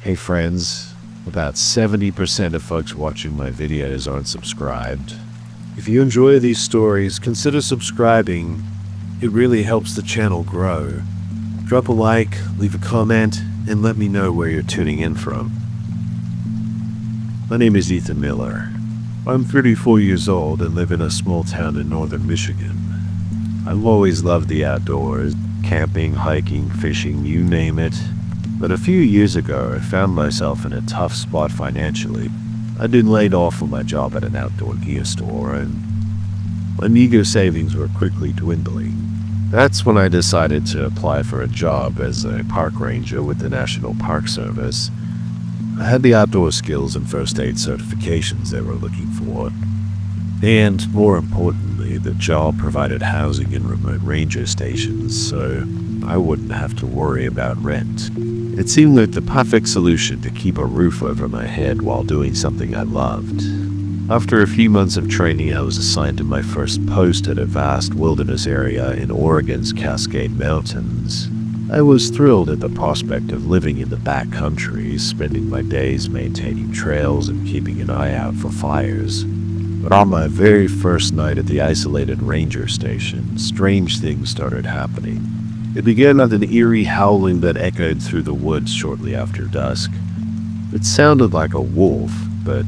Hey friends, about 70% of folks watching my videos aren't subscribed. If you enjoy these stories, consider subscribing. It really helps the channel grow. Drop a like, leave a comment, and let me know where you're tuning in from. My name is Ethan Miller. I'm 34 years old and live in a small town in northern Michigan. I've always loved the outdoors, camping, hiking, fishing, you name it. But a few years ago, I found myself in a tough spot financially. I'd been laid off from my job at an outdoor gear store, and my meager savings were quickly dwindling. That's when I decided to apply for a job as a park ranger with the National Park Service. I had the outdoor skills and first aid certifications they were looking for. And more importantly, the job provided housing in remote ranger stations, so I wouldn't have to worry about rent. It seemed like the perfect solution to keep a roof over my head while doing something I loved. After a few months of training, I was assigned to my first post at a vast wilderness area in Oregon's Cascade Mountains. I was thrilled at the prospect of living in the backcountry, spending my days maintaining trails and keeping an eye out for fires. But on my very first night at the isolated ranger station, strange things started happening. It began with an eerie howling that echoed through the woods shortly after dusk. It sounded like a wolf, but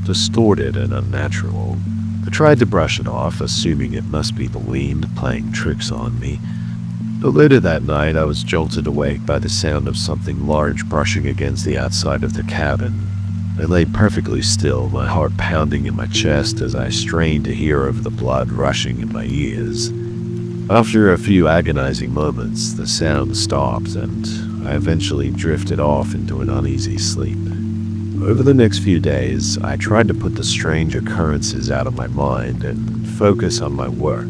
distorted and unnatural. I tried to brush it off, assuming it must be the wind playing tricks on me. But later that night, I was jolted awake by the sound of something large brushing against the outside of the cabin. I lay perfectly still, my heart pounding in my chest as I strained to hear over the blood rushing in my ears. After a few agonizing moments, the sound stopped, and I eventually drifted off into an uneasy sleep. Over the next few days, I tried to put the strange occurrences out of my mind and focus on my work.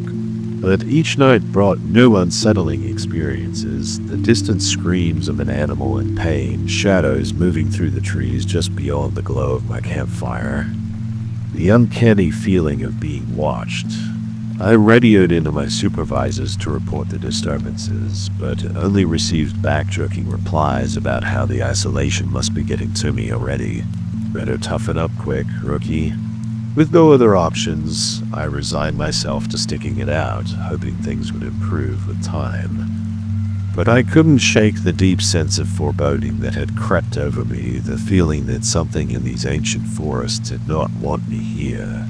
But each night brought no unsettling experiences, the distant screams of an animal in pain, shadows moving through the trees just beyond the glow of my campfire. The uncanny feeling of being watched. I radioed into my supervisors to report the disturbances, but only received backjerking replies about how the isolation must be getting to me already. Better toughen up quick, rookie. With no other options, I resigned myself to sticking it out, hoping things would improve with time. But I couldn't shake the deep sense of foreboding that had crept over me, the feeling that something in these ancient forests did not want me here.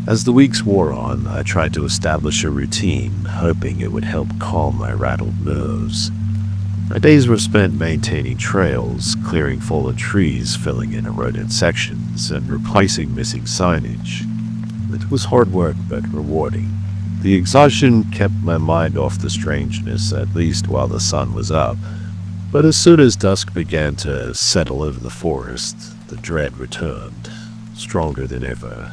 As the weeks wore on, I tried to establish a routine, hoping it would help calm my rattled nerves. My days were spent maintaining trails, clearing fallen trees, filling in eroded sections, and replacing missing signage. It was hard work, but rewarding. The exhaustion kept my mind off the strangeness, at least while the sun was up. But as soon as dusk began to settle over the forest, the dread returned, stronger than ever.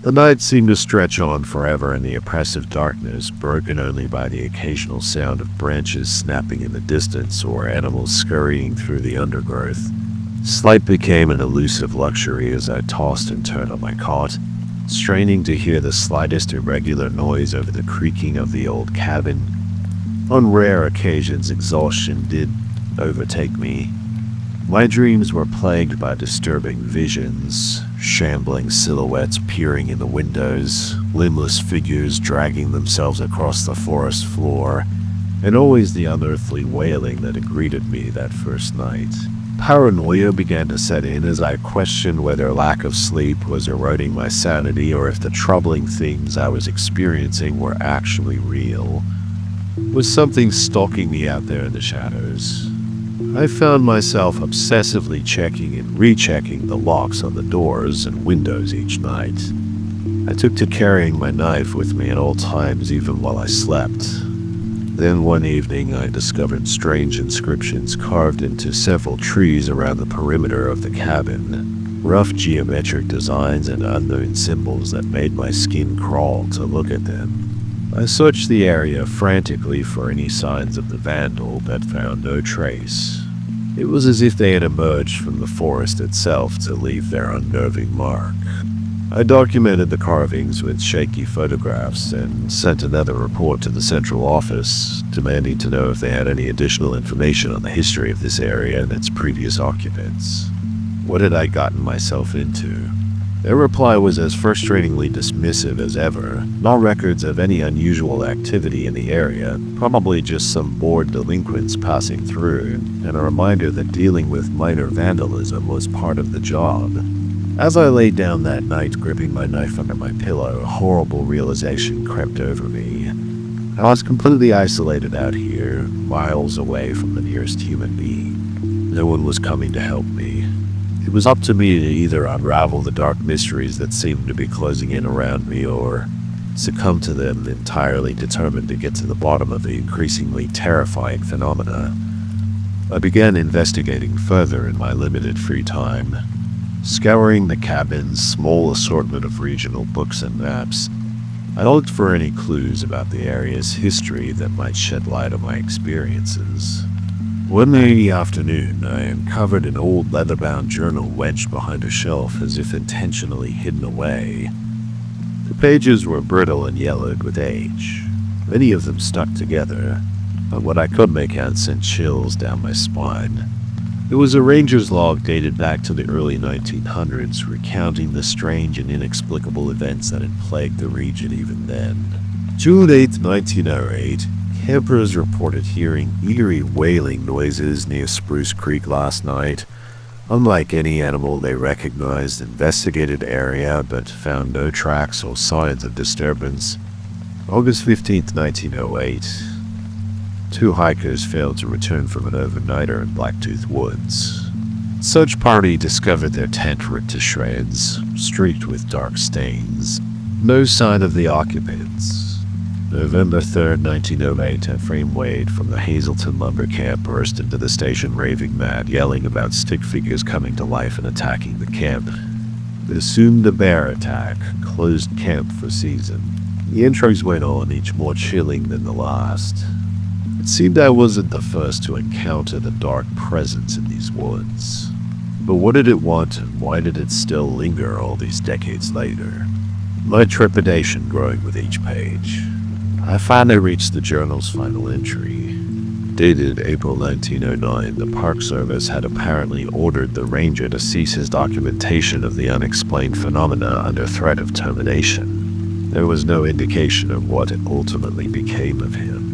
The night seemed to stretch on forever in the oppressive darkness, broken only by the occasional sound of branches snapping in the distance or animals scurrying through the undergrowth. Sleep became an elusive luxury as I tossed and turned on my cot, straining to hear the slightest irregular noise over the creaking of the old cabin. On rare occasions, exhaustion did overtake me. My dreams were plagued by disturbing visions, shambling silhouettes peering in the windows, limbless figures dragging themselves across the forest floor, and always the unearthly wailing that had greeted me that first night. Paranoia began to set in as I questioned whether lack of sleep was eroding my sanity or if the troubling things I was experiencing were actually real. Was something stalking me out there in the shadows? I found myself obsessively checking and rechecking the locks on the doors and windows each night. I took to carrying my knife with me at all times, even while I slept. Then one evening I discovered strange inscriptions carved into several trees around the perimeter of the cabin. Rough geometric designs and unknown symbols that made my skin crawl to look at them. I searched the area frantically for any signs of the vandal, but found no trace. It was as if they had emerged from the forest itself to leave their unnerving mark. I documented the carvings with shaky photographs and sent another report to the central office, demanding to know if they had any additional information on the history of this area and its previous occupants. What had I gotten myself into? Their reply was as frustratingly dismissive as ever. No records of any unusual activity in the area, probably just some bored delinquents passing through, and a reminder that dealing with minor vandalism was part of the job. As I lay down that night, gripping my knife under my pillow, a horrible realization crept over me. I was completely isolated out here, miles away from the nearest human being. No one was coming to help me. It was up to me to either unravel the dark mysteries that seemed to be closing in around me or succumb to them, entirely determined to get to the bottom of the increasingly terrifying phenomena. I began investigating further in my limited free time, scouring the cabin's small assortment of regional books and maps. I looked for any clues about the area's history that might shed light on my experiences. One rainy afternoon, I uncovered an old leather-bound journal wedged behind a shelf as if intentionally hidden away. The pages were brittle and yellowed with age. Many of them stuck together, but what I could make out sent chills down my spine. It was a ranger's log dated back to the early 1900s, recounting the strange and inexplicable events that had plagued the region even then. June 8, 1908. Campers reported hearing eerie wailing noises near Spruce Creek last night. Unlike any animal they recognized, investigated area but found no tracks or signs of disturbance. August 15, 1908. Two hikers failed to return from an overnighter in Blacktooth Woods. Search party discovered their tent ripped to shreds, streaked with dark stains. No sign of the occupants. November 3rd, 1908, Ephraim Wade from the Hazleton lumber camp burst into the station raving mad, yelling about stick figures coming to life and attacking the camp. It assumed a bear attack, closed camp for season. The intros went on, each more chilling than the last. It seemed I wasn't the first to encounter the dark presence in these woods. But what did it want, and why did it still linger all these decades later? My trepidation growing with each page. I finally reached the journal's final entry. Dated April 1909, the Park Service had apparently ordered the ranger to cease his documentation of the unexplained phenomena under threat of termination. There was no indication of what ultimately became of him.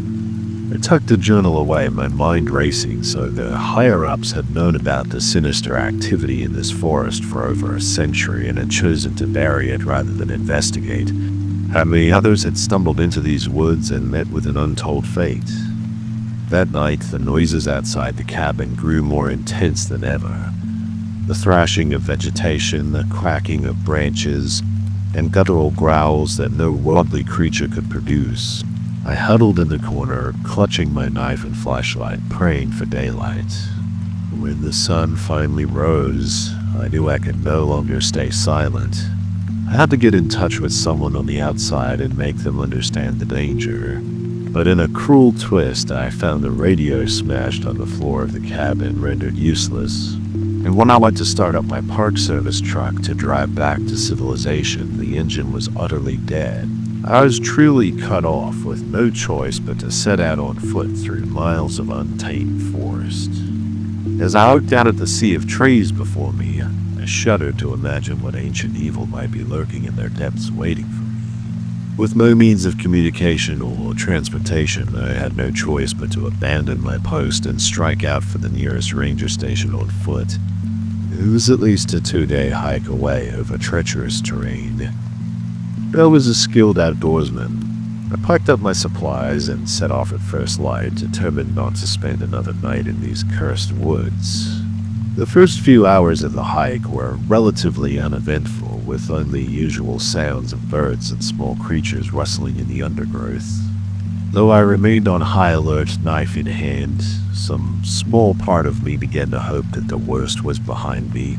I tucked the journal away, my mind racing, so the higher-ups had known about the sinister activity in this forest for over a century and had chosen to bury it rather than investigate. How many others had stumbled into these woods and met with an untold fate? That night, the noises outside the cabin grew more intense than ever. The thrashing of vegetation, the cracking of branches, and guttural growls that no worldly creature could produce. I huddled in the corner, clutching my knife and flashlight, praying for daylight. When the sun finally rose, I knew I could no longer stay silent. I had to get in touch with someone on the outside and make them understand the danger. But in a cruel twist, I found the radio smashed on the floor of the cabin, rendered useless. And when I went to start up my Park Service truck to drive back to civilization, the engine was utterly dead. I was truly cut off, with no choice but to set out on foot through miles of untamed forest. As I looked out at the sea of trees before me, I shuddered to imagine what ancient evil might be lurking in their depths waiting for me. With no means of communication or transportation, I had no choice but to abandon my post and strike out for the nearest ranger station on foot. It was at least a 2-day hike away over treacherous terrain. I was a skilled outdoorsman. I packed up my supplies and set off at first light, determined not to spend another night in these cursed woods. The first few hours of the hike were relatively uneventful, with only usual sounds of birds and small creatures rustling in the undergrowth. Though I remained on high alert, knife in hand, some small part of me began to hope that the worst was behind me,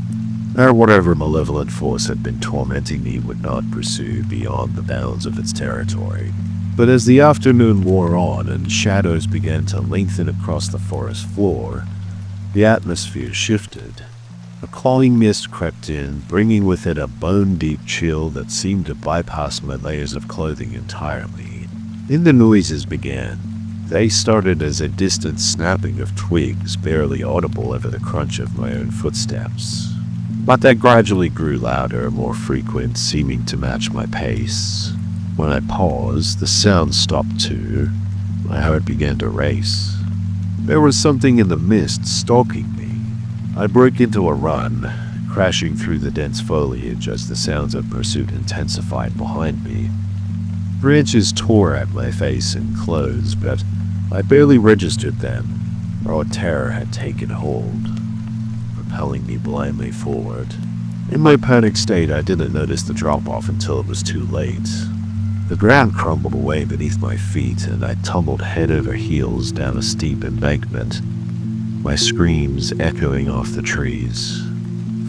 or whatever malevolent force had been tormenting me would not pursue beyond the bounds of its territory. But as the afternoon wore on and shadows began to lengthen across the forest floor, the atmosphere shifted. A clawing mist crept in, bringing with it a bone-deep chill that seemed to bypass my layers of clothing entirely. Then the noises began. They started as a distant snapping of twigs, barely audible over the crunch of my own footsteps. But they gradually grew louder, more frequent, seeming to match my pace. When I paused, the sound stopped too. My heart began to race. There was something in the mist stalking me. I broke into a run, crashing through the dense foliage as the sounds of pursuit intensified behind me. Branches tore at my face and clothes, but I barely registered them. Raw terror had taken hold, propelling me blindly forward. In my panic state, I didn't notice the drop-off until it was too late. The ground crumbled away beneath my feet, and I tumbled head over heels down a steep embankment, my screams echoing off the trees.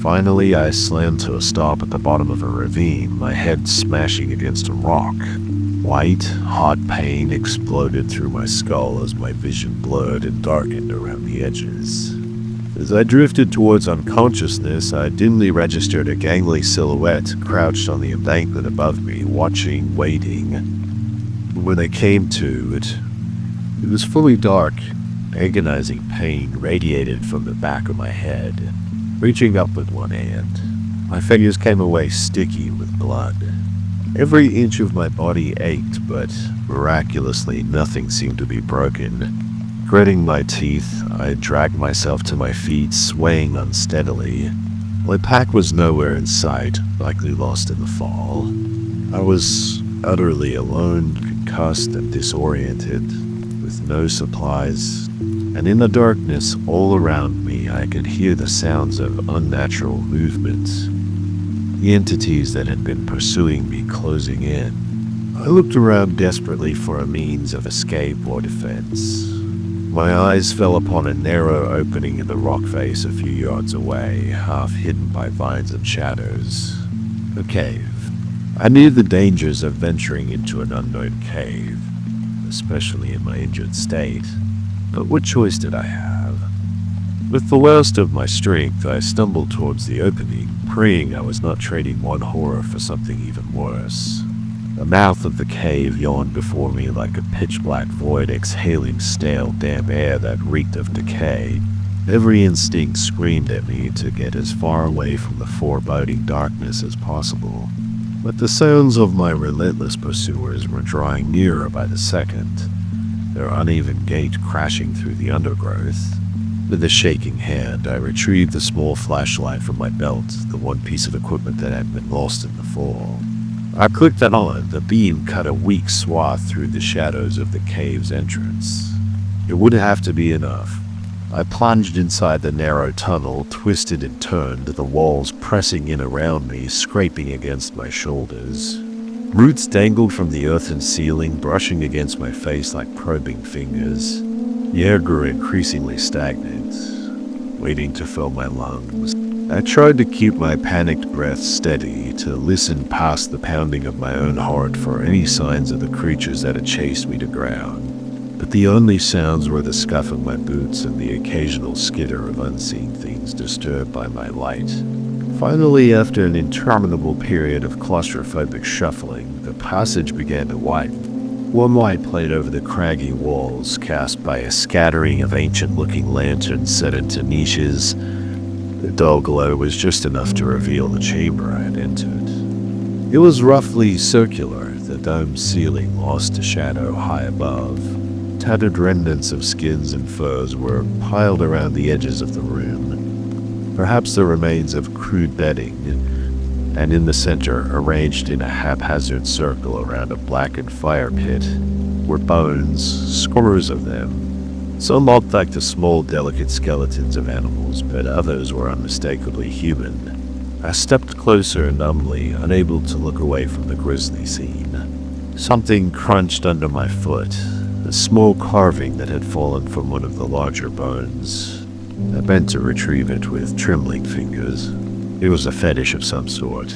Finally, I slammed to a stop at the bottom of a ravine, my head smashing against a rock. White, hot pain exploded through my skull as my vision blurred and darkened around the edges. As I drifted towards unconsciousness, I dimly registered a gangly silhouette crouched on the embankment above me, watching, waiting. When I came to it, it was fully dark. Agonizing pain radiated from the back of my head. Reaching up with one hand, my fingers came away sticky with blood. Every inch of my body ached, but miraculously nothing seemed to be broken. Gritting my teeth, I dragged myself to my feet, swaying unsteadily. My pack was nowhere in sight, likely lost in the fall. I was utterly alone, concussed and disoriented, with no supplies, and in the darkness all around me I could hear the sounds of unnatural movement, the entities that had been pursuing me closing in. I looked around desperately for a means of escape or defense. My eyes fell upon a narrow opening in the rock face a few yards away, half hidden by vines and shadows. A cave. I knew the dangers of venturing into an unknown cave, especially in my injured state. But what choice did I have? With the last of my strength, I stumbled towards the opening, praying I was not trading one horror for something even worse. The mouth of the cave yawned before me like a pitch-black void exhaling stale, damp air that reeked of decay. Every instinct screamed at me to get as far away from the foreboding darkness as possible. But the sounds of my relentless pursuers were drawing nearer by the second, their uneven gait crashing through the undergrowth. With a shaking hand, I retrieved the small flashlight from my belt, the one piece of equipment that had been lost in the fall. I clicked it on. The beam cut a weak swath through the shadows of the cave's entrance. It would have to be enough. I plunged inside the narrow tunnel, twisted and turned, the walls pressing in around me, scraping against my shoulders. Roots dangled from the earthen ceiling, brushing against my face like probing fingers. The air grew increasingly stagnant, waiting to fill my lungs. I tried to keep my panicked breath steady, to listen past the pounding of my own heart for any signs of the creatures that had chased me to ground. But the only sounds were the scuff of my boots and the occasional skitter of unseen things disturbed by my light. Finally, after an interminable period of claustrophobic shuffling, the passage began to widen. One light played over the craggy walls, cast by a scattering of ancient-looking lanterns set into niches. The dull glow was just enough to reveal the chamber I had entered. It was roughly circular, the domed ceiling lost to shadow high above. Tattered remnants of skins and furs were piled around the edges of the room, perhaps the remains of crude bedding, and in the center, arranged in a haphazard circle around a blackened fire pit, were bones, scores of them. Some looked like the small, delicate skeletons of animals, but others were unmistakably human. I stepped closer numbly, unable to look away from the grisly scene. Something crunched under my foot, a small carving that had fallen from one of the larger bones. I bent to retrieve it with trembling fingers. It was a fetish of some sort.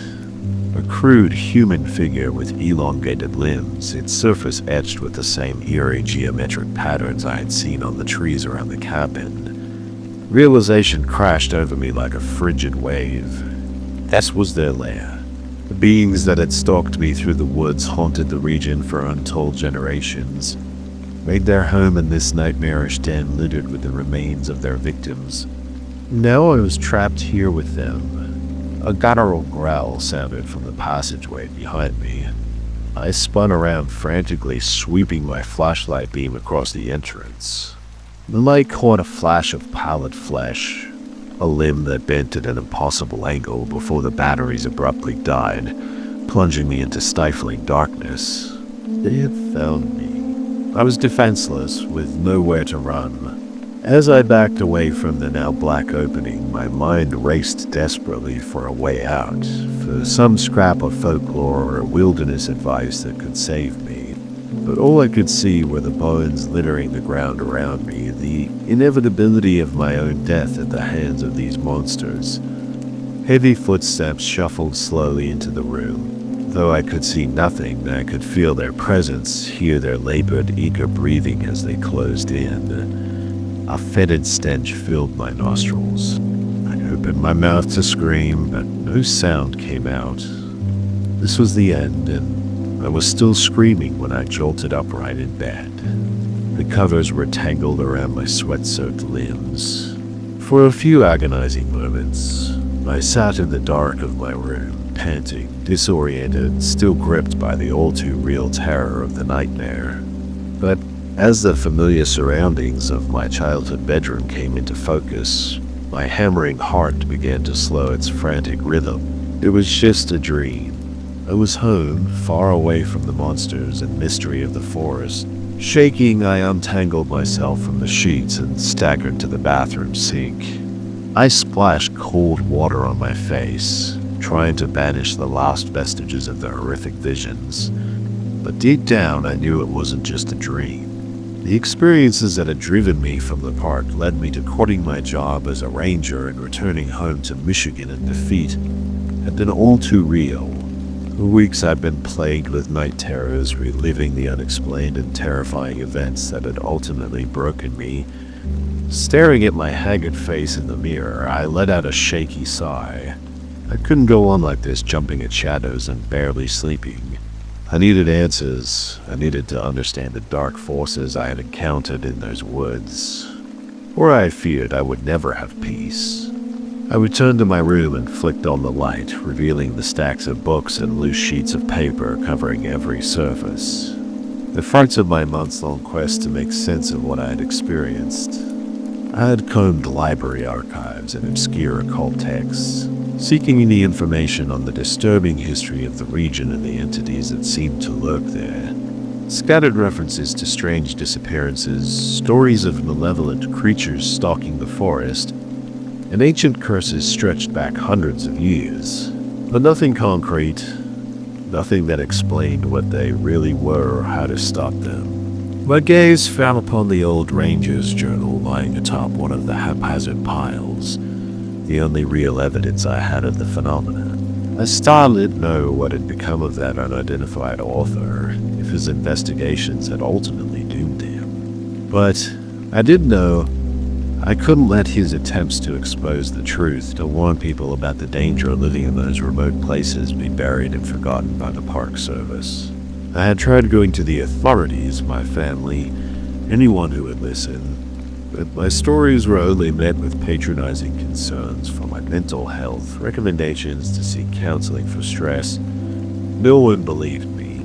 A crude human figure with elongated limbs, its surface etched with the same eerie geometric patterns I had seen on the trees around the cabin. Realization crashed over me like a frigid wave. That was their lair. The beings that had stalked me through the woods haunted the region for untold generations, made their home in this nightmarish den littered with the remains of their victims. Now I was trapped here with them. A guttural growl sounded from the passageway behind me. I spun around frantically, sweeping my flashlight beam across the entrance. The light caught a flash of pallid flesh, a limb that bent at an impossible angle before the batteries abruptly died, plunging me into stifling darkness. They had found me. I was defenseless, with nowhere to run. As I backed away from the now black opening, my mind raced desperately for a way out, for some scrap of folklore or wilderness advice that could save me. But all I could see were the bones littering the ground around me, the inevitability of my own death at the hands of these monsters. Heavy footsteps shuffled slowly into the room. Though I could see nothing, I could feel their presence, hear their labored, eager breathing as they closed in. A fetid stench filled my nostrils. I opened my mouth to scream, but no sound came out. This was the end, and I was still screaming when I jolted upright in bed. The covers were tangled around my sweat-soaked limbs. For a few agonizing moments, I sat in the dark of my room, panting, disoriented, still gripped by the all-too-real terror of the nightmare. But as the familiar surroundings of my childhood bedroom came into focus, my hammering heart began to slow its frantic rhythm. It was just a dream. I was home, far away from the monsters and mystery of the forest. Shaking, I untangled myself from the sheets and staggered to the bathroom sink. I splashed cold water on my face, trying to banish the last vestiges of the horrific visions. But deep down, I knew it wasn't just a dream. The experiences that had driven me from the park led me to quitting my job as a ranger and returning home to Michigan in defeat had been all too real. For weeks I'd been plagued with night terrors, reliving the unexplained and terrifying events that had ultimately broken me. Staring at my haggard face in the mirror, I let out a shaky sigh. I couldn't go on like this, jumping at shadows and barely sleeping. I needed answers. I needed to understand the dark forces I had encountered in those woods, or I feared I would never have peace. I returned to my room and flicked on the light, revealing the stacks of books and loose sheets of paper covering every surface. The fruits of my months-long quest to make sense of what I had experienced. I had combed library archives and obscure occult texts, seeking any information on the disturbing history of the region and the entities that seemed to lurk there. Scattered references to strange disappearances, stories of malevolent creatures stalking the forest, and ancient curses stretched back hundreds of years, but nothing concrete, nothing that explained what they really were or how to stop them. My gaze fell upon the old ranger's journal lying atop one of the haphazard piles, the only real evidence I had of the phenomenon. I still didn't know what had become of that unidentified author, if his investigations had ultimately doomed him. But I did know I couldn't let his attempts to expose the truth, to warn people about the danger of living in those remote places, be buried and forgotten by the Park Service. I had tried going to the authorities, my family, anyone who would listen, but my stories were only met with patronizing concerns for my mental health, recommendations to seek counseling for stress. No one believed me.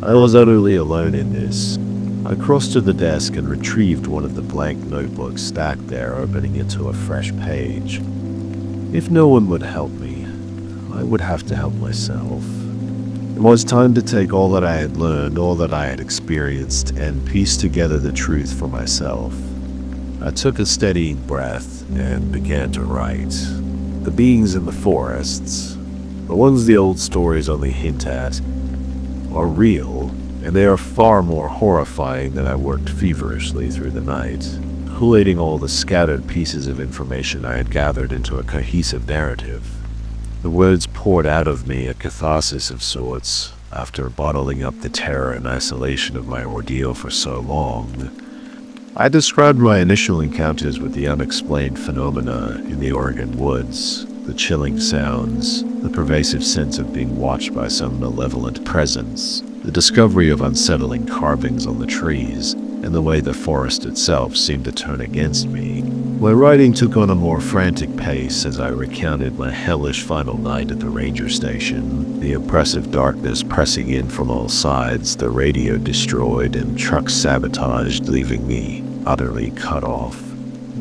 I was utterly alone in this. I crossed to the desk and retrieved one of the blank notebooks stacked there, opening it to a fresh page. If no one would help me, I would have to help myself. It was time to take all that I had learned, all that I had experienced, and piece together the truth for myself. I took a steady breath and began to write. The beings in the forests, the ones the old stories only hint at, are real. And they are far more horrifying than I worked feverishly through the night, collating all the scattered pieces of information I had gathered into a cohesive narrative. The words poured out of me, a catharsis of sorts, after bottling up the terror and isolation of my ordeal for so long. I described my initial encounters with the unexplained phenomena in the Oregon woods, the chilling sounds, the pervasive sense of being watched by some malevolent presence, the discovery of unsettling carvings on the trees, and the way the forest itself seemed to turn against me. My writing took on a more frantic pace as I recounted my hellish final night at the ranger station, the oppressive darkness pressing in from all sides, the radio destroyed and trucks sabotaged, leaving me utterly cut off.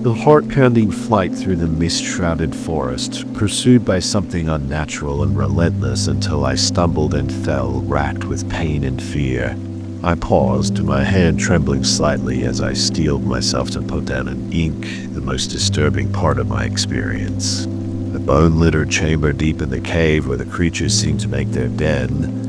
The heart-pounding flight through the mist-shrouded forest, pursued by something unnatural and relentless until I stumbled and fell, racked with pain and fear. I paused, my hand trembling slightly as I steeled myself to put down an ink, the most disturbing part of my experience. The bone-littered chamber deep in the cave where the creatures seemed to make their den,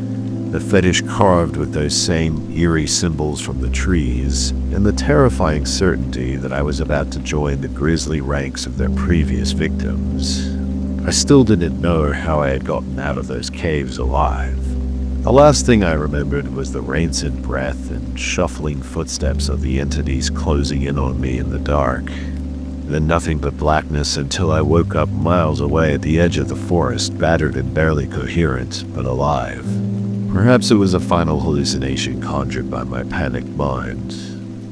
the fetish carved with those same eerie symbols from the trees, and the terrifying certainty that I was about to join the grisly ranks of their previous victims. I still didn't know how I had gotten out of those caves alive. The last thing I remembered was the rancid breath and shuffling footsteps of the entities closing in on me in the dark. Then nothing but blackness until I woke up miles away at the edge of the forest, battered and barely coherent, but alive. Perhaps it was a final hallucination conjured by my panicked mind,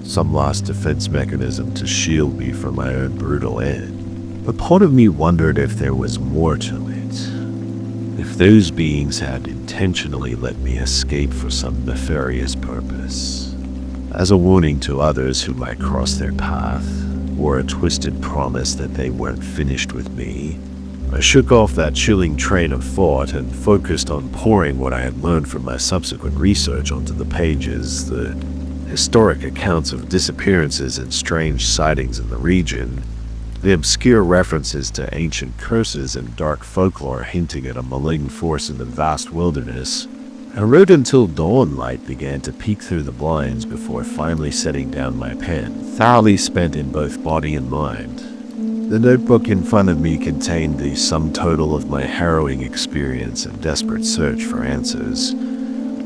some lost defense mechanism to shield me from my own brutal end. But part of me wondered if there was more to it. If those beings had intentionally let me escape for some nefarious purpose, as a warning to others who might cross their path, or a twisted promise that they weren't finished with me. I shook off that chilling train of thought and focused on pouring what I had learned from my subsequent research onto the pages, the historic accounts of disappearances and strange sightings in the region, the obscure references to ancient curses and dark folklore hinting at a malign force in the vast wilderness. I wrote until dawn light began to peek through the blinds before finally setting down my pen, thoroughly spent in both body and mind. The notebook in front of me contained the sum total of my harrowing experience and desperate search for answers,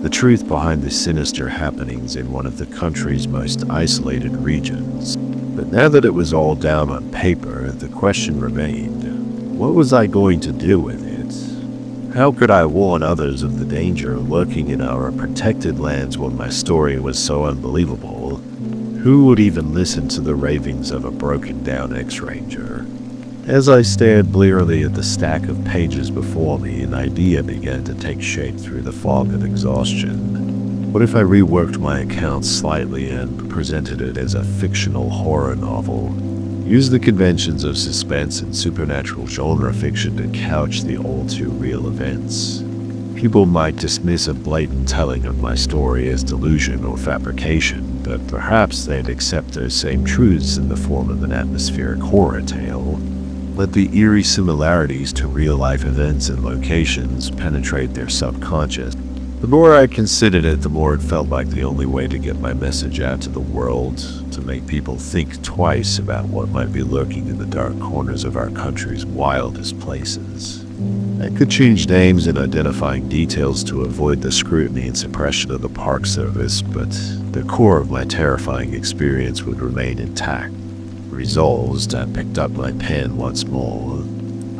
the truth behind the sinister happenings in one of the country's most isolated regions. But now that it was all down on paper, the question remained, what was I going to do with it? How could I warn others of the danger lurking in our protected lands when my story was so unbelievable? Who would even listen to the ravings of a broken-down ex-ranger? As I stared blearily at the stack of pages before me, an idea began to take shape through the fog of exhaustion. What if I reworked my account slightly and presented it as a fictional horror novel? Use the conventions of suspense and supernatural genre fiction to couch the all-too-real events. People might dismiss a blatant telling of my story as delusion or fabrication, but perhaps they'd accept those same truths in the form of an atmospheric horror tale. Let the eerie similarities to real-life events and locations penetrate their subconscious. The more I considered it, the more it felt like the only way to get my message out to the world, to make people think twice about what might be lurking in the dark corners of our country's wildest places. I could change names and identifying details to avoid the scrutiny and suppression of the Park Service, but the core of my terrifying experience would remain intact. Resolved, I picked up my pen once more.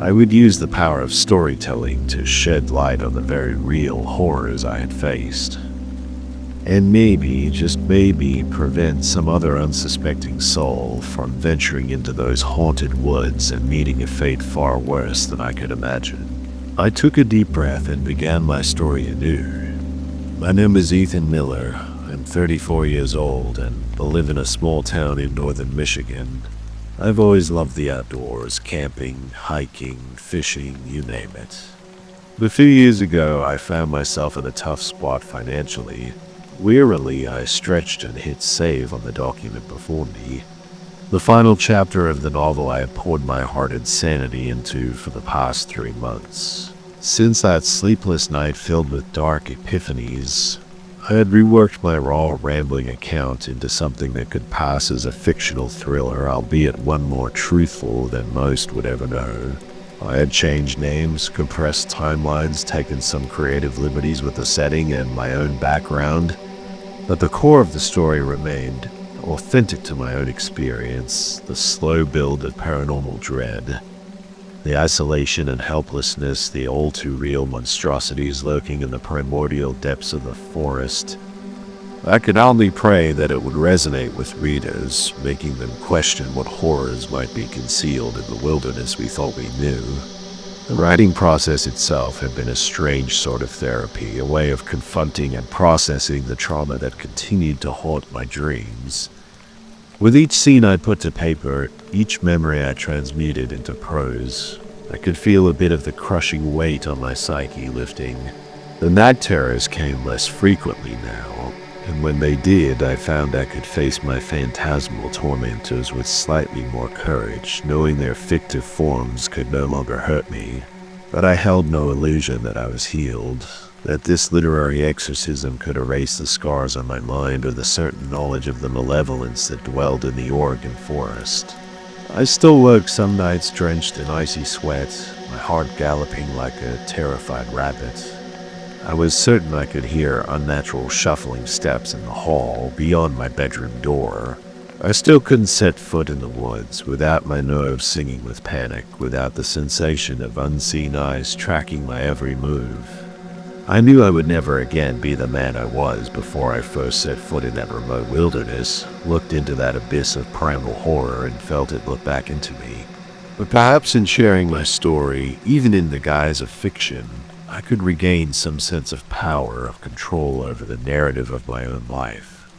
I would use the power of storytelling to shed light on the very real horrors I had faced. And maybe, just maybe, prevent some other unsuspecting soul from venturing into those haunted woods and meeting a fate far worse than I could imagine. I took a deep breath and began my story anew. My name is Ethan Miller. I'm 34 years old and live in a small town in northern Michigan. I've always loved the outdoors, camping, hiking, fishing, you name it. A few years ago, I found myself in a tough spot financially. Wearily, I stretched and hit save on the document before me. The final chapter of the novel I had poured my heart and sanity into for the past 3 months. Since that sleepless night filled with dark epiphanies, I had reworked my raw, rambling account into something that could pass as a fictional thriller, albeit one more truthful than most would ever know. I had changed names, compressed timelines, taken some creative liberties with the setting and my own background, but the core of the story remained. authentic to my own experience, the slow build of paranormal dread, the isolation and helplessness, the all too real monstrosities lurking in the primordial depths of the forest. I could only pray that it would resonate with readers, making them question what horrors might be concealed in the wilderness we thought we knew. The writing process itself had been a strange sort of therapy, a way of confronting and processing the trauma that continued to haunt my dreams. With each scene I put to paper, each memory I transmuted into prose, I could feel a bit of the crushing weight on my psyche lifting. The night terrors came less frequently now, and when they did, I found I could face my phantasmal tormentors with slightly more courage, knowing their fictive forms could no longer hurt me. But I held no illusion that I was healed, that this literary exorcism could erase the scars on my mind or the certain knowledge of the malevolence that dwelled in the Oregon forest. I still woke some nights drenched in icy sweat, my heart galloping like a terrified rabbit. I was certain I could hear unnatural shuffling steps in the hall beyond my bedroom door. I still couldn't set foot in the woods without my nerves singing with panic, without the sensation of unseen eyes tracking my every move. I knew I would never again be the man I was before I first set foot in that remote wilderness, looked into that abyss of primal horror and felt it look back into me. But perhaps in sharing my story, even in the guise of fiction, I could regain some sense of power, of control over the narrative of my own life.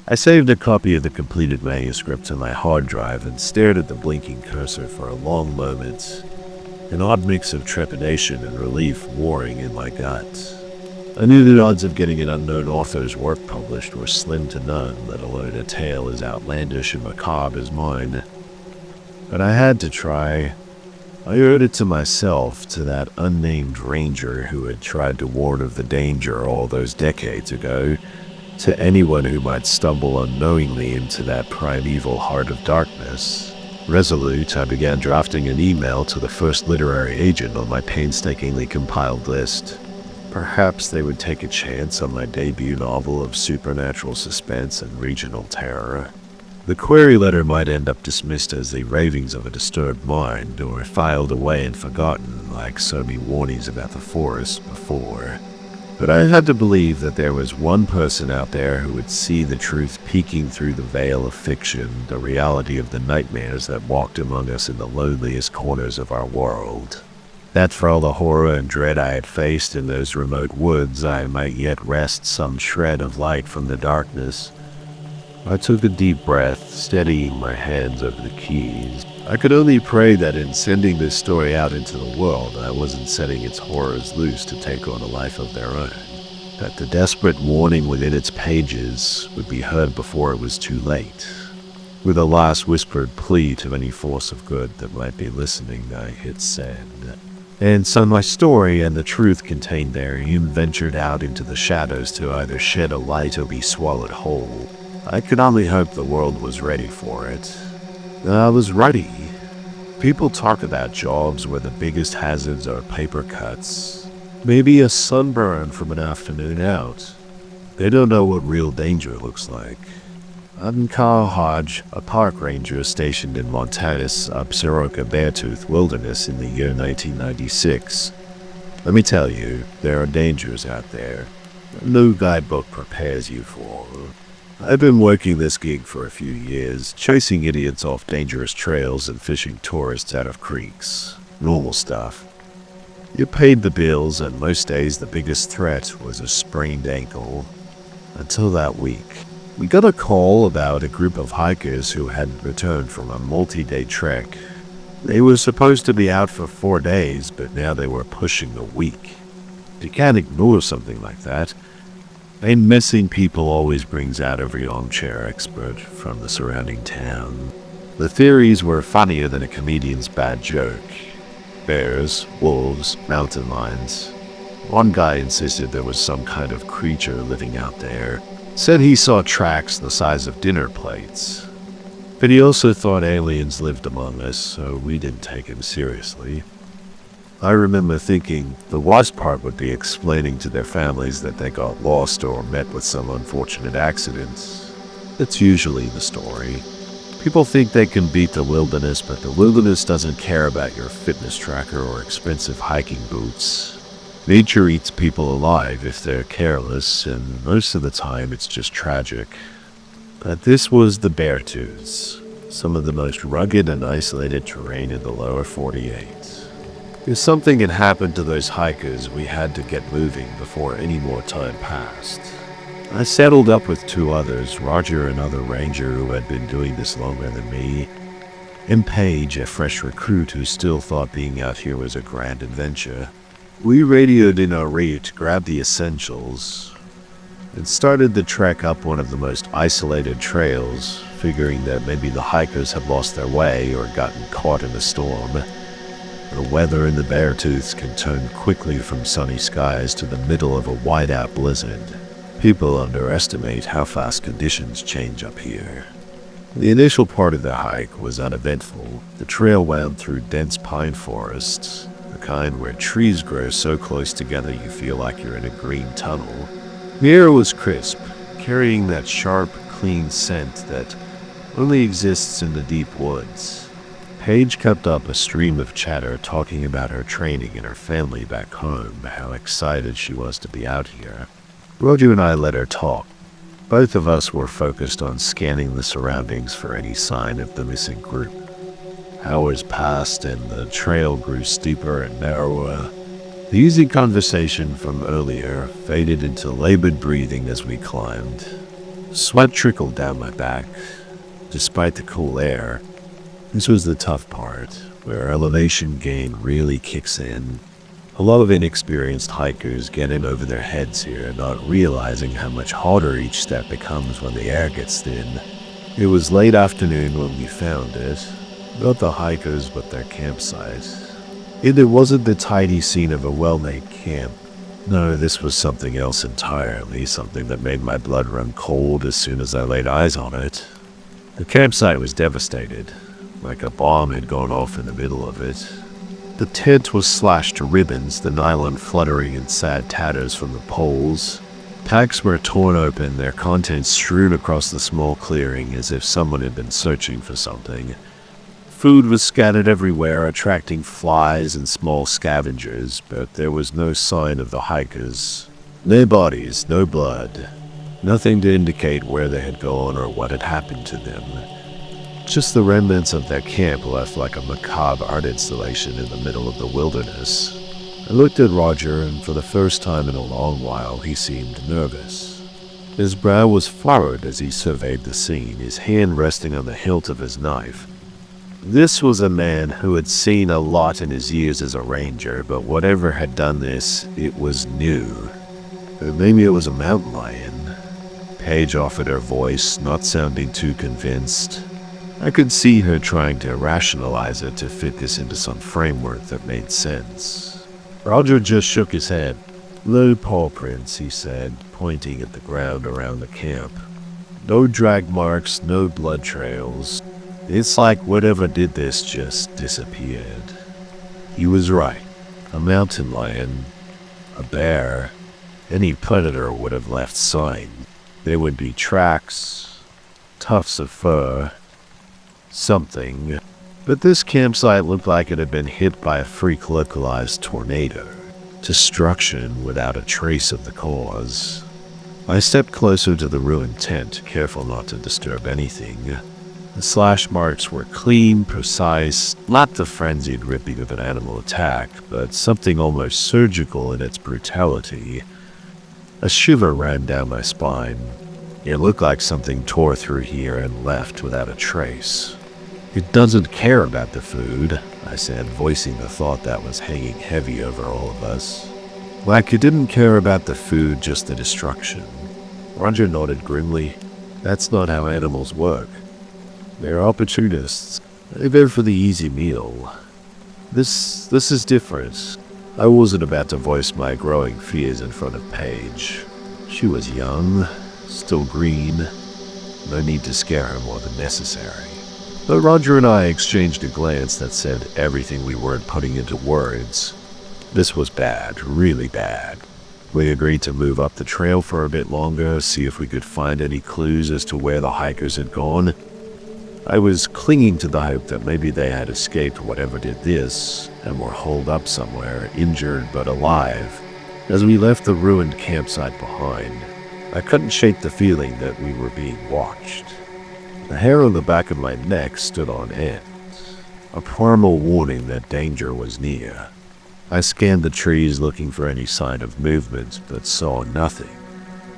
I saved a copy of the completed manuscript on my hard drive and stared at the blinking cursor for a long moment, an odd mix of trepidation and relief warring in my gut. I knew the odds of getting an unknown author's work published were slim to none, let alone a tale as outlandish and macabre as mine. But I had to try. I owed it to myself, to that unnamed ranger who had tried to warn of the danger all those decades ago, to anyone who might stumble unknowingly into that primeval heart of darkness. Resolute, I began drafting an email to the first literary agent on my painstakingly compiled list. Perhaps they would take a chance on my debut novel of supernatural suspense and regional terror. The query letter might end up dismissed as the ravings of a disturbed mind, or filed away and forgotten like so many warnings about the forest before. But I had to believe that there was one person out there who would see the truth peeking through the veil of fiction, the reality of the nightmares that walked among us in the loneliest corners of our world. That for all the horror and dread I had faced in those remote woods, I might yet wrest some shred of light from the darkness. I took a deep breath, steadying my hands over the keys. I could only pray that in sending this story out into the world, I wasn't setting its horrors loose to take on a life of their own. That the desperate warning within its pages would be heard before it was too late. With a last whispered plea to any force of good that might be listening, I hit send. And so my story and the truth contained therein ventured out into the shadows to either shed a light or be swallowed whole. I could only hope the world was ready for it. I was ready. People talk about jobs where the biggest hazards are paper cuts. Maybe a sunburn from an afternoon out. They don't know what real danger looks like. I'm Carl Hodge, a park ranger stationed in Montana's Absaroka Beartooth Wilderness in the year 1996. Let me tell you, there are dangers out there no guidebook prepares you for. I've been working this gig for a few years, chasing idiots off dangerous trails and fishing tourists out of creeks. Normal stuff. You paid the bills, and most days the biggest threat was a sprained ankle. Until that week. We got a call about a group of hikers who hadn't returned from a multi-day trek. They were supposed to be out for 4 days, but now they were pushing a week. You can't ignore something like that. And missing people always brings out every armchair expert from the surrounding town. The theories were funnier than a comedian's bad joke. Bears, wolves, mountain lions. One guy insisted there was some kind of creature living out there. Said he saw tracks the size of dinner plates. But he also thought aliens lived among us, so we didn't take him seriously. I remember thinking the worst part would be explaining to their families that they got lost or met with some unfortunate accidents. That's usually the story. People think they can beat the wilderness, but the wilderness doesn't care about your fitness tracker or expensive hiking boots. Nature eats people alive if they're careless, and most of the time it's just tragic. But this was the Beartooths, some of the most rugged and isolated terrain in the lower 48. If something had happened to those hikers, we had to get moving before any more time passed. I settled up with two others, Roger, another ranger who had been doing this longer than me, and Paige, a fresh recruit who still thought being out here was a grand adventure. We radioed in our route, grabbed the essentials, and started the trek up one of the most isolated trails, figuring that maybe the hikers had lost their way or gotten caught in a storm. The weather in the Beartooths can turn quickly from sunny skies to the middle of a whiteout blizzard. People underestimate how fast conditions change up here. The initial part of the hike was uneventful. The trail wound through dense pine forests, the kind where trees grow so close together you feel like you're in a green tunnel. The air was crisp, carrying that sharp, clean scent that only exists in the deep woods. Paige kept up a stream of chatter talking about her training and her family back home, how excited she was to be out here. Roger and I let her talk. Both of us were focused on scanning the surroundings for any sign of the missing group. Hours passed and the trail grew steeper and narrower. The easy conversation from earlier faded into labored breathing as we climbed. Sweat trickled down my back. Despite the cool air, this was the tough part, where elevation gain really kicks in. A lot of inexperienced hikers get in over their heads here, not realizing how much harder each step becomes when the air gets thin. It was late afternoon when we found it. Not the hikers, but their campsite. It wasn't the tidy scene of a well-made camp. No, this was something else entirely, something that made my blood run cold as soon as I laid eyes on it. The campsite was devastated, like a bomb had gone off in the middle of it. The tent was slashed to ribbons, the nylon fluttering in sad tatters from the poles. Packs were torn open, their contents strewn across the small clearing as if someone had been searching for something. Food was scattered everywhere, attracting flies and small scavengers, but there was no sign of the hikers. No bodies, no blood. Nothing to indicate where they had gone or what had happened to them. Just the remnants of their camp left like a macabre art installation in the middle of the wilderness. I looked at Roger, and for the first time in a long while, he seemed nervous. His brow was furrowed as he surveyed the scene, his hand resting on the hilt of his knife. This was a man who had seen a lot in his years as a ranger, but whatever had done this, it was new. Or maybe it was a mountain lion. Paige offered her voice, not sounding too convinced. I could see her trying to rationalize it to fit this into some framework that made sense. Roger just shook his head. "No paw prints," he said, pointing at the ground around the camp. "No drag marks, no blood trails. It's like whatever did this just disappeared." He was right. A mountain lion, a bear, any predator would have left sign. There would be tracks, tufts of fur, something. But this campsite looked like it had been hit by a freak localized tornado. Destruction without a trace of the cause. I stepped closer to the ruined tent, careful not to disturb anything. The slash marks were clean, precise, not the frenzied ripping of an animal attack, but something almost surgical in its brutality. A shiver ran down my spine. It looked like something tore through here and left without a trace. "It doesn't care about the food," I said, voicing the thought that was hanging heavy over all of us. "Like it didn't care about the food, just the destruction." Roger nodded grimly. "That's not how animals work. They're opportunists. They go for the easy meal. This is different." I wasn't about to voice my growing fears in front of Paige. She was young, still green. No need to scare her more than necessary. But Roger and I exchanged a glance that said everything we weren't putting into words. This was bad, really bad. We agreed to move up the trail for a bit longer, see if we could find any clues as to where the hikers had gone. I was clinging to the hope that maybe they had escaped whatever did this and were holed up somewhere, injured but alive. As we left the ruined campsite behind, I couldn't shake the feeling that we were being watched. The hair on the back of my neck stood on end, a primal warning that danger was near. I scanned the trees looking for any sign of movement, but saw nothing.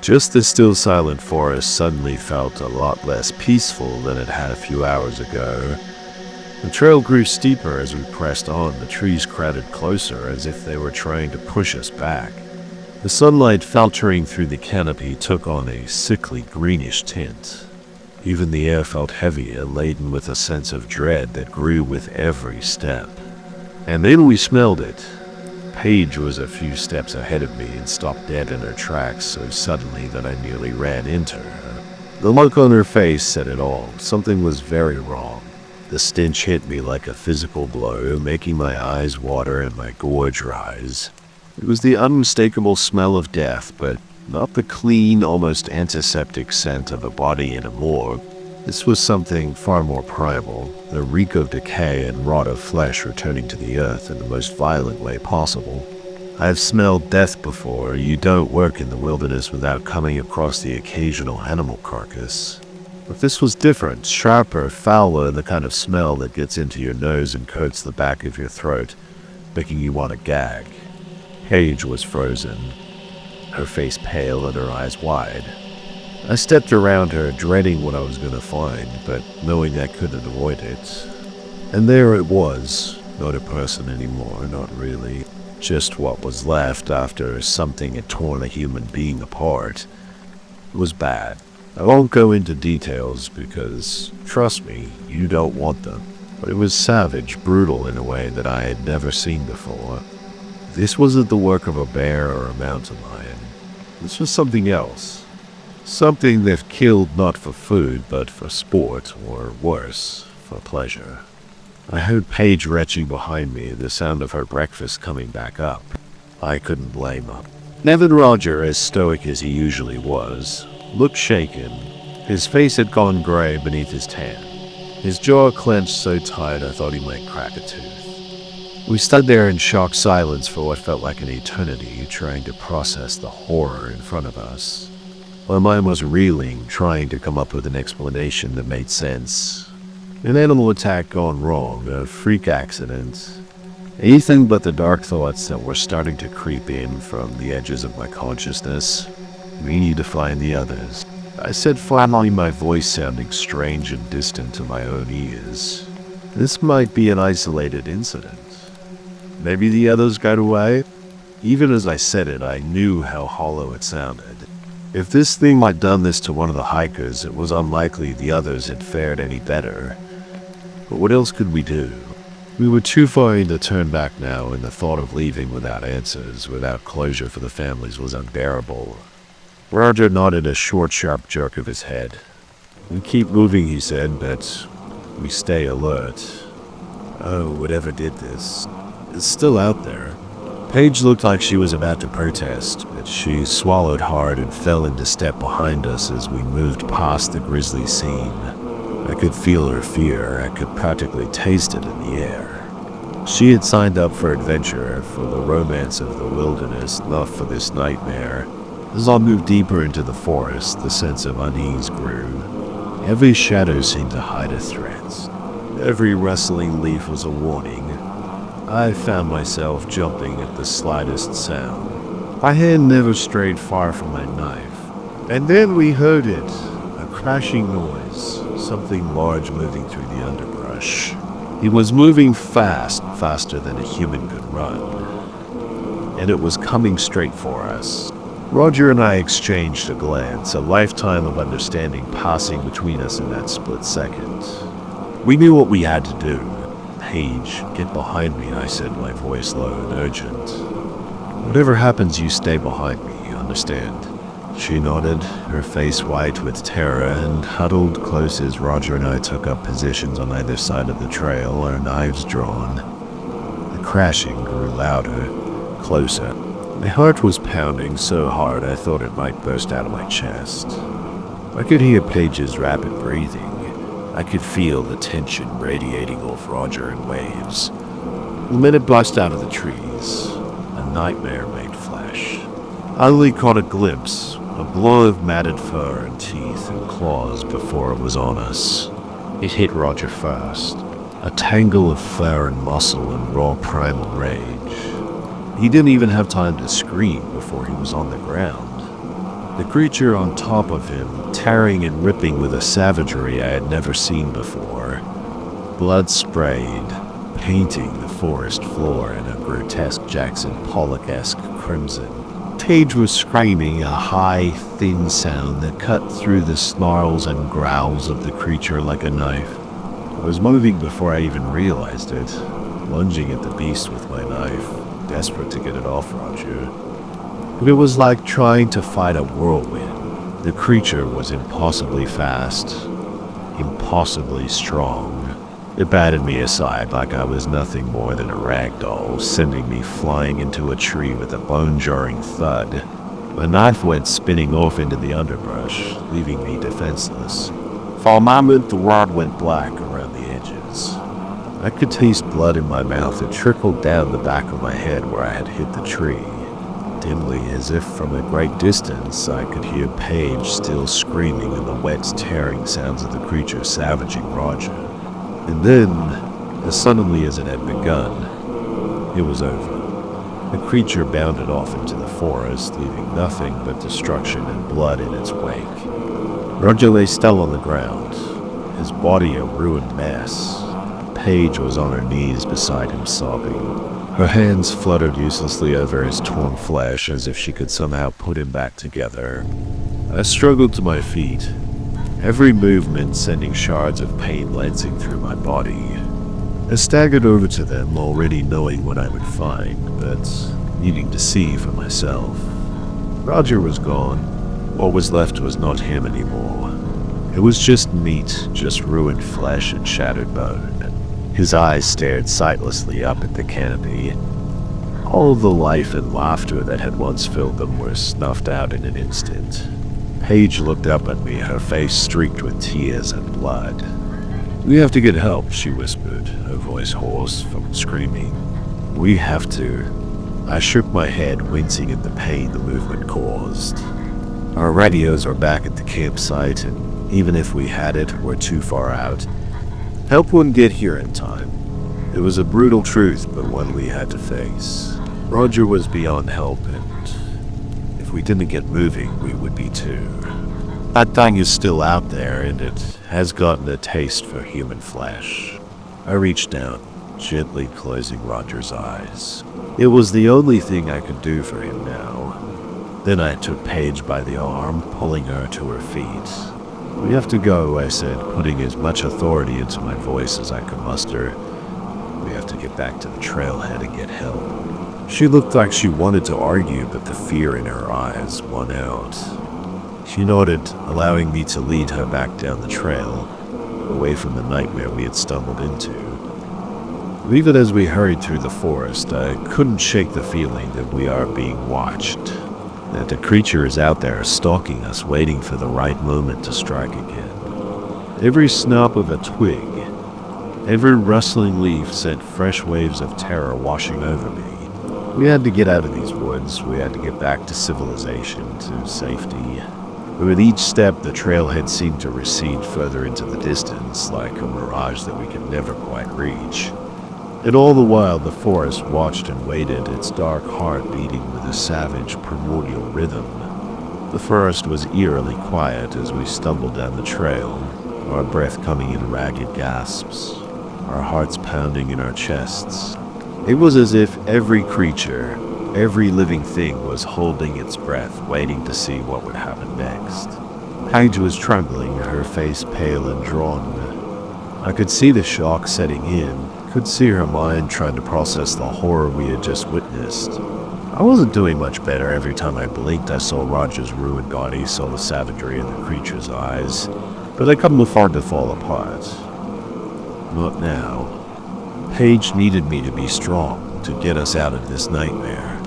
Just the still silent forest suddenly felt a lot less peaceful than it had a few hours ago. The trail grew steeper as we pressed on, the trees crowded closer as if they were trying to push us back. The sunlight filtering through the canopy took on a sickly greenish tint. Even the air felt heavier, laden with a sense of dread that grew with every step. And then we smelled it. Paige was a few steps ahead of me and stopped dead in her tracks so suddenly that I nearly ran into her. The look on her face said it all. Something was very wrong. The stench hit me like a physical blow, making my eyes water and my gorge rise. It was the unmistakable smell of death, but not the clean, almost antiseptic scent of a body in a morgue. This was something far more primal, the reek of decay and rot of flesh returning to the earth in the most violent way possible. I've smelled death before. You don't work in the wilderness without coming across the occasional animal carcass. But this was different, sharper, fouler, the kind of smell that gets into your nose and coats the back of your throat, making you want to gag. Paige was frozen, her face pale and her eyes wide. I stepped around her, dreading what I was going to find, but knowing I couldn't avoid it. And there it was, not a person anymore, not really. Just what was left after something had torn a human being apart. It was bad. I won't go into details because, trust me, you don't want them. But it was savage, brutal in a way that I had never seen before. This wasn't the work of a bear or a mountain lion. This was something else. Something that killed not for food, but for sport, or worse, for pleasure. I heard Paige retching behind me, the sound of her breakfast coming back up. I couldn't blame her. Nevin Roger, as stoic as he usually was, looked shaken. His face had gone gray beneath his tan. His jaw clenched so tight I thought he might crack a tooth. We stood there in shocked silence for what felt like an eternity, trying to process the horror in front of us. My mind was reeling, trying to come up with an explanation that made sense. An animal attack gone wrong, a freak accident. Anything but the dark thoughts that were starting to creep in from the edges of my consciousness. We need to find the others. I said flatly, my voice sounding strange and distant to my own ears. This might be an isolated incident. Maybe the others got away? Even as I said it, I knew how hollow it sounded. If this thing had done this to one of the hikers, it was unlikely the others had fared any better. But what else could we do? We were too far in to turn back now, and the thought of leaving without answers, without closure for the families was unbearable. Roger nodded a short, sharp jerk of his head. We keep moving, he said, but we stay alert. Oh, whatever did this, it's still out there. Paige looked like she was about to protest, but she swallowed hard and fell into step behind us as we moved past the grisly scene. I could feel her fear. I could practically taste it in the air. She had signed up for adventure, for the romance of the wilderness, not for this nightmare. As I moved deeper into the forest, the sense of unease grew. Every shadow seemed to hide a threat. Every rustling leaf was a warning. I found myself jumping at the slightest sound. My hand never strayed far from my knife. And then we heard it, a crashing noise, something large moving through the underbrush. It was moving fast, faster than a human could run. And it was coming straight for us. Roger and I exchanged a glance, a lifetime of understanding passing between us in that split second. We knew what we had to do. Paige, get behind me, I said, my voice low and urgent. Whatever happens, you stay behind me, you understand? She nodded, her face white with terror, and huddled close as Roger and I took up positions on either side of the trail, our knives drawn. The crashing grew louder, closer. My heart was pounding so hard I thought it might burst out of my chest. I could hear Paige's rapid breathing. I could feel the tension radiating off Roger in waves. The minute burst out of the trees, a nightmare made flesh. I only caught a glimpse, a blow of matted fur and teeth and claws before it was on us. It hit Roger first, a tangle of fur and muscle and raw primal rage. He didn't even have time to scream before he was on the ground. The creature on top of him, tearing and ripping with a savagery I had never seen before. Blood sprayed, painting the forest floor in a grotesque Jackson Pollock-esque crimson. Paige was screaming a high, thin sound that cut through the snarls and growls of the creature like a knife. I was moving before I even realized it, lunging at the beast with my knife, desperate to get it off Roger. But it was like trying to fight a whirlwind. The creature was impossibly fast, impossibly strong. It batted me aside like I was nothing more than a rag doll, sending me flying into a tree with a bone-jarring thud. The knife went spinning off into the underbrush, leaving me defenseless. For a moment, the world went black around the edges. I could taste blood in my mouth. It trickled down the back of my head where I had hit the tree. Dimly, as if from a great distance, I could hear Paige still screaming and the wet, tearing sounds of the creature savaging Roger. And then, as suddenly as it had begun, it was over. The creature bounded off into the forest, leaving nothing but destruction and blood in its wake. Roger lay still on the ground, his body a ruined mess. Paige was on her knees beside him, sobbing. Her hands fluttered uselessly over his torn flesh as if she could somehow put him back together. I struggled to my feet, every movement sending shards of pain lancing through my body. I staggered over to them, already knowing what I would find, but needing to see for myself. Roger was gone. What was left was not him anymore. It was just meat, just ruined flesh and shattered bone. His eyes stared sightlessly up at the canopy. All the life and laughter that had once filled them were snuffed out in an instant. Paige looked up at me, her face streaked with tears and blood. "We have to get help," she whispered, her voice hoarse from screaming. "We have to." I shook my head, wincing at the pain the movement caused. Our radios are back at the campsite, and even if we had it, we're too far out. Help wouldn't get here in time. It was a brutal truth, but one we had to face. Roger was beyond help, and if we didn't get moving, we would be too. That thing is still out there, and it has gotten a taste for human flesh. I reached down, gently closing Roger's eyes. It was the only thing I could do for him now. Then I took Paige by the arm, pulling her to her feet. "We have to go," I said, putting as much authority into my voice as I could muster. "We have to get back to the trailhead and get help." She looked like she wanted to argue, but the fear in her eyes won out. She nodded, allowing me to lead her back down the trail, away from the nightmare we had stumbled into. Even as we hurried through the forest, I couldn't shake the feeling that we are being watched. That the creature is out there stalking us, waiting for the right moment to strike again. Every snap of a twig, every rustling leaf sent fresh waves of terror washing over me. We had to get out of these woods. We had to get back to civilization, to safety. With each step, the trailhead seemed to recede further into the distance, like a mirage that we could never quite reach. And all the while, the forest watched and waited, its dark heart beating with a savage, primordial rhythm. The forest was eerily quiet as we stumbled down the trail, our breath coming in ragged gasps, our hearts pounding in our chests. It was as if every creature, every living thing was holding its breath, waiting to see what would happen next. Paige was trembling, her face pale and drawn. I could see the shock setting in, could see her mind trying to process the horror we had just witnessed. I wasn't doing much better. Every time I blinked, I saw Roger's ruined body, saw the savagery in the creature's eyes, but I couldn't afford to fall apart. Not now. Paige needed me to be strong, to get us out of this nightmare.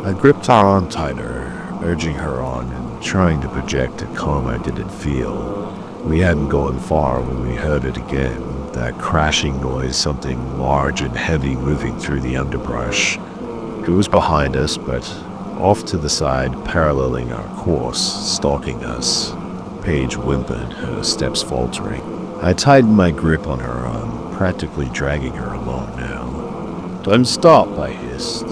I gripped her arm tighter, urging her on and trying to project a calm I didn't feel. We hadn't gone far when we heard it again, that crashing noise, something large and heavy moving through the underbrush. It was behind us, but off to the side, paralleling our course, stalking us. Paige whimpered, her steps faltering. I tightened my grip on her arm, practically dragging her along now. "Don't stop," I hissed.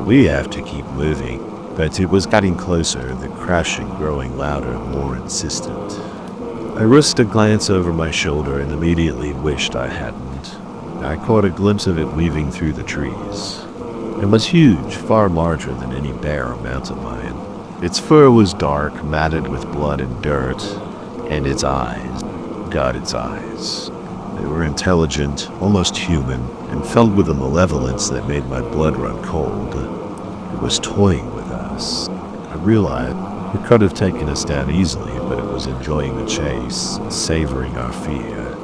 "We have to keep moving." But it was getting closer, the crashing growing louder, more insistent. I risked a glance over my shoulder and immediately wished I hadn't. I caught a glimpse of it weaving through the trees. It was huge, far larger than any bear or mountain lion. Its fur was dark, matted with blood and dirt, and its eyes, God, its eyes. They were intelligent, almost human, and filled with a malevolence that made my blood run cold. It was toying with us. I realized it could have taken us down easily, but it was enjoying the chase, savoring our fear.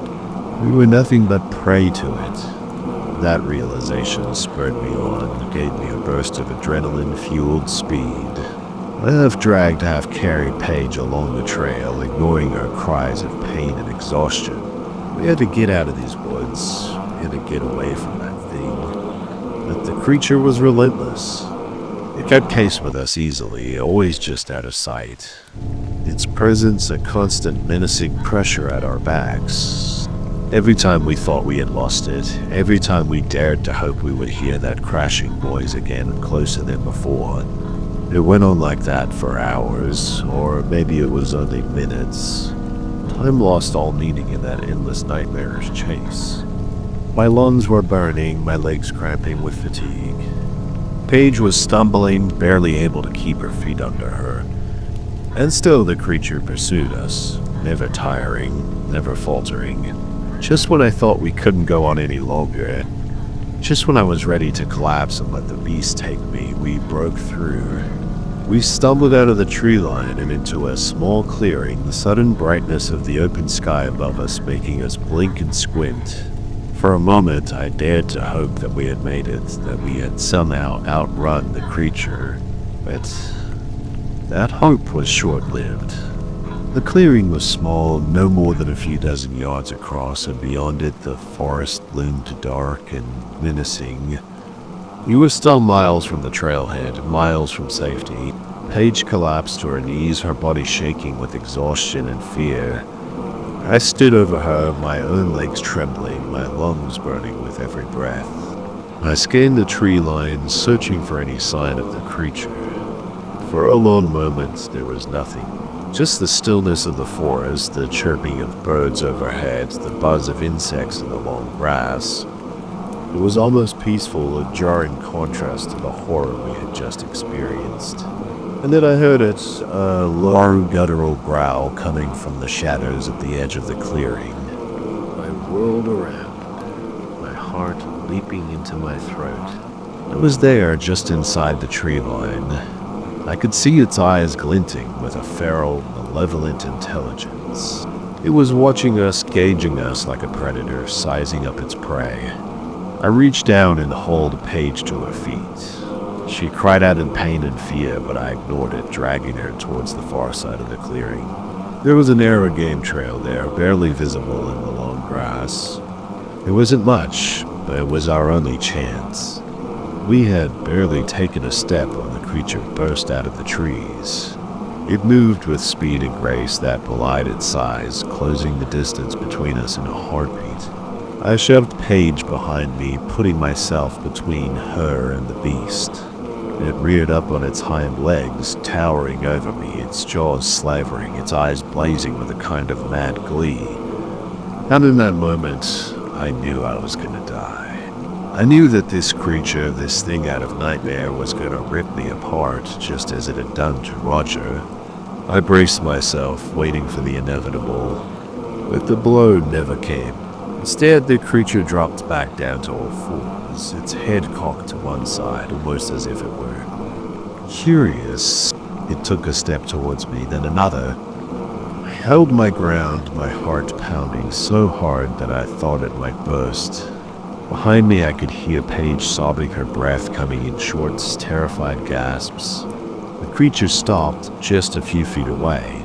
We were nothing but prey to it. That realization spurred me on, gave me a burst of adrenaline-fueled speed. I half-dragged, half-carried Paige along the trail, ignoring her cries of pain and exhaustion. We had to get out of these woods. We had to get away from that thing. But the creature was relentless. It kept pace with us easily, always just out of sight. Its presence a constant menacing pressure at our backs. Every time we thought we had lost it, every time we dared to hope we would hear that crashing noise again closer than before. It went on like that for hours, or maybe it was only minutes. Time lost all meaning in that endless nightmarish chase. My lungs were burning, my legs cramping with fatigue. Paige was stumbling, barely able to keep her feet under her. And still the creature pursued us, never tiring, never faltering. Just when I thought we couldn't go on any longer, just when I was ready to collapse and let the beast take me, we broke through. We stumbled out of the tree line and into a small clearing, the sudden brightness of the open sky above us making us blink and squint. For a moment, I dared to hope that we had made it, that we had somehow outrun the creature. But that hope was short-lived. The clearing was small, no more than a few dozen yards across, and beyond it the forest loomed dark and menacing. We were still miles from the trailhead, miles from safety. Paige collapsed to her knees, her body shaking with exhaustion and fear. I stood over her, my own legs trembling, my lungs burning with every breath. I scanned the tree line, searching for any sign of the creature. For a long moment, there was nothing. Just the stillness of the forest, the chirping of birds overhead, the buzz of insects in the long grass. It was almost peaceful, a jarring contrast to the horror we had just experienced. And then I heard it, a low guttural growl coming from the shadows at the edge of the clearing. I whirled around, my heart leaping into my throat. It was there, just inside the tree line. I could see its eyes glinting with a feral, malevolent intelligence. It was watching us, gauging us like a predator, sizing up its prey. I reached down and hauled Paige to her feet. She cried out in pain and fear, but I ignored it, dragging her towards the far side of the clearing. There was a narrow game trail there, barely visible in the long grass. It wasn't much, but it was our only chance. We had barely taken a step when the creature burst out of the trees. It moved with speed and grace that belied its size, closing the distance between us in a heartbeat. I shoved Paige behind me, putting myself between her and the beast. It reared up on its hind legs, towering over me, its jaws slavering, its eyes blazing with a kind of mad glee. And in that moment, I knew I was going to die. I knew that this creature, this thing out of nightmare, was going to rip me apart, just as it had done to Roger. I braced myself, waiting for the inevitable, but the blow never came. Instead, the creature dropped back down to all fours, its head cocked to one side, almost as if it were curious. It took a step towards me, then another. I held my ground, my heart pounding so hard that I thought it might burst. Behind me, I could hear Paige sobbing, her breath coming in short, terrified gasps. The creature stopped just a few feet away,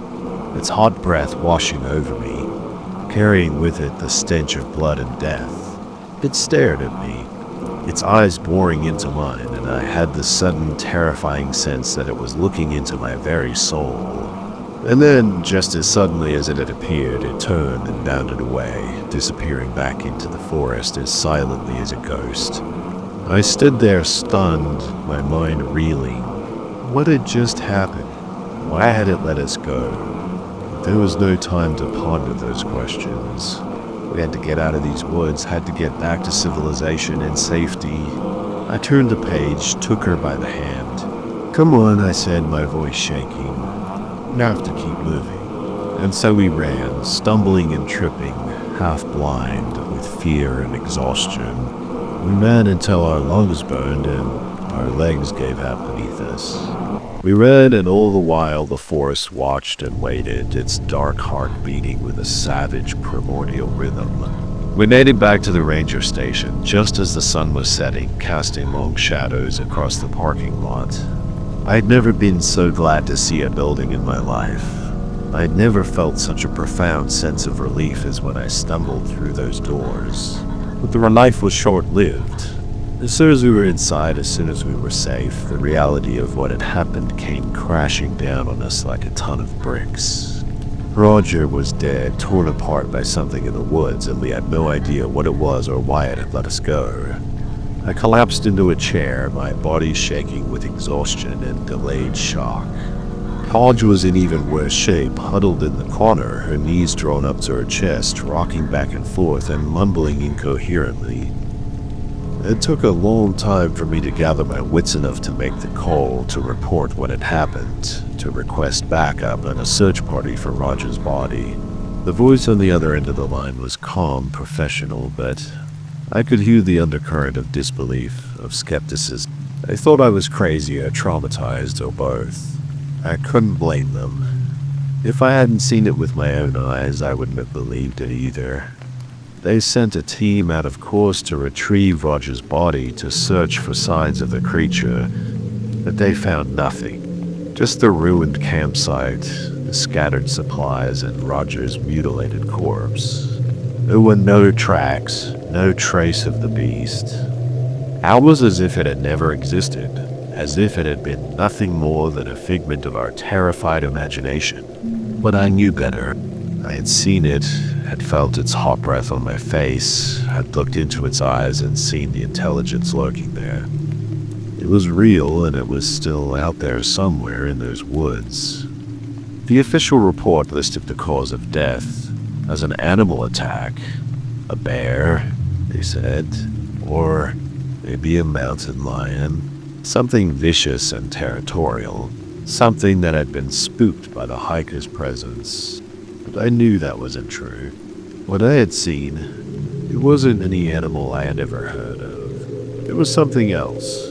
its hot breath washing over me, carrying with it the stench of blood and death. It stared at me, its eyes boring into mine, and I had the sudden, terrifying sense that it was looking into my very soul. And then, just as suddenly as it had appeared, it turned and bounded away, disappearing back into the forest as silently as a ghost. I stood there stunned, my mind reeling. What had just happened? Why had it let us go? There was no time to ponder those questions. We had to get out of these woods, had to get back to civilization and safety. I turned to Paige, took her by the hand. "Come on," I said, my voice shaking. "We have to keep moving." And so we ran, stumbling and tripping, half blind with fear and exhaustion. We ran until our lungs burned and our legs gave out beneath us. We ran, and all the while the forest watched and waited, its dark heart beating with a savage primordial rhythm. We made it back to the ranger station just as the sun was setting, casting long shadows across the parking lot. I'd never been so glad to see a building in my life. I'd never felt such a profound sense of relief as when I stumbled through those doors. But the relief was short-lived. As soon as we were inside, as soon as we were safe, the reality of what had happened came crashing down on us like a ton of bricks. Roger was dead, torn apart by something in the woods, and we had no idea what it was or why it had let us go. I collapsed into a chair, my body shaking with exhaustion and delayed shock. Paige was in even worse shape, huddled in the corner, her knees drawn up to her chest, rocking back and forth and mumbling incoherently. It took a long time for me to gather my wits enough to make the call, to report what had happened, to request backup and a search party for Roger's body. The voice on the other end of the line was calm, professional, but I could hear the undercurrent of disbelief, of skepticism. They thought I was crazy or traumatized or both. I couldn't blame them. If I hadn't seen it with my own eyes, I wouldn't have believed it either. They sent a team out of course to retrieve Roger's body to search for signs of the creature, but they found nothing. Just the ruined campsite, the scattered supplies, and Roger's mutilated corpse. There were no tracks, no trace of the beast. It was as if it had never existed, as if it had been nothing more than a figment of our terrified imagination. But I knew better. I had seen it, had felt its hot breath on my face, had looked into its eyes and seen the intelligence lurking there. It was real, and it was still out there somewhere in those woods. The official report listed the cause of death as an animal attack. A bear, they said, or maybe a mountain lion. Something vicious and territorial. Something that had been spooked by the hiker's presence. But I knew that wasn't true. What I had seen, it wasn't any animal I had ever heard of. It was something else.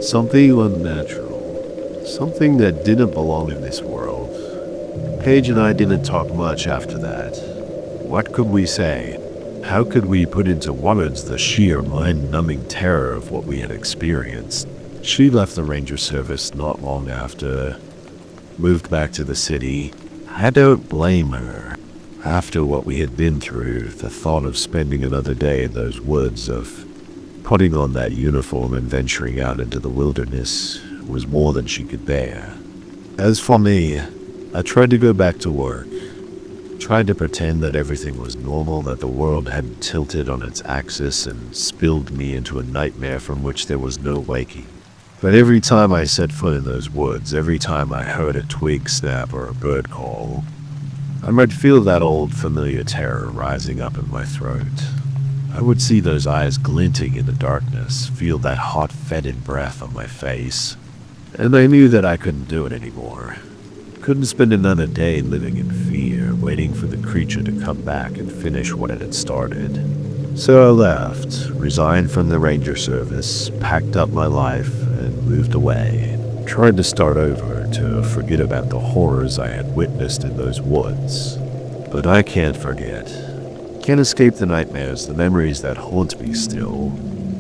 Something unnatural. Something that didn't belong in this world. Paige and I didn't talk much after that. What could we say? How could we put into words the sheer mind-numbing terror of what we had experienced? She left the ranger service not long after, moved back to the city. I don't blame her. After what we had been through, the thought of spending another day in those woods, of putting on that uniform and venturing out into the wilderness, was more than she could bear. As for me, I tried to go back to work. Tried to pretend that everything was normal, that the world hadn't tilted on its axis and spilled me into a nightmare from which there was no waking. But every time I set foot in those woods, every time I heard a twig snap or a bird call, I might feel that old familiar terror rising up in my throat. I would see those eyes glinting in the darkness, feel that hot, fetid breath on my face, and I knew that I couldn't do it anymore. Couldn't spend another day living in fear, waiting for the creature to come back and finish what it had started. So I left, resigned from the ranger service, packed up my life, and moved away. Tried to start over, to forget about the horrors I had witnessed in those woods. But I can't forget. Can't escape the nightmares, the memories that haunt me still.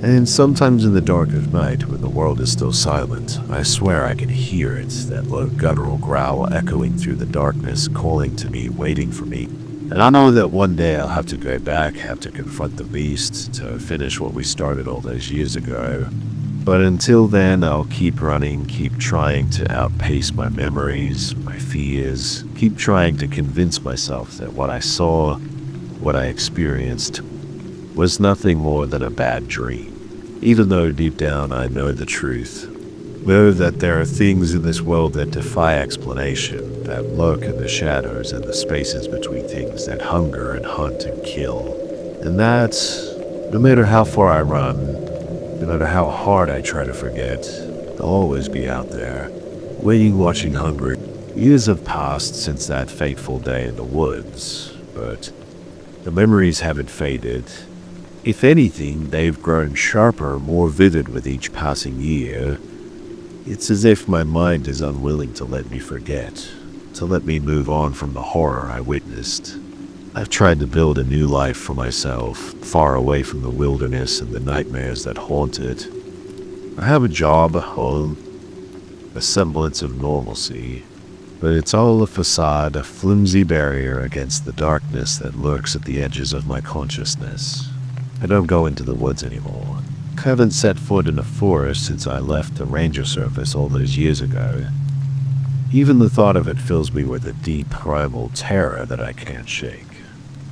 And sometimes in the dark of night, when the world is still silent, I swear I can hear it, that low guttural growl echoing through the darkness, calling to me, waiting for me. And I know that one day I'll have to go back, have to confront the beast, to finish what we started all those years ago. But until then, I'll keep running, keep trying to outpace my memories, my fears, keep trying to convince myself that what I saw, what I experienced, was nothing more than a bad dream. Even though deep down I know the truth. Know that there are things in this world that defy explanation, that lurk in the shadows and the spaces between things, that hunger and hunt and kill. And that, no matter how far I run, no matter how hard I try to forget, they'll always be out there, waiting, watching, hungry. Years have passed since that fateful day in the woods, but the memories haven't faded. If anything, they've grown sharper, more vivid with each passing year. It's as if my mind is unwilling to let me forget, to let me move on from the horror I witnessed. I've tried to build a new life for myself, far away from the wilderness and the nightmares that haunt it. I have a job, a home, a semblance of normalcy, but it's all a facade, a flimsy barrier against the darkness that lurks at the edges of my consciousness. I don't go into the woods anymore. I haven't set foot in a forest since I left the ranger service all those years ago. Even the thought of it fills me with a deep, primal terror that I can't shake.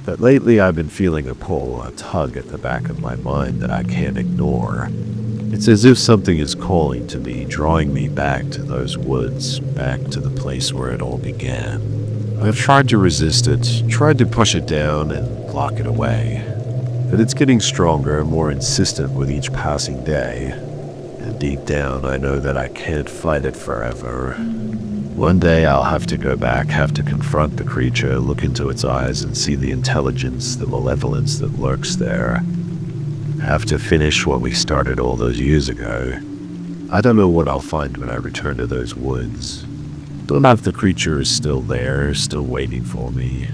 But lately I've been feeling a pull, a tug at the back of my mind that I can't ignore. It's as if something is calling to me, drawing me back to those woods, back to the place where it all began. I've tried to resist it, tried to push it down and block it away. But it's getting stronger, more insistent with each passing day. And deep down, I know that I can't fight it forever. One day I'll have to go back, have to confront the creature, look into its eyes and see the intelligence, the malevolence that lurks there. Have to finish what we started all those years ago. I don't know what I'll find when I return to those woods. Don't know if the creature is still there, still waiting for me.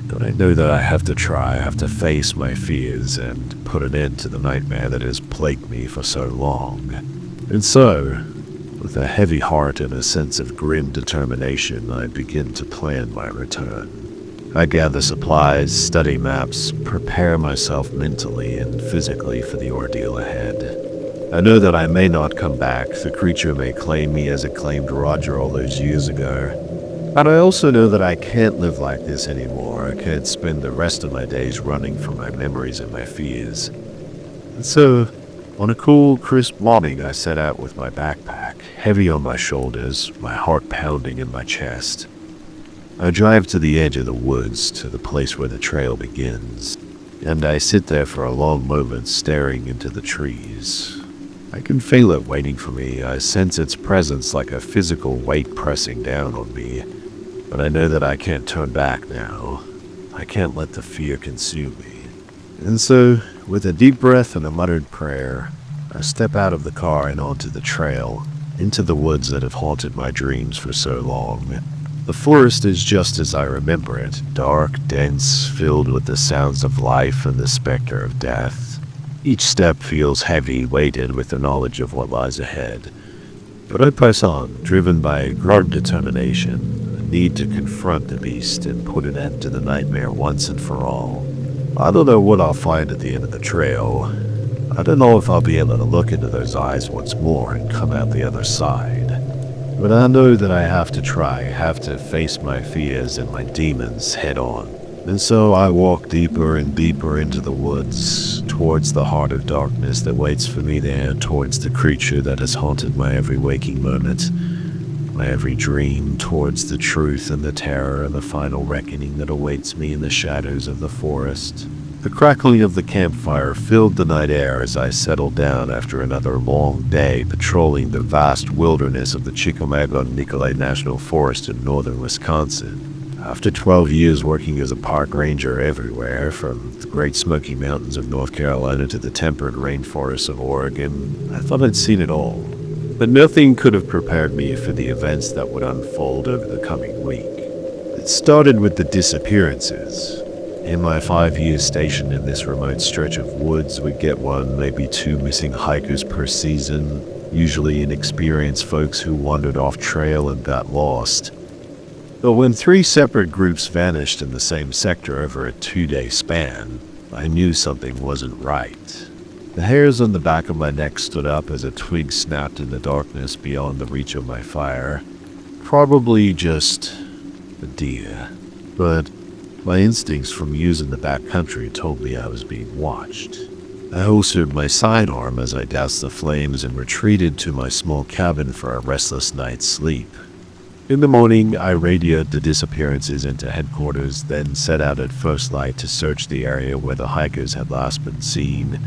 But I know that I have to try, I have to face my fears and put an end to the nightmare that has plagued me for so long. And so, with a heavy heart and a sense of grim determination, I begin to plan my return. I gather supplies, study maps, prepare myself mentally and physically for the ordeal ahead. I know that I may not come back, the creature may claim me as it claimed Roger all those years ago. But I also know that I can't live like this anymore. I can't spend the rest of my days running from my memories and my fears. And so, on a cool, crisp morning, I set out with my backpack, heavy on my shoulders, my heart pounding in my chest. I drive to the edge of the woods, to the place where the trail begins, and I sit there for a long moment staring into the trees. I can feel it waiting for me. I sense its presence like a physical weight pressing down on me. But I know that I can't turn back now. I can't let the fear consume me. And so, with a deep breath and a muttered prayer, I step out of the car and onto the trail, into the woods that have haunted my dreams for so long. The forest is just as I remember it, dark, dense, filled with the sounds of life and the specter of death. Each step feels heavy, weighted with the knowledge of what lies ahead. But I press on, driven by a growing determination, need to confront the beast and put an end to the nightmare once and for all. I don't know what I'll find at the end of the trail. I don't know if I'll be able to look into those eyes once more and come out the other side. But I know that I have to try, have to face my fears and my demons head on. And so I walk deeper and deeper into the woods, towards the heart of darkness that waits for me there, towards the creature that has haunted my every waking moment. My every dream, towards the truth and the terror and the final reckoning that awaits me in the shadows of the forest. The crackling of the campfire filled the night air as I settled down after another long day patrolling the vast wilderness of the Chickamauga-Nicolet National Forest in northern Wisconsin. After 12 years working as a park ranger everywhere, from the Great Smoky Mountains of North Carolina to the temperate rainforests of Oregon, I thought I'd seen it all. But nothing could have prepared me for the events that would unfold over the coming week. It started with the disappearances. In my 5 years stationed in this remote stretch of woods, we get one, maybe two missing hikers per season, usually inexperienced folks who wandered off trail and got lost. But when three separate groups vanished in the same sector over a 2-day span, I knew something wasn't right. The hairs on the back of my neck stood up as a twig snapped in the darkness beyond the reach of my fire. Probably just a deer, but my instincts from using the backcountry told me I was being watched. I holstered my sidearm as I doused the flames and retreated to my small cabin for a restless night's sleep. In the morning, I radioed the Disappearances into headquarters, then set out at first light to search the area where the hikers had last been seen.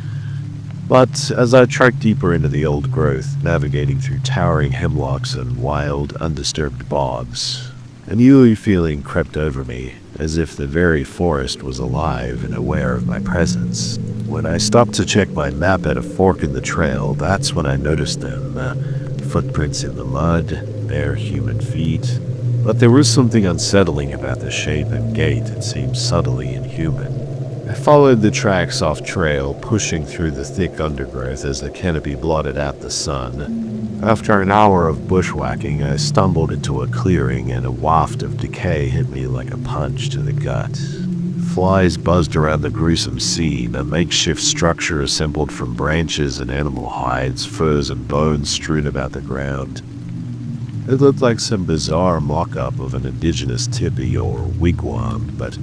But as I trekked deeper into the old growth, navigating through towering hemlocks and wild, undisturbed bogs, an eerie feeling crept over me, as if the very forest was alive and aware of my presence. When I stopped to check my map at a fork in the trail, that's when I noticed them. Footprints in the mud, bare human feet. But there was something unsettling about the shape and gait that seemed subtly inhuman. I followed the tracks off trail, pushing through the thick undergrowth as the canopy blotted out the sun. After an hour of bushwhacking, I stumbled into a clearing and a waft of decay hit me like a punch to the gut. Flies buzzed around the gruesome scene, a makeshift structure assembled from branches and animal hides, furs and bones strewn about the ground. It looked like some bizarre mock-up of an indigenous tipi or wigwam, but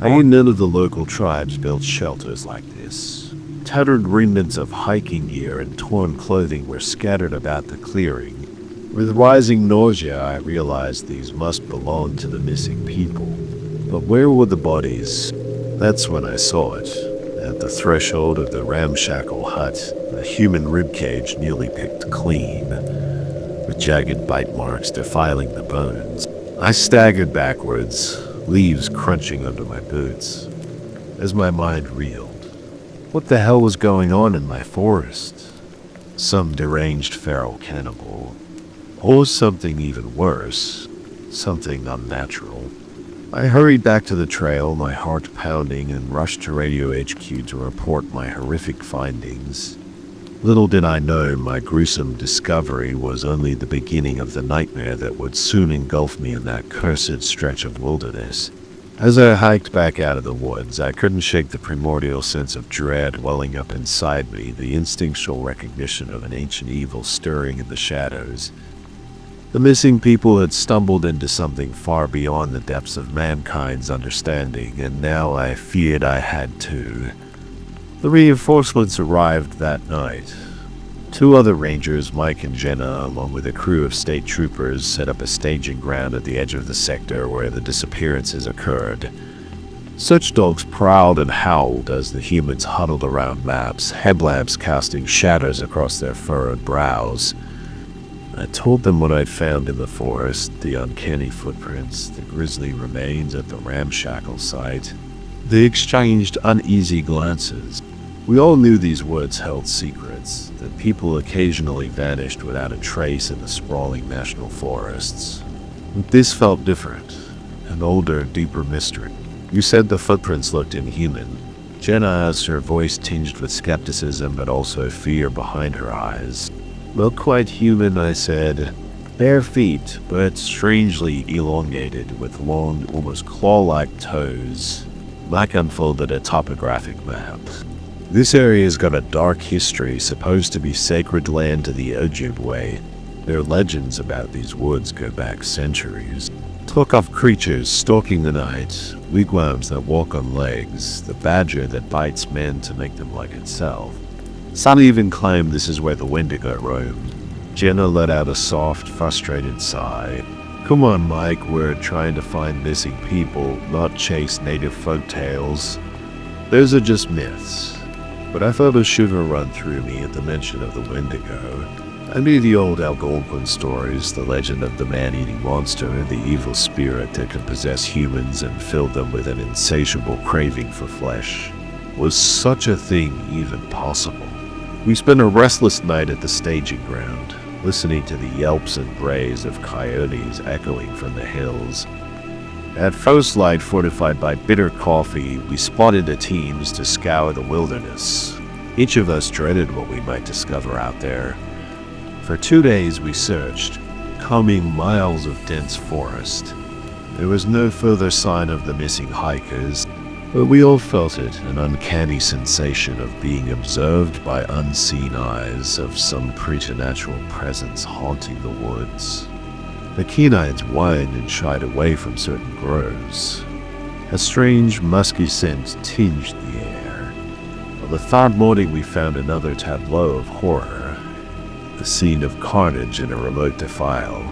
I knew none of the local tribes built shelters like this. Tattered remnants of hiking gear and torn clothing were scattered about the clearing. With rising nausea, I realized these must belong to the missing people. But where were the bodies? That's when I saw it. At the threshold of the ramshackle hut, a human ribcage nearly picked clean, with jagged bite marks defiling the bones. I staggered backwards, leaves crunching under my boots, as my mind reeled. What the hell was going on in my forest? Some deranged feral cannibal, or something even worse, something unnatural. I hurried back to the trail, my heart pounding, and rushed to Radio HQ to report my horrific findings. Little did I know my gruesome discovery was only the beginning of the nightmare that would soon engulf me in that cursed stretch of wilderness. As I hiked back out of the woods, I couldn't shake the primordial sense of dread welling up inside me, the instinctual recognition of an ancient evil stirring in the shadows. The missing people had stumbled into something far beyond the depths of mankind's understanding, and now I feared I had too. The reinforcements arrived that night. 2 other rangers, Mike and Jenna, along with a crew of state troopers, set up a staging ground at the edge of the sector where the disappearances occurred. Such dogs prowled and howled as the humans huddled around maps, headlamps casting shadows across their furrowed brows. I told them what I'd found in the forest, the uncanny footprints, the grisly remains at the ramshackle site. They exchanged uneasy glances. We all knew these woods held secrets, that people occasionally vanished without a trace in the sprawling national forests. But this felt different, an older, deeper mystery. You said the footprints looked inhuman. Jenna asked, her voice tinged with skepticism but also fear behind her eyes. Well, quite human, I said. Bare feet, but strangely elongated, with long, almost claw-like toes. Mike unfolded a topographic map. This area's got a dark history, supposed to be sacred land to the Ojibwe. Their legends about these woods go back centuries. Talk of creatures stalking the night, wigwams that walk on legs, the badger that bites men to make them like itself. Some even claim this is where the Wendigo roam. Jenna let out a soft, frustrated sigh. Come on, Mike, we're trying to find missing people, not chase native folk tales. Those are just myths. But I felt a shiver run through me at the mention of the Wendigo. I knew the old Algonquin stories, the legend of the man-eating monster, the evil spirit that could possess humans and fill them with an insatiable craving for flesh. Was such a thing even possible? We spent a restless night at the staging ground, listening to the yelps and brays of coyotes echoing from the hills. At first light, fortified by bitter coffee, we spotted the teams to scour the wilderness. Each of us dreaded what we might discover out there. For 2 days we searched, combing miles of dense forest. There was no further sign of the missing hikers, but we all felt it, an uncanny sensation of being observed by unseen eyes, of some preternatural presence haunting the woods. The keen-eyeds whined and shied away from certain groves. A strange, musky scent tinged the air. On the third morning we found another tableau of horror. The scene of carnage in a remote defile.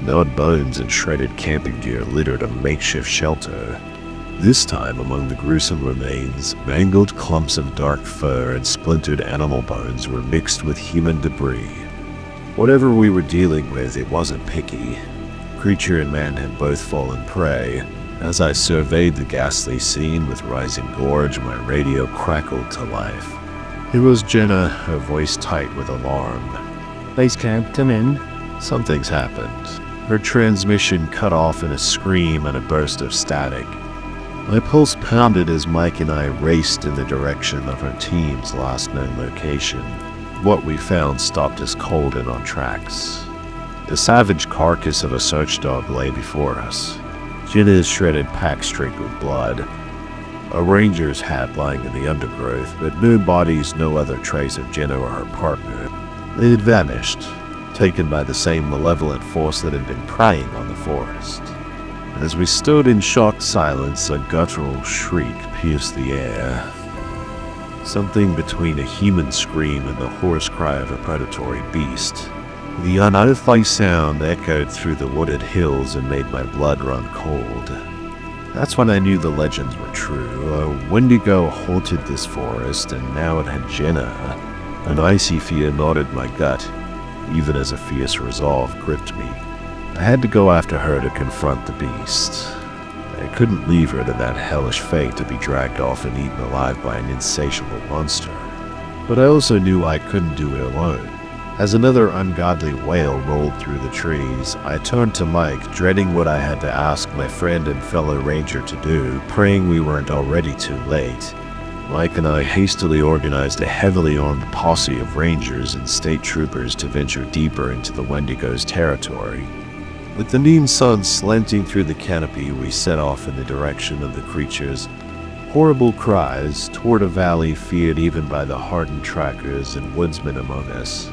Gnawed bones and shredded camping gear littered a makeshift shelter. This time, among the gruesome remains, mangled clumps of dark fur and splintered animal bones were mixed with human debris. Whatever we were dealing with, it wasn't picky. Creature and man had both fallen prey. As I surveyed the ghastly scene with rising gorge, my radio crackled to life. It was Jenna, her voice tight with alarm. Base camp, come in. Something's happened. Her transmission cut off in a scream and a burst of static. My pulse pounded as Mike and I raced in the direction of her team's last known location. What we found stopped us cold in our tracks. The savage carcass of a search dog lay before us. Jenna's shredded pack streaked with blood. A ranger's hat lying in the undergrowth, but no bodies, no other trace of Jenna or her partner. They had vanished, taken by the same malevolent force that had been preying on the forest. As we stood in shocked silence, a guttural shriek pierced the air. Something between a human scream and the hoarse cry of a predatory beast. The unearthly sound echoed through the wooded hills and made my blood run cold. That's when I knew the legends were true. A wendigo haunted this forest, and now it had Jenna. An icy fear knotted my gut, even as a fierce resolve gripped me. I had to go after her to confront the beast. I couldn't leave her to that hellish fate to be dragged off and eaten alive by an insatiable monster. But I also knew I couldn't do it alone. As another ungodly wail rolled through the trees, I turned to Mike, dreading what I had to ask my friend and fellow ranger to do, praying we weren't already too late. Mike and I hastily organized a heavily armed posse of rangers and state troopers to venture deeper into the Wendigo's territory. With the noon sun slanting through the canopy, we set off in the direction of the creature's horrible cries toward a valley feared even by the hardened trackers and woodsmen among us.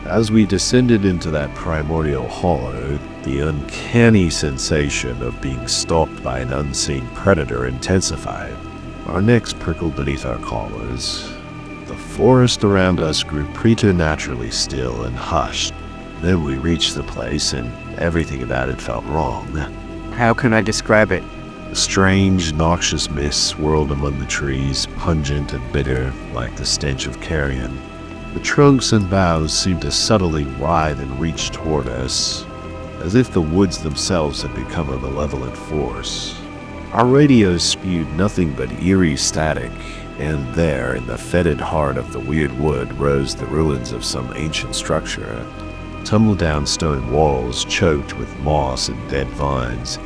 As we descended into that primordial hollow, the uncanny sensation of being stalked by an unseen predator intensified. Our necks prickled beneath our collars. The forest around us grew preternaturally still and hushed. Then we reached the place, and everything about it felt wrong. How can I describe it? A strange, noxious mist swirled among the trees, pungent and bitter, like the stench of carrion. The trunks and boughs seemed to subtly writhe and reach toward us, as if the woods themselves had become a malevolent force. Our radios spewed nothing but eerie static, and there, in the fetid heart of the weird wood, rose the ruins of some ancient structure. Tumble-down stone walls choked with moss and dead vines,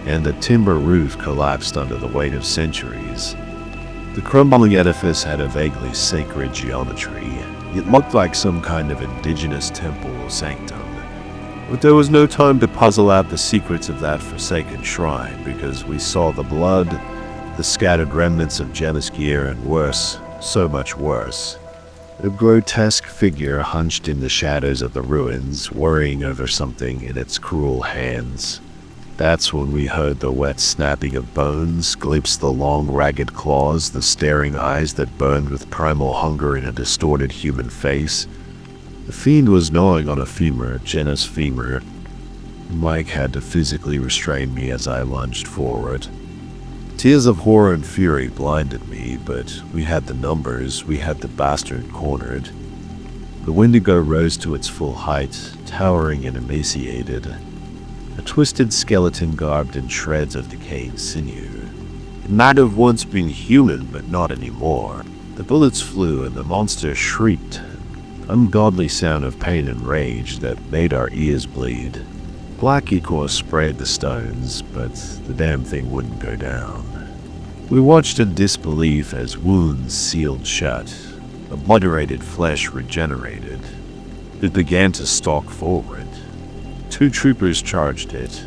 and the timber roof collapsed under the weight of centuries. The crumbling edifice had a vaguely sacred geometry. It looked like some kind of indigenous temple or sanctum. But there was no time to puzzle out the secrets of that forsaken shrine, because we saw the blood, the scattered remnants of Jenna's gear, and worse, so much worse. A grotesque figure hunched in the shadows of the ruins, worrying over something in its cruel hands. That's when we heard the wet snapping of bones, glimpsed the long, ragged claws, the staring eyes that burned with primal hunger in a distorted human face. The fiend was gnawing on a femur, Jenna's femur. Mike had to physically restrain me as I lunged forward. Tears of horror and fury blinded me, but we had the numbers, we had the bastard cornered. The Wendigo rose to its full height, towering and emaciated. A twisted skeleton garbed in shreds of decaying sinew. It might have once been human, but not anymore. The bullets flew and the monster shrieked, an ungodly sound of pain and rage that made our ears bleed. Black Equor sprayed the stones, but the damn thing wouldn't go down. We watched in disbelief as wounds sealed shut, obliterated flesh regenerated. It began to stalk forward. 2 troopers charged it.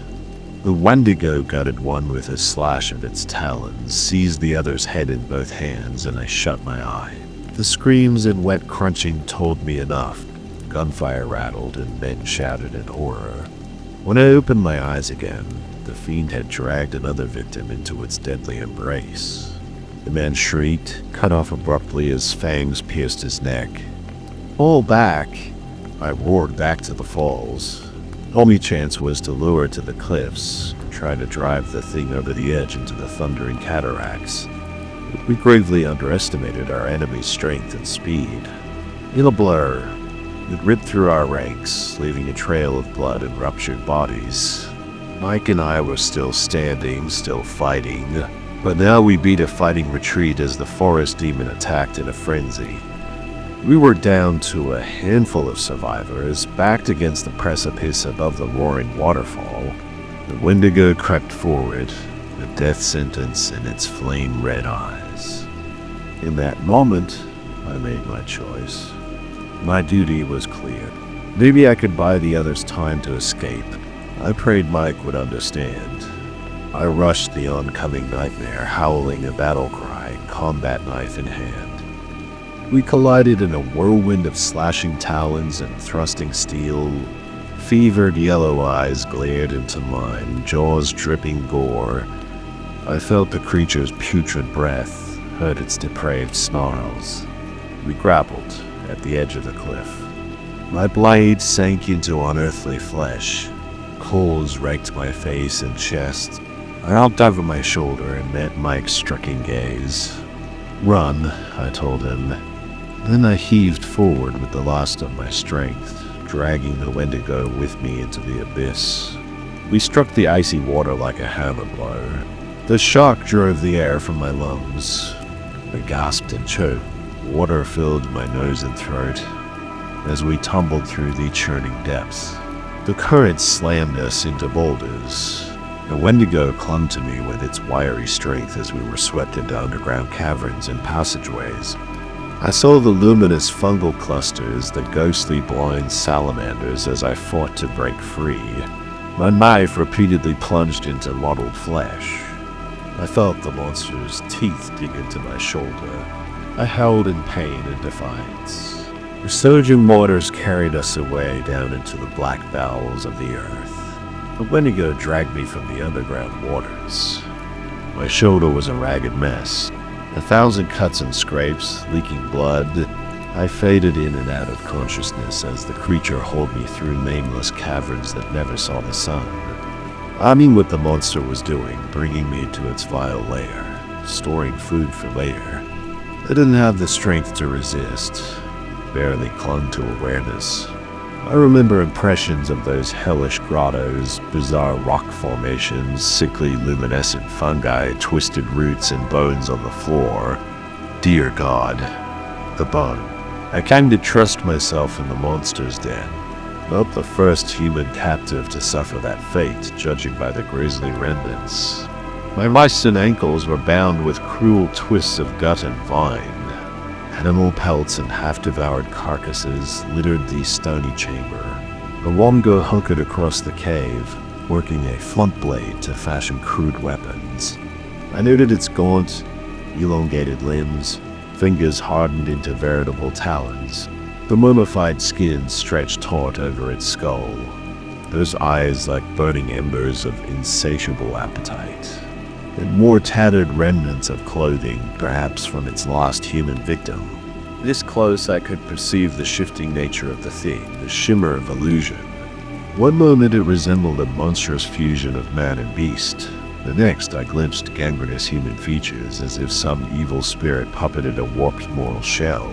The Wendigo gutted one with a slash of its talons, seized the other's head in both hands, and I shut my eye. The screams and wet crunching told me enough. Gunfire rattled and men shouted in horror. When I opened my eyes again, the fiend had dragged another victim into its deadly embrace. The man shrieked, cut off abruptly as fangs pierced his neck. "Fall back!" I roared back to the falls. Only chance was to lure it to the cliffs, try to drive the thing over the edge into the thundering cataracts. We gravely underestimated our enemy's strength and speed. In a blur, it ripped through our ranks, leaving a trail of blood and ruptured bodies. Mike and I were still standing, still fighting, but now we beat a fighting retreat as the forest demon attacked in a frenzy. We were down to a handful of survivors, backed against the precipice above the roaring waterfall. The Wendigo crept forward, a death sentence in its flame-red eyes. In that moment, I made my choice. My duty was clear. Maybe I could buy the others time to escape. I prayed Mike would understand. I rushed the oncoming nightmare, howling a battle cry, combat knife in hand. We collided in a whirlwind of slashing talons and thrusting steel. Fevered yellow eyes glared into mine, jaws dripping gore. I felt the creature's putrid breath, heard its depraved snarls. We grappled at the edge of the cliff. My blade sank into unearthly flesh. Claws raked my face and chest. I looked over my shoulder and met Mike's stricken gaze. "Run," I told him. Then I heaved forward with the last of my strength, dragging the Wendigo with me into the abyss. We struck the icy water like a hammer blow. The shock drove the air from my lungs. I gasped and choked. Water filled my nose and throat as we tumbled through the churning depths. The current slammed us into boulders. The Wendigo clung to me with its wiry strength as we were swept into underground caverns and passageways. I saw the luminous fungal clusters, the ghostly blind salamanders as I fought to break free. My knife repeatedly plunged into mottled flesh. I felt the monster's teeth dig into my shoulder. I howled in pain and defiance. The surging waters carried us away down into the black bowels of the earth. The Wendigo dragged me from the underground waters. My shoulder was a ragged mess. 1,000 cuts and scrapes, leaking blood. I faded in and out of consciousness as the creature hauled me through nameless caverns that never saw the sun. I mean what the monster was doing, bringing me to its vile lair, storing food for later. I didn't have the strength to resist, barely clung to awareness. I remember impressions of those hellish grottos, bizarre rock formations, sickly luminescent fungi, twisted roots and bones on the floor. Dear God, the bone. I came to trust myself in the monster's den. Not the first human captive to suffer that fate, judging by the grisly remnants. My wrists and ankles were bound with cruel twists of gut and vine. Animal pelts and half-devoured carcasses littered the stony chamber. A Wongo hunkered across the cave, working a flint blade to fashion crude weapons. I noted its gaunt, elongated limbs, fingers hardened into veritable talons. The mummified skin stretched taut over its skull, those eyes like burning embers of insatiable appetite. And more tattered remnants of clothing, perhaps from its last human victim. This close I could perceive the shifting nature of the thing, the shimmer of illusion. One moment it resembled a monstrous fusion of man and beast. The next I glimpsed gangrenous human features, as if some evil spirit puppeted a warped moral shell.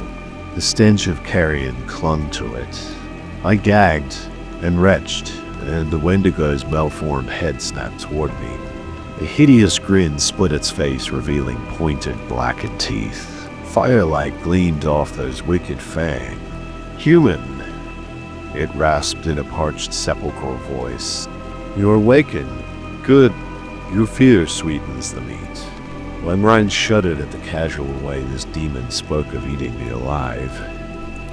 The stench of carrion clung to it. I gagged and retched, and the Wendigo's malformed head snapped toward me. A hideous grin split its face, revealing pointed, blackened teeth. Firelight gleamed off those wicked fangs. "Human," it rasped in a parched sepulchral voice. You're awakened. Good. Your fear sweetens the meat. My mind shuddered at the casual way this demon spoke of eating me alive.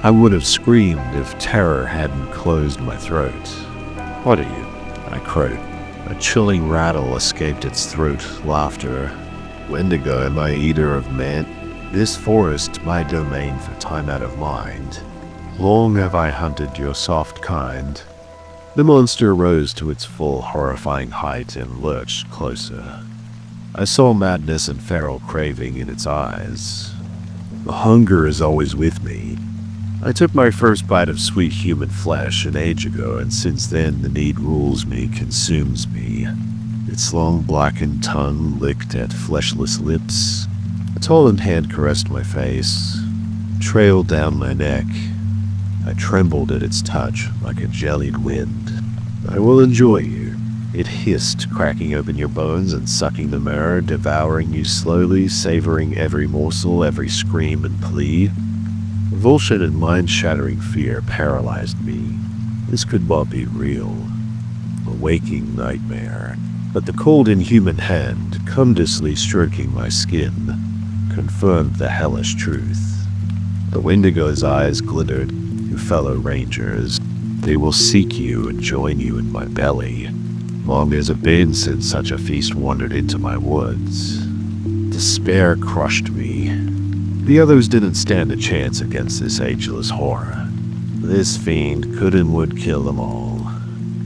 I would have screamed if terror hadn't closed my throat. What are you? I croaked. A chilling rattle escaped its throat, laughter. Wendigo, am I eater of men? This forest my domain for time out of mind. Long have I hunted your soft kind. The monster rose to its full horrifying height and lurched closer. I saw madness and feral craving in its eyes. The hunger is always with me. I took my first bite of sweet human flesh an age ago, and since then the need rules me, consumes me. Its long blackened tongue licked at fleshless lips. A tall hand caressed my face, trailed down my neck. I trembled at its touch like a jellied wind. I will enjoy you. It hissed, cracking open your bones and sucking the marrow, devouring you slowly, savoring every morsel, every scream and plea. Revulsion and mind-shattering fear paralyzed me. This could not be real. A waking nightmare. But the cold, inhuman hand, cumdously stroking my skin, confirmed the hellish truth. The Wendigo's eyes glittered. You fellow rangers, they will seek you and join you in my belly. Long has it been since such a feast wandered into my woods. Despair crushed me. The others didn't stand a chance against this ageless horror. This fiend could and would kill them all.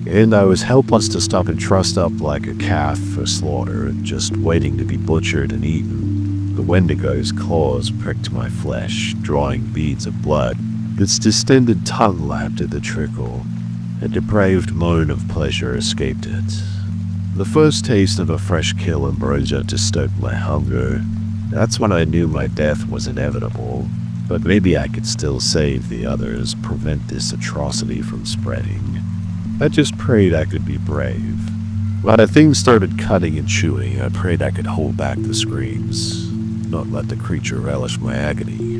And I was helpless to stop and trussed up like a calf for slaughter, just waiting to be butchered and eaten. The Wendigo's claws pricked my flesh, drawing beads of blood. Its distended tongue lapped at the trickle. A depraved moan of pleasure escaped it. The first taste of a fresh kill ambrosia to stoke my hunger. That's when I knew my death was inevitable. But maybe I could still save the others, prevent this atrocity from spreading. I just prayed I could be brave. When the thing started cutting and chewing, I prayed I could hold back the screams, not let the creature relish my agony.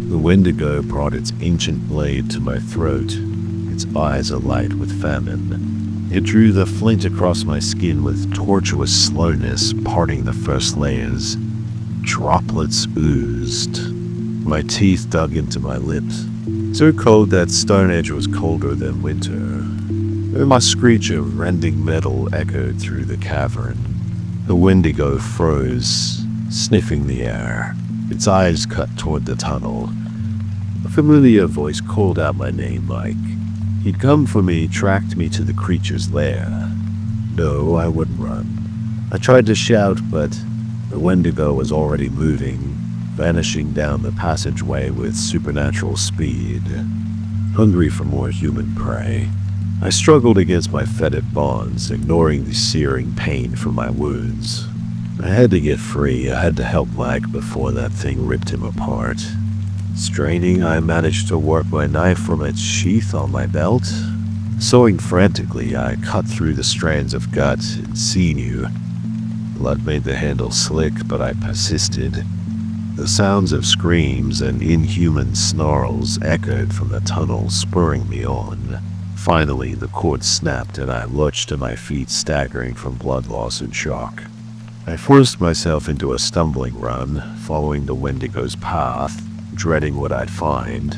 The Wendigo brought its ancient blade to my throat, its eyes alight with famine. It drew the flint across my skin with tortuous slowness, parting the first layers. Droplets oozed. My teeth dug into my lips, so cold that Stone Age was colder than winter. My screech of rending metal echoed through the cavern. The Wendigo froze, sniffing the air. Its eyes cut toward the tunnel. A familiar voice called out my name, Mike. He'd come for me, tracked me to the creature's lair. No, I wouldn't run. I tried to shout, but the Wendigo was already moving, vanishing down the passageway with supernatural speed. Hungry for more human prey, I struggled against my fetid bonds, ignoring the searing pain from my wounds. I had to get free. I had to help Mike before that thing ripped him apart. Straining, I managed to work my knife from its sheath on my belt. Sewing frantically, I cut through the strands of gut and sinew. Blood made the handle slick, but I persisted. The sounds of screams and inhuman snarls echoed from the tunnel, spurring me on. Finally, the cord snapped and I lurched to my feet, staggering from blood loss and shock. I forced myself into a stumbling run, following the Wendigo's path, dreading what I'd find.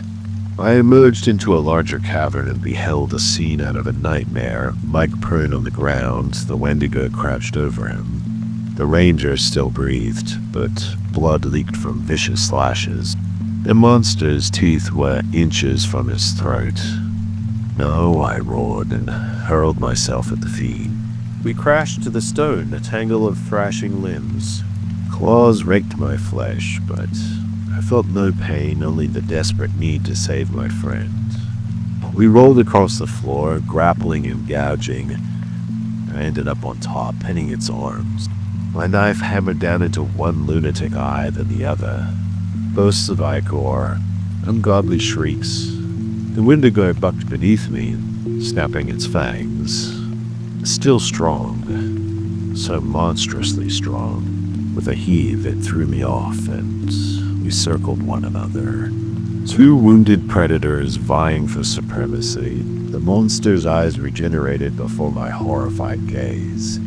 I emerged into a larger cavern and beheld a scene out of a nightmare. Mike prone on the ground, the Wendigo crouched over him. The ranger still breathed, but blood leaked from vicious slashes. The monster's teeth were inches from his throat. No, I roared and hurled myself at the fiend. We crashed to the stone, a tangle of thrashing limbs. Claws raked my flesh, but I felt no pain, only the desperate need to save my friend. We rolled across the floor, grappling and gouging. I ended up on top, pinning its arms. My knife hammered down into one lunatic eye, then the other. Bursts of ichor, ungodly shrieks. The Wendigo bucked beneath me, snapping its fangs. Still strong, so monstrously strong. With a heave, it threw me off, and we circled one another. Two wounded predators vying for supremacy. The monster's eyes regenerated before my horrified gaze.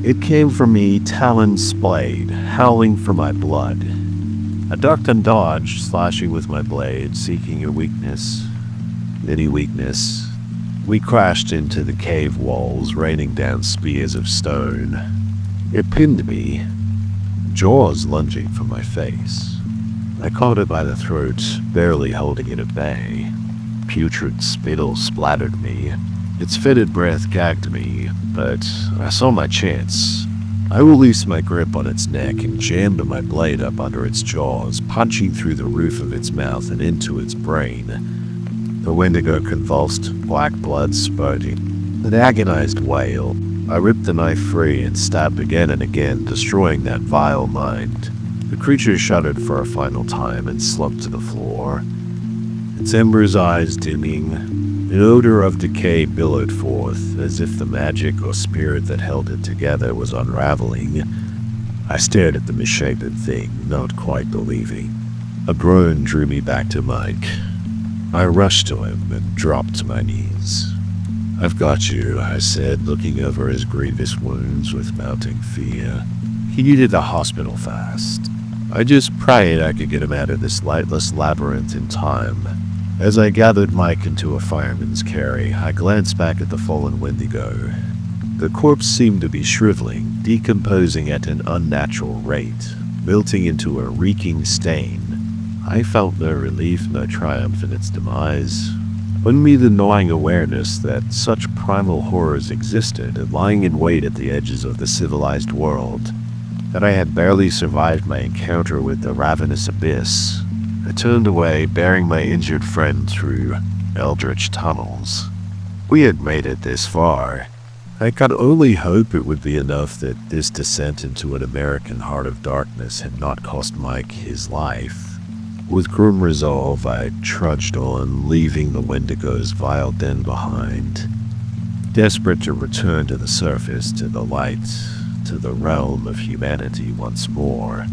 It came for me, talons splayed, howling for my blood. I ducked and dodged, slashing with my blade, seeking a weakness. Any weakness. We crashed into the cave walls, raining down spears of stone. It pinned me, jaws lunging for my face. I caught it by the throat, barely holding it at bay. Putrid spittle splattered me. Its fetid breath gagged me, but I saw my chance. I released my grip on its neck and jammed my blade up under its jaws, punching through the roof of its mouth and into its brain. The Wendigo convulsed, black blood spurting. An agonized wail. I ripped the knife free and stabbed again and again, destroying that vile mind. The creature shuddered for a final time and slumped to the floor. Its ember's eyes dimming, an odor of decay billowed forth, as if the magic or spirit that held it together was unraveling. I stared at the misshapen thing, not quite believing. A groan drew me back to Mike. I rushed to him and dropped to my knees. "I've got you," I said, looking over his grievous wounds with mounting fear. He needed a hospital fast. I just prayed I could get him out of this lightless labyrinth in time. As I gathered Mike into a fireman's carry, I glanced back at the fallen Wendigo. The corpse seemed to be shriveling, decomposing at an unnatural rate, wilting into a reeking stain. I felt no relief, no triumph in its demise. Only the gnawing awareness that such primal horrors existed and lying in wait at the edges of the civilized world, that I had barely survived my encounter with the ravenous abyss. I turned away, bearing my injured friend through eldritch tunnels. We had made it this far. I could only hope it would be enough that this descent into an American heart of darkness had not cost Mike his life. With grim resolve, I trudged on, leaving the Wendigo's vile den behind. Desperate to return to the surface, to the light, to the realm of humanity once more.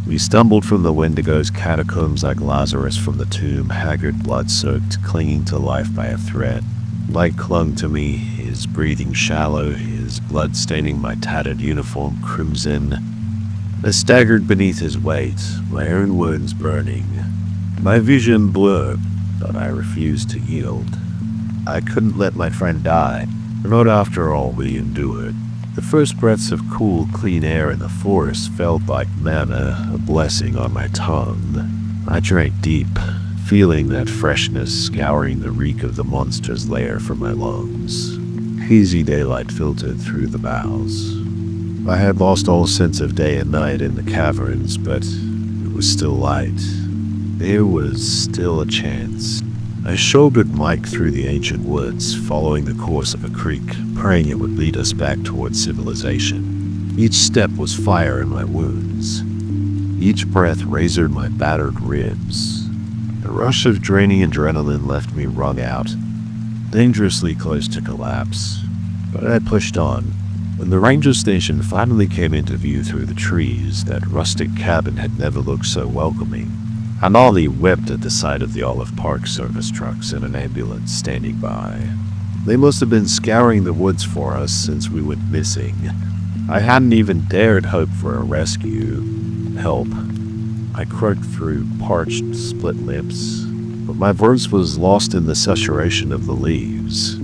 We stumbled from the Wendigo's catacombs like Lazarus from the tomb, haggard, blood-soaked, clinging to life by a thread. Light clung to me, his breathing shallow, his blood staining my tattered uniform crimson. I staggered beneath his weight, my own wounds burning. My vision blurred, but I refused to yield. I couldn't let my friend die, not after all we endured. The first breaths of cool, clean air in the forest felt like manna, a blessing on my tongue. I drank deep, feeling that freshness scouring the reek of the monster's lair from my lungs. Hazy daylight filtered through the boughs. I had lost all sense of day and night in the caverns, but it was still light. There was still a chance. I shouldered Mike through the ancient woods, following the course of a creek, praying it would lead us back toward civilization. Each step was fire in my wounds. Each breath razored my battered ribs. A rush of draining adrenaline left me wrung out, dangerously close to collapse. But I pushed on. When the ranger station finally came into view through the trees, that rustic cabin had never looked so welcoming. And Ollie wept at the sight of the Olive Park service trucks and an ambulance standing by. They must have been scouring the woods for us since we went missing. I hadn't even dared hope for a rescue. Help. I croaked through parched, split lips, but my voice was lost in the susurration of the leaves.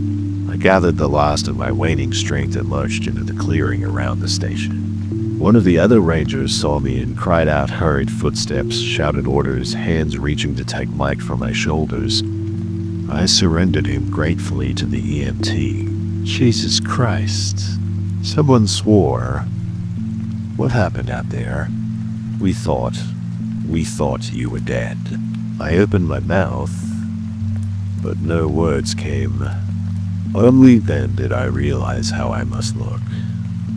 I gathered the last of my waning strength and lurched into the clearing around the station. One of the other rangers saw me and cried out hurried footsteps, shouted orders, hands reaching to take Mike from my shoulders. I surrendered him gratefully to the EMT. Jesus Christ. Someone swore. What happened out there? We thought you were dead. I opened my mouth, but no words came. Only then did I realize how I must look.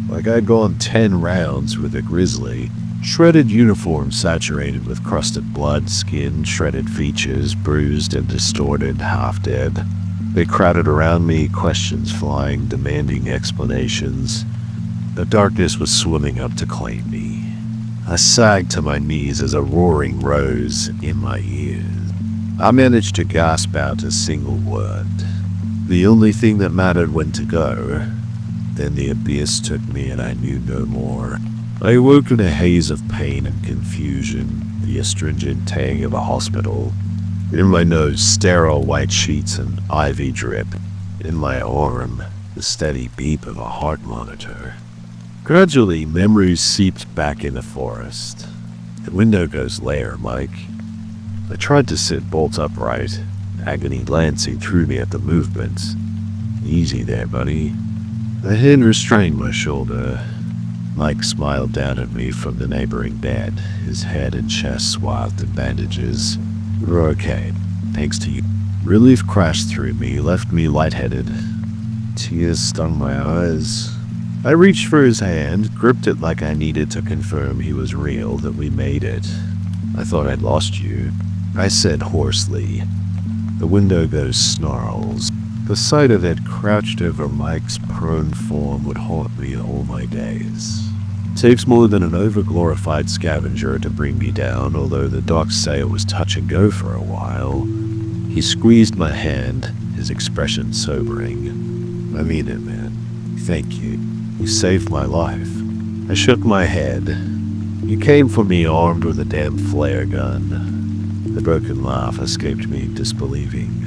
Like I'd gone 10 rounds with a grizzly. Shredded uniform saturated with crusted blood, skin, shredded features, bruised and distorted, half dead. They crowded around me, questions flying, demanding explanations. The darkness was swimming up to claim me. I sagged to my knees as a roaring rose in my ears. I managed to gasp out a single word. The only thing that mattered when to go. Then the abyss took me and I knew no more. I awoke in a haze of pain and confusion, the astringent tang of a hospital. In my nose, sterile white sheets and IV drip. In my arm, the steady beep of a heart monitor. Gradually, memories seeped back in the forest. The window goes lair, Mike. I tried to sit bolt upright, agony lancing through me at the movement. Easy there, buddy. A hand restrained my shoulder. Mike smiled down at me from the neighboring bed, his head and chest swathed in bandages. We're okay, thanks to you. Relief crashed through me, left me lightheaded. Tears stung my eyes. I reached for his hand, gripped it like I needed to confirm he was real, that we made it. I thought I'd lost you, I said hoarsely. The window ghost snarls. The sight of it crouched over Mike's prone form would haunt me all my days. Takes more than an overglorified scavenger to bring me down, although the docs say it was touch and go for a while. He squeezed my hand, his expression sobering. I mean it, man. Thank you. You saved my life. I shook my head. You came for me armed with a damn flare gun. The broken laugh escaped me, disbelieving.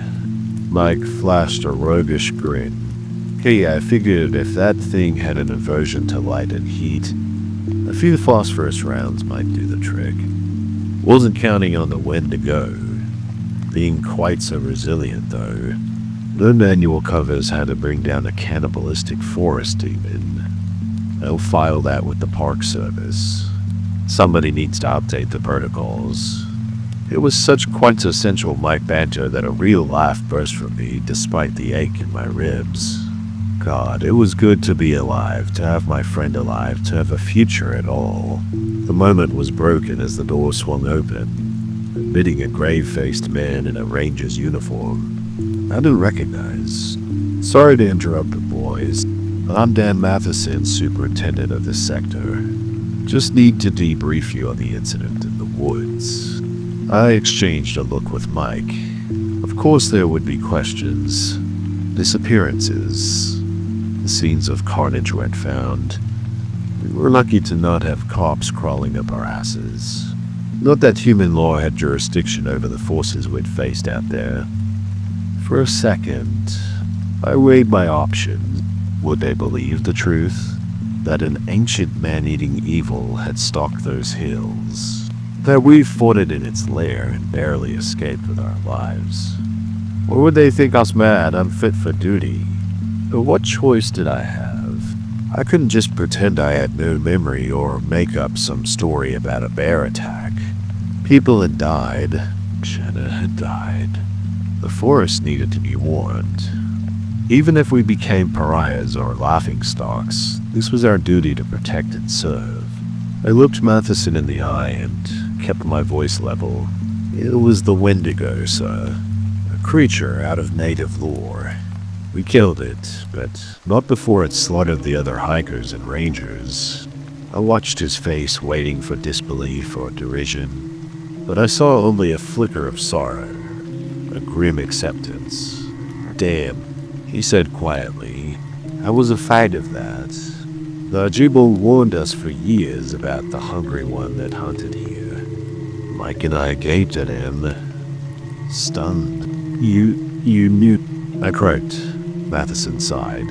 Mike flashed a roguish grin. Hey, I figured if that thing had an aversion to light and heat, a few phosphorus rounds might do the trick. Wasn't counting on the Wendigo. Being quite so resilient, though. No manual covers how to bring down a cannibalistic forest demon. I'll file that with the Park Service. Somebody needs to update the protocols. It was such quintessential Mike banter that a real laugh burst from me despite the ache in my ribs. God, it was good to be alive, to have my friend alive, to have a future at all. The moment was broken as the door swung open, admitting a grave-faced man in a ranger's uniform. I didn't recognize. Sorry to interrupt the boys. I'm Dan Matheson, superintendent of this sector. Just need to debrief you on the incident in the woods. I exchanged a look with Mike. Of course there would be questions. Disappearances. The scenes of carnage went found. We were lucky to not have cops crawling up our asses. Not that human law had jurisdiction over the forces we'd faced out there. For a second, I weighed my options. Would they believe the truth? That an ancient man-eating evil had stalked those hills? That we fought it in its lair and barely escaped with our lives? Or would they think us mad, unfit for duty? But what choice did I have? I couldn't just pretend I had no memory or make up some story about a bear attack. People had died. Shanna had died. The forest needed to be warned. Even if we became pariahs or laughingstocks, this was our duty to protect and serve. I looked Matheson in the eye and kept my voice level. It was the Wendigo, sir. A creature out of native lore. We killed it, but not before it slaughtered the other hikers and rangers. I watched his face, waiting for disbelief or derision, but I saw only a flicker of sorrow, a grim acceptance. Damn, he said quietly. I was afraid of that. The Jubal warned us for years about the hungry one that hunted here. Mike and I gaped at him, stunned. You knew? I croaked. Matheson sighed.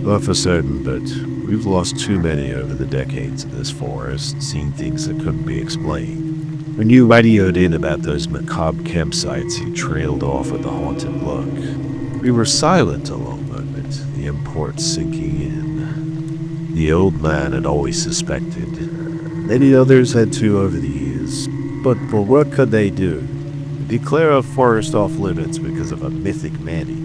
Not for certain, but we've lost too many over the decades in this forest, seen things that couldn't be explained. When you radioed in about those macabre campsites, he trailed off with a haunted look. We were silent a long moment, the import sinking in. The old man had always suspected. Many others had too over the years. But what could they do? Declare a forest off limits because of a mythic man-eater.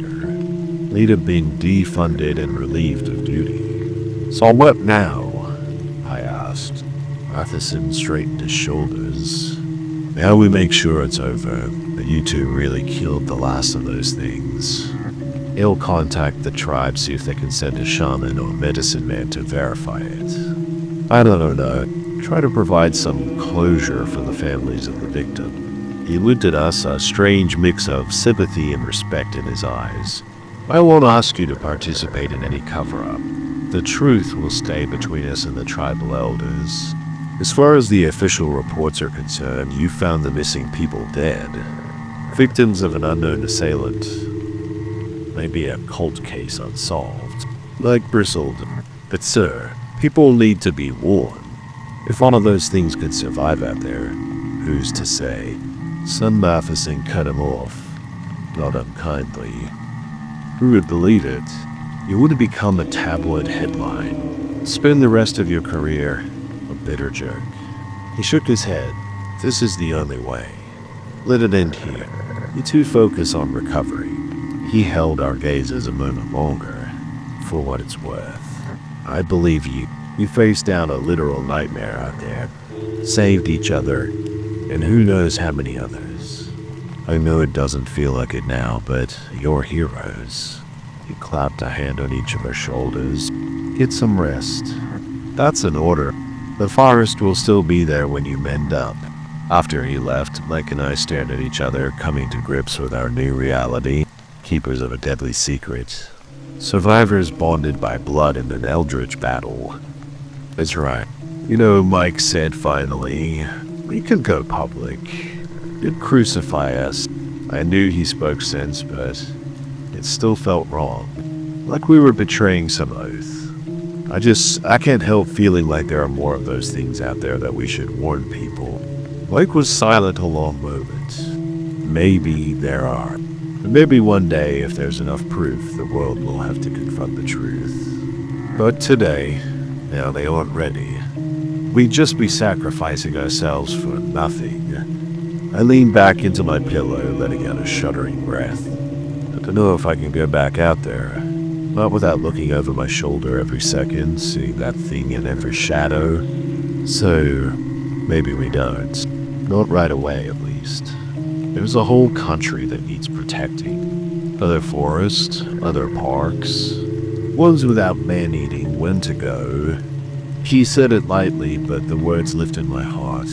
They'd have been defunded and relieved of duty. So what now? I asked. Matheson straightened his shoulders. Now we make sure it's over, that you two really killed the last of those things. He'll contact the tribe, see if they can send a shaman or medicine man to verify it. I don't know. Try to provide some closure for the families of the victim. He looked at us, a strange mix of sympathy and respect in his eyes. I won't ask you to participate in any cover-up. The truth will stay between us and the tribal elders. As far as the official reports are concerned, you found the missing people dead. Victims of an unknown assailant. Maybe a cold case unsolved. Like bristled. But sir, people need to be warned. If one of those things could survive out there, who's to say? Son Matheson cut him off. Not unkindly. Who would believe it? You would have become a tabloid headline. Spend the rest of your career a bitter jerk. He shook his head. This is the only way. Let it end here. You two focus on recovery. He held our gazes a moment longer. For what it's worth. I believe you. You faced down a literal nightmare out there. Saved each other. And who knows how many others. I know it doesn't feel like it now, but you're heroes. He clapped a hand on each of our shoulders. Get some rest. That's an order. The forest will still be there when you mend up. After he left, Mike and I stared at each other, coming to grips with our new reality. Keepers of a deadly secret. Survivors bonded by blood in an eldritch battle. That's right. You know, Mike said finally, we can go public. You'd crucify us. I knew he spoke sense, but it still felt wrong. Like we were betraying some oath. I can't help feeling like there are more of those things out there that we should warn people. Mike was silent a long moment. Maybe there are. Maybe one day, if there's enough proof, the world will have to confront the truth. But today, now they aren't ready. We'd just be sacrificing ourselves for nothing. I leaned back into my pillow, letting out a shuddering breath. I don't know if I can go back out there. Not without looking over my shoulder every second, seeing that thing in every shadow. So, maybe we don't. Not right away, at least. There's a whole country that needs protecting. Other forests, other parks. Ones without man-eating when to go. He said it lightly, but the words lifted my heart.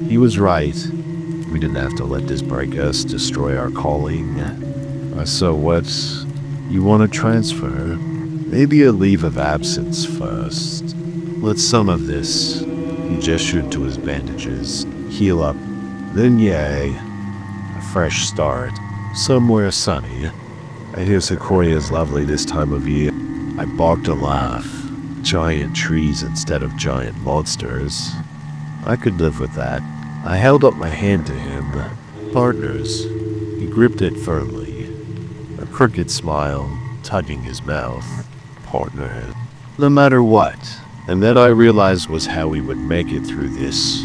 He was right. We didn't have to let this break us, destroy our calling. So what? You want to transfer? Maybe a leave of absence first. Let some of this, he gestured to his bandages, heal up. Then yay, a fresh start. Somewhere sunny. I hear sequoia's lovely this time of year. I barked a laugh. Giant trees instead of giant monsters. I could live with that. I held up my hand to him. Partners. He gripped it firmly. A crooked smile, tugging his mouth. Partners. No matter what. And that I realized was how we would make it through this.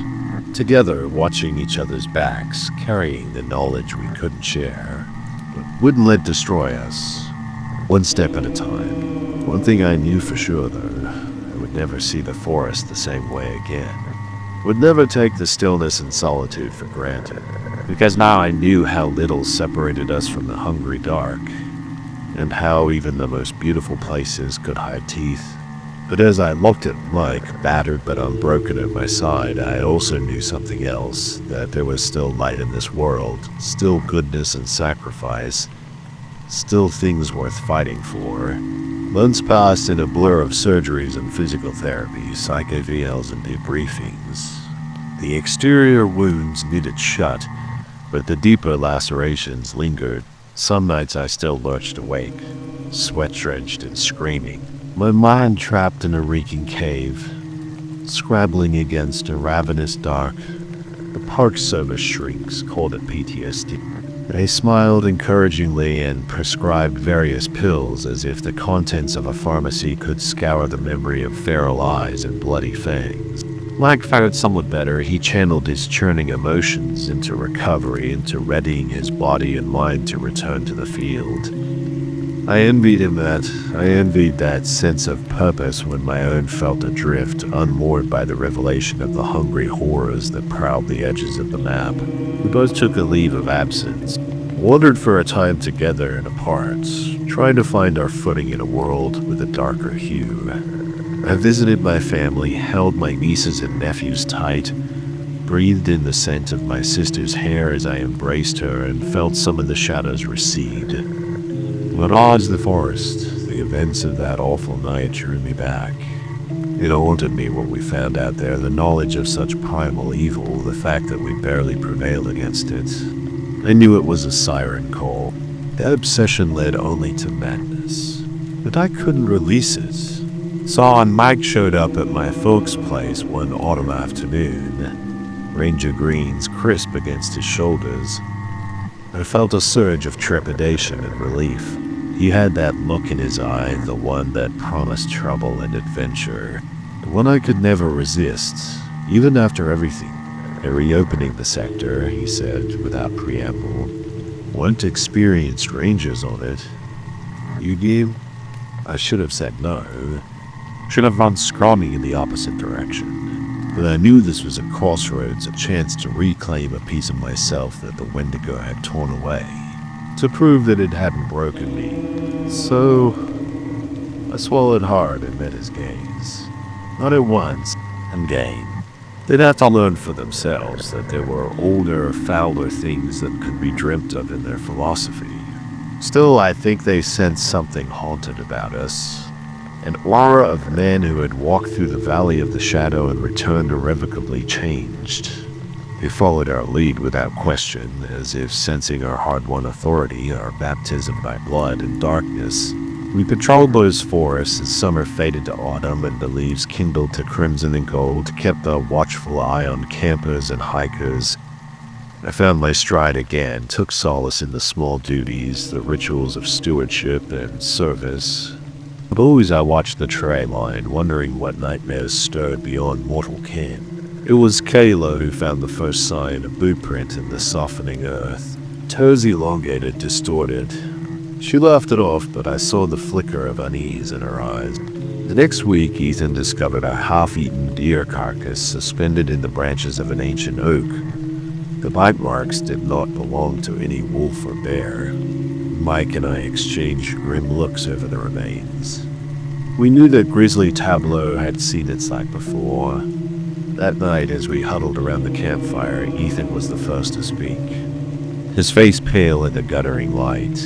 Together, watching each other's backs, carrying the knowledge we couldn't share. But wouldn't let destroy us. One step at a time. One thing I knew for sure, though. I would never see the forest the same way again. Would never take the stillness and solitude for granted, because now I knew how little separated us from the hungry dark, and how even the most beautiful places could hide teeth. But as I looked at Mike, battered but unbroken at my side, I also knew something else, that there was still light in this world, still goodness and sacrifice, still things worth fighting for. Months passed in a blur of surgeries and physical therapy, psycho-VLs and debriefings. The exterior wounds knitted shut, but the deeper lacerations lingered. Some nights I still lurched awake, sweat-drenched and screaming, my mind trapped in a reeking cave, scrabbling against a ravenous dark. The Park Service shrieks called it PTSD. They smiled encouragingly and prescribed various pills as if the contents of a pharmacy could scour the memory of feral eyes and bloody fangs. Mike fared somewhat better. He channeled his churning emotions into recovery, into readying his body and mind to return to the field. I envied him that. I envied that sense of purpose when my own felt adrift, unmoored by the revelation of the hungry horrors that prowled the edges of the map. We both took a leave of absence, wandered for a time together and apart, trying to find our footing in a world with a darker hue. I visited my family, held my nieces and nephews tight, breathed in the scent of my sister's hair as I embraced her, and felt some of the shadows recede. But odds the forest, the events of that awful night drew me back. It haunted me what we found out there, the knowledge of such primal evil, the fact that we barely prevailed against it. I knew it was a siren call. That obsession led only to madness. But I couldn't release it. Saw and Mike showed up at my folks' place one autumn afternoon, Ranger Green's crisp against his shoulders. I felt a surge of trepidation and relief. He had that look in his eye, the one that promised trouble and adventure, the one I could never resist, even after everything. "They're reopening the sector," he said without preamble. "Want experienced rangers on it." "You game?" I should have said no. Should have run scrawny in the opposite direction. But I knew this was a crossroads, a chance to reclaim a piece of myself that the Wendigo had torn away, to prove that it hadn't broken me. So I swallowed hard and met his gaze. Not at once, and again. They'd have to learn for themselves that there were older, fouler things that could be dreamt of in their philosophy. Still, I think they sensed something haunted about us. An aura of men who had walked through the valley of the shadow and returned irrevocably changed. They followed our lead without question, as if sensing our hard-won authority, our baptism by blood and darkness. We patrolled those forests as summer faded to autumn and the leaves kindled to crimson and gold, kept a watchful eye on campers and hikers. I found my stride again, took solace in the small duties, the rituals of stewardship and service. But always I watched the tray line, wondering what nightmares stirred beyond mortal ken. It was Kayla who found the first sign of blueprint in the softening earth. Toes elongated, distorted. She laughed it off, but I saw the flicker of unease in her eyes. The next week, Ethan discovered a half-eaten deer carcass suspended in the branches of an ancient oak. The bite marks did not belong to any wolf or bear. Mike and I exchanged grim looks over the remains. We knew that grisly tableau had seen its like before. That night, as we huddled around the campfire, Ethan was the first to speak. His face pale in the guttering light.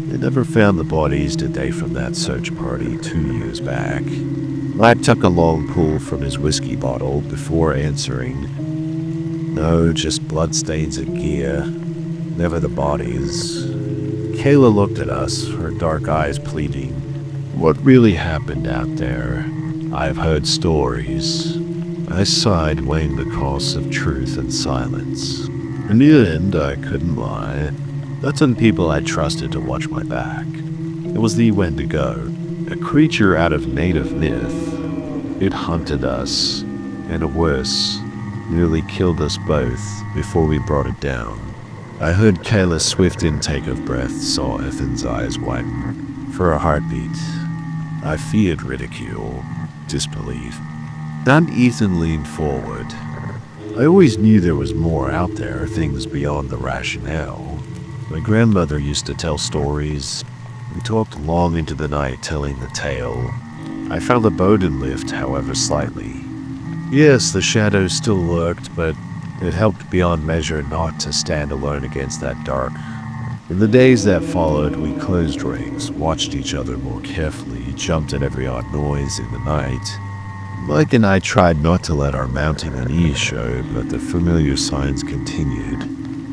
They never found the bodies, did they, from that search party 2 years back? Mike took a long pull from his whiskey bottle before answering. No, just bloodstains and gear. Never the bodies. Kayla looked at us, her dark eyes pleading. What really happened out there? I've heard stories. I sighed, weighing the costs of truth and silence. In the end, I couldn't lie. That's when people I trusted to watch my back. It was the Wendigo, a creature out of native myth. It hunted us, and worse, nearly killed us both before we brought it down. I heard Kayla's swift intake of breath, saw Ethan's eyes widen. For a heartbeat, I feared ridicule, disbelief. Then Ethan leaned forward. I always knew there was more out there, things beyond the rationale. My grandmother used to tell stories. We talked long into the night telling the tale. I found the Bowden lift, however, slightly. Yes, the shadows still lurked, but it helped beyond measure not to stand alone against that dark. In the days that followed, we closed ranks, watched each other more carefully, jumped at every odd noise in the night. Mike and I tried not to let our mounting unease show, but the familiar signs continued.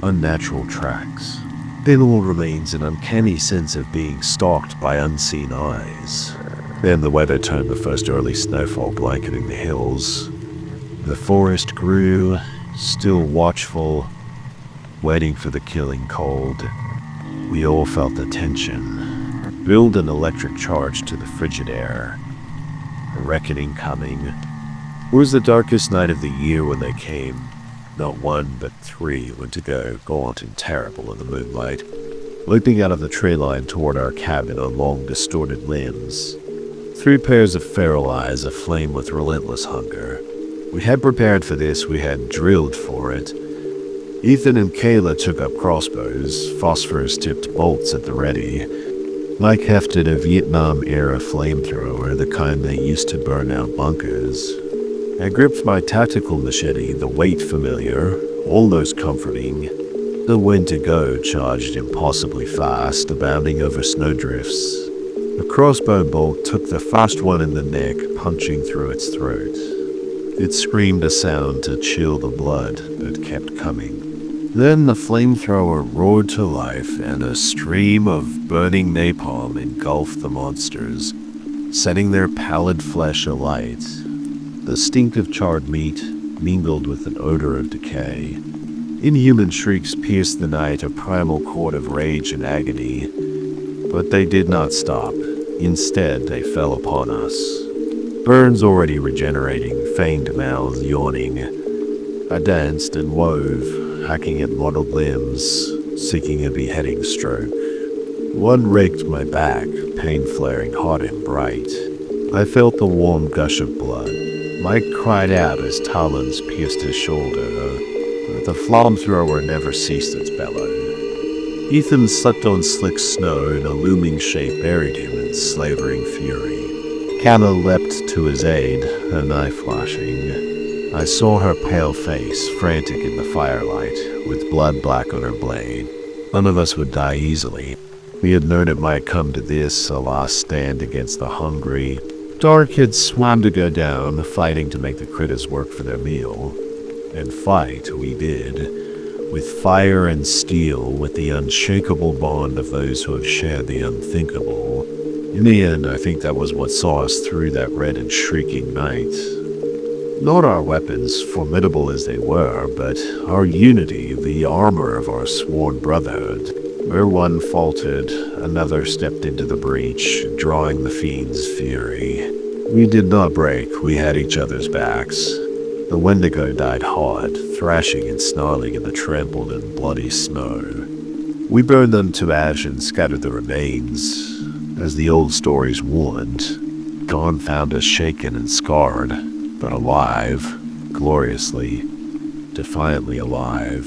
Unnatural tracks. Minimal remains an uncanny sense of being stalked by unseen eyes. Then the weather turned, the first early snowfall blanketing the hills. The forest grew, still watchful, waiting for the killing cold. We all felt the tension, build an electric charge to the frigid air. A reckoning coming. It was the darkest night of the year when they came. Not one, but three went to go, gaunt and terrible in the moonlight, leaping out of the tree line toward our cabin on long, distorted limbs. 3 pairs of feral eyes aflame with relentless hunger. We had prepared for this, we had drilled for it. Ethan and Kayla took up crossbows, phosphorus-tipped bolts at the ready. Mike hefted a Vietnam-era flamethrower, the kind they used to burn out bunkers. I gripped my tactical machete, the weight familiar, almost comforting. The Wendigo charged impossibly fast, bounding over snowdrifts. The crossbow bolt took the first one in the neck, punching through its throat. It screamed a sound to chill the blood, but kept coming. Then the flamethrower roared to life, and a stream of burning napalm engulfed the monsters, setting their pallid flesh alight. The stink of charred meat mingled with an odor of decay. Inhuman shrieks pierced the night, a primal chord of rage and agony. But they did not stop. Instead, they fell upon us. Burns already regenerating, fanged mouths yawning. I danced and wove, hacking at mottled limbs, seeking a beheading stroke. One raked my back, pain flaring hot and bright. I felt the warm gush of blood. Mike cried out as talons pierced his shoulder, but the flamethrower never ceased its bellow. Ethan slept on slick snow, and a looming shape buried him in slavering fury. Canna leapt to his aid, her knife flashing. I saw her pale face, frantic in the firelight, with blood black on her blade. None of us would die easily. We had known it might come to this, a last stand against the hungry. Dark had swam to go down, fighting to make the critters work for their meal. And fight we did, with fire and steel, with the unshakable bond of those who have shared the unthinkable. In the end, I think that was what saw us through that red and shrieking night. Not our weapons, formidable as they were, but our unity, the armor of our sworn brotherhood. Where one faltered, another stepped into the breach, drawing the fiend's fury. We did not break, we had each other's backs. The Wendigo died hard, thrashing and snarling in the trampled and bloody snow. We burned them to ash and scattered the remains. As the old stories warned, dawn found us shaken and scarred, but alive, gloriously, defiantly alive.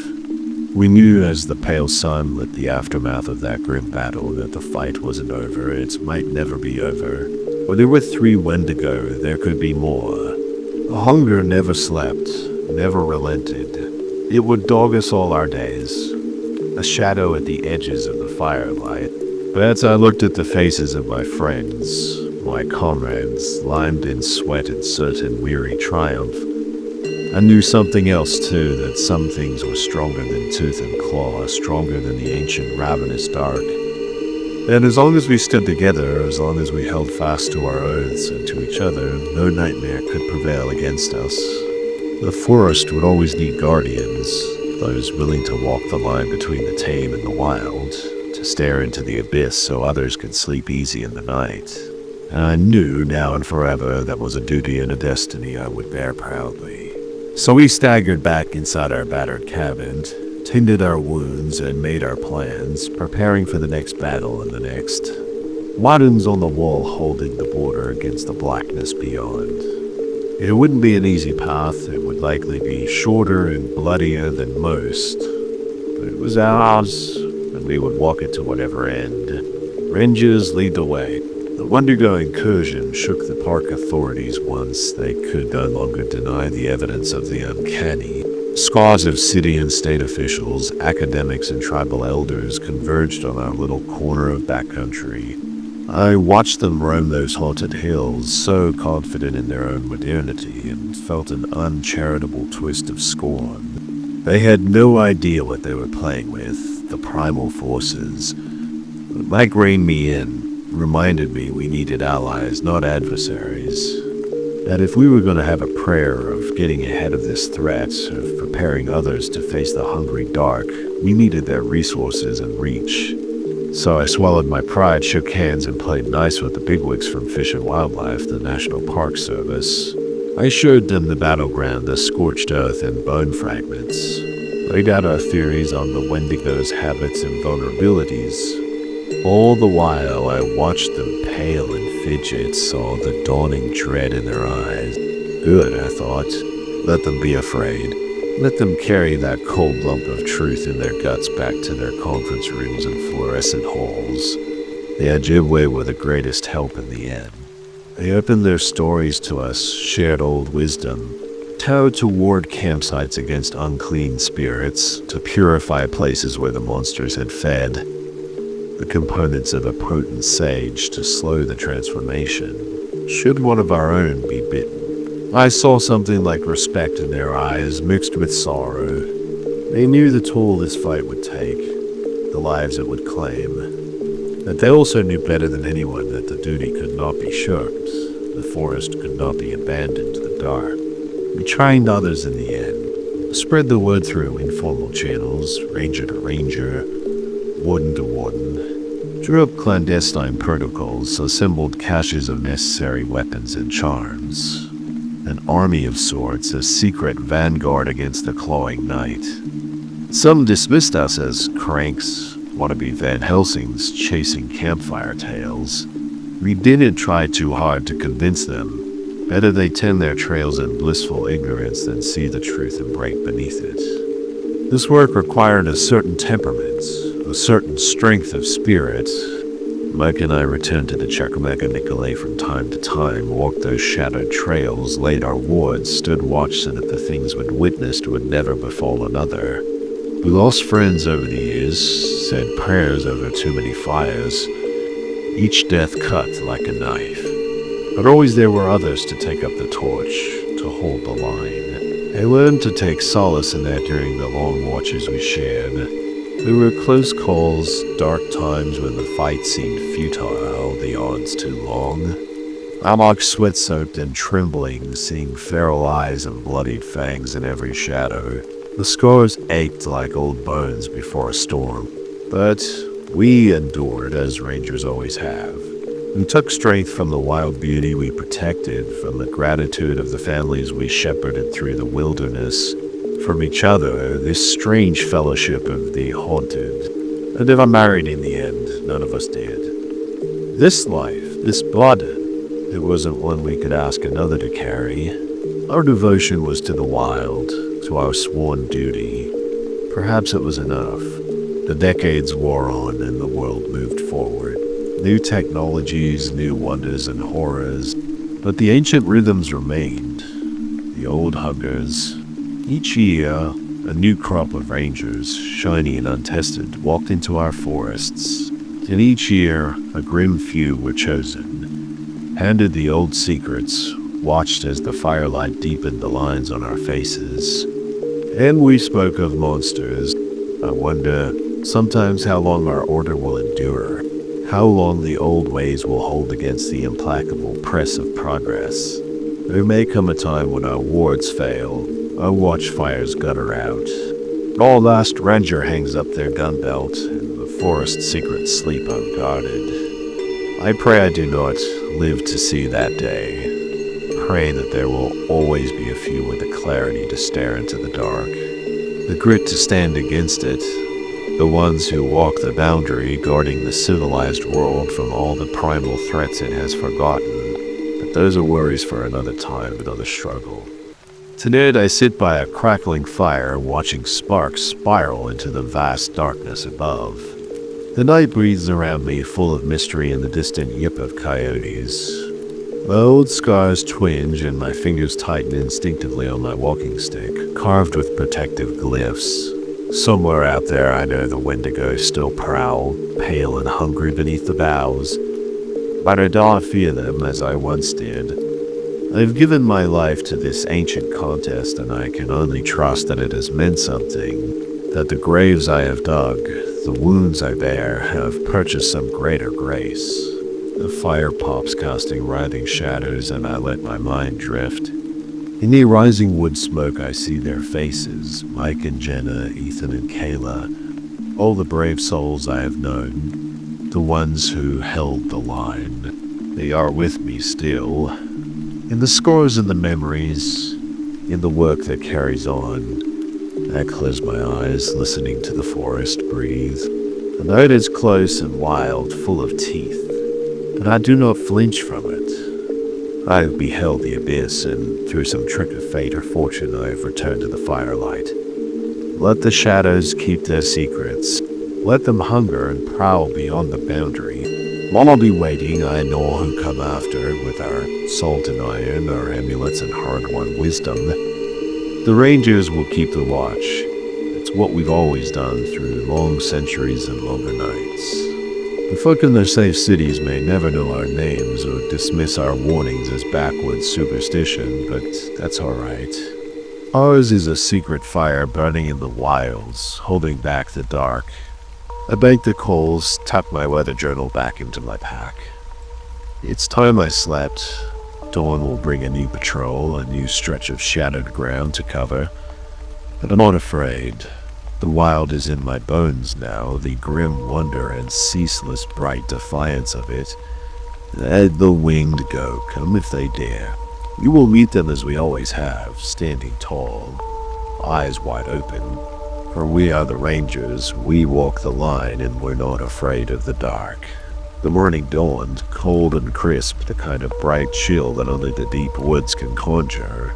We knew as the pale sun lit the aftermath of that grim battle that the fight wasn't over, it might never be over. Where there were 3 Wendigo, there could be more. The hunger never slept, never relented. It would dog us all our days, a shadow at the edges of the firelight. But as I looked at the faces of my friends, my comrades, limed in sweat and soot and weary triumph, I knew something else too, that some things were stronger than tooth and claw, stronger than the ancient ravenous dark. And as long as we stood together, as long as we held fast to our oaths and to each other, no nightmare could prevail against us. The forest would always need guardians, those willing to walk the line between the tame and the wild, to stare into the abyss so others could sleep easy in the night. And I knew now and forever that was a duty and a destiny I would bear proudly. So we staggered back inside our battered cabin, tended our wounds, and made our plans, preparing for the next battle and the next. Wadums on the wall holding the border against the blackness beyond. It wouldn't be an easy path, it would likely be shorter and bloodier than most, but it was ours, and we would walk it to whatever end. Rangers lead the way. The Wendigo incursion shook the park authorities once they could no longer deny the evidence of the uncanny. Scores of city and state officials, academics, and tribal elders converged on our little corner of backcountry. I watched them roam those haunted hills, so confident in their own modernity, and felt an uncharitable twist of scorn. They had no idea what they were playing with, the primal forces. Mike reined me in, reminded me we needed allies, not adversaries. That if we were going to have a prayer of getting ahead of this threat, of preparing others to face the hungry dark, we needed their resources and reach. So I swallowed my pride, shook hands, and played nice with the bigwigs from Fish and Wildlife, the National Park Service. I showed them the battleground, the scorched earth and bone fragments. Laid out our theories on the Wendigo's habits and vulnerabilities. All the while, I watched them pale and fidget, saw the dawning dread in their eyes. Good, I thought. Let them be afraid. Let them carry that cold lump of truth in their guts back to their conference rooms and fluorescent halls. The Ojibwe were the greatest help in the end. They opened their stories to us, shared old wisdom, how to ward campsites against unclean spirits, to purify places where the monsters had fed, the components of a potent sage to slow the transformation, should one of our own be bitten. I saw something like respect in their eyes, mixed with sorrow. They knew the toll this fight would take, the lives it would claim. But they also knew better than anyone that the duty could not be shirked, the forest could not be abandoned to the dark. We trained others in the end, spread the word through informal channels, ranger to ranger, warden to warden, drew up clandestine protocols, assembled caches of necessary weapons and charms. An army of sorts, a secret vanguard against the clawing night. Some dismissed us as cranks, wannabe Van Helsings chasing campfire tales. We didn't try too hard to convince them. Better they tend their trails in blissful ignorance than see the truth and break beneath it. This work required a certain temperament, a certain strength of spirit. Mike and I returned to the Chickamauga Nicolay from time to time, walked those shadowed trails, laid our wards, stood watch so that the things we'd witnessed would never befall another. We lost friends over the years, said prayers over too many fires, each death cut like a knife. But always there were others to take up the torch, to hold the line. I learned to take solace in that during the long watches we shared. There were close calls, dark times when the fight seemed futile, the odds too long. I walked sweat-soaked and trembling, seeing feral eyes and bloodied fangs in every shadow. The scars ached like old bones before a storm. But we endured, as rangers always have. We took strength from the wild beauty we protected, from the gratitude of the families we shepherded through the wilderness, from each other, this strange fellowship of the haunted. And if I married in the end, none of us did. This life, this blood, it wasn't one we could ask another to carry. Our devotion was to the wild, to our sworn duty. Perhaps it was enough. The decades wore on and the world moved forward. New technologies, new wonders and horrors, but the ancient rhythms remained. The old huggers. Each year, a new crop of rangers, shiny and untested, walked into our forests. And each year, a grim few were chosen, handed the old secrets, watched as the firelight deepened the lines on our faces. And we spoke of monsters. I wonder sometimes how long our order will endure. How long the old ways will hold against the implacable press of progress. There may come a time when our wards fail, our watchfires gutter out. Our last ranger hangs up their gun belt, and the forest secrets sleep unguarded. I pray I do not live to see that day. Pray that there will always be a few with the clarity to stare into the dark, the grit to stand against it, the ones who walk the boundary, guarding the civilized world from all the primal threats it has forgotten. But those are worries for another time, another struggle. Tonight I sit by a crackling fire, watching sparks spiral into the vast darkness above. The night breathes around me, full of mystery and the distant yip of coyotes. My old scars twinge and my fingers tighten instinctively on my walking stick, carved with protective glyphs. Somewhere out there I know the wendigos still prowl, pale and hungry beneath the boughs. But I don't fear them as I once did. I've given my life to this ancient contest, and I can only trust that it has meant something, that the graves I have dug, the wounds I bear, have purchased some greater grace. The fire pops casting writhing shadows, and I let my mind drift. In the rising wood smoke I see their faces, Mike and Jenna, Ethan and Kayla, all the brave souls I have known, the ones who held the line. They are with me still, in the scores and the memories, in the work that carries on. I close my eyes, listening to the forest breathe. The night is close and wild, full of teeth, but I do not flinch from it. I have beheld the abyss, and through some trick of fate or fortune I have returned to the firelight. Let the shadows keep their secrets. Let them hunger and prowl beyond the boundary. While I'll be waiting, I know who come after, with our salt and iron, our amulets and hard-won wisdom. The Rangers will keep the watch. It's what we've always done through long centuries and longer nights. The folk in their safe cities may never know our names or dismiss our warnings as backwoods superstition, but that's alright. Ours is a secret fire burning in the wilds, holding back the dark. I banked the coals, tucked my weather journal back into my pack. It's time I slept. Dawn will bring a new patrol, a new stretch of shattered ground to cover. But I'm not afraid. The wild is in my bones now, the grim wonder and ceaseless bright defiance of it. Let the winged go, come if they dare. We will meet them as we always have, standing tall, eyes wide open. For we are the Rangers, we walk the line, and we're not afraid of the dark. The morning dawned, cold and crisp, the kind of bright chill that only the deep woods can conjure.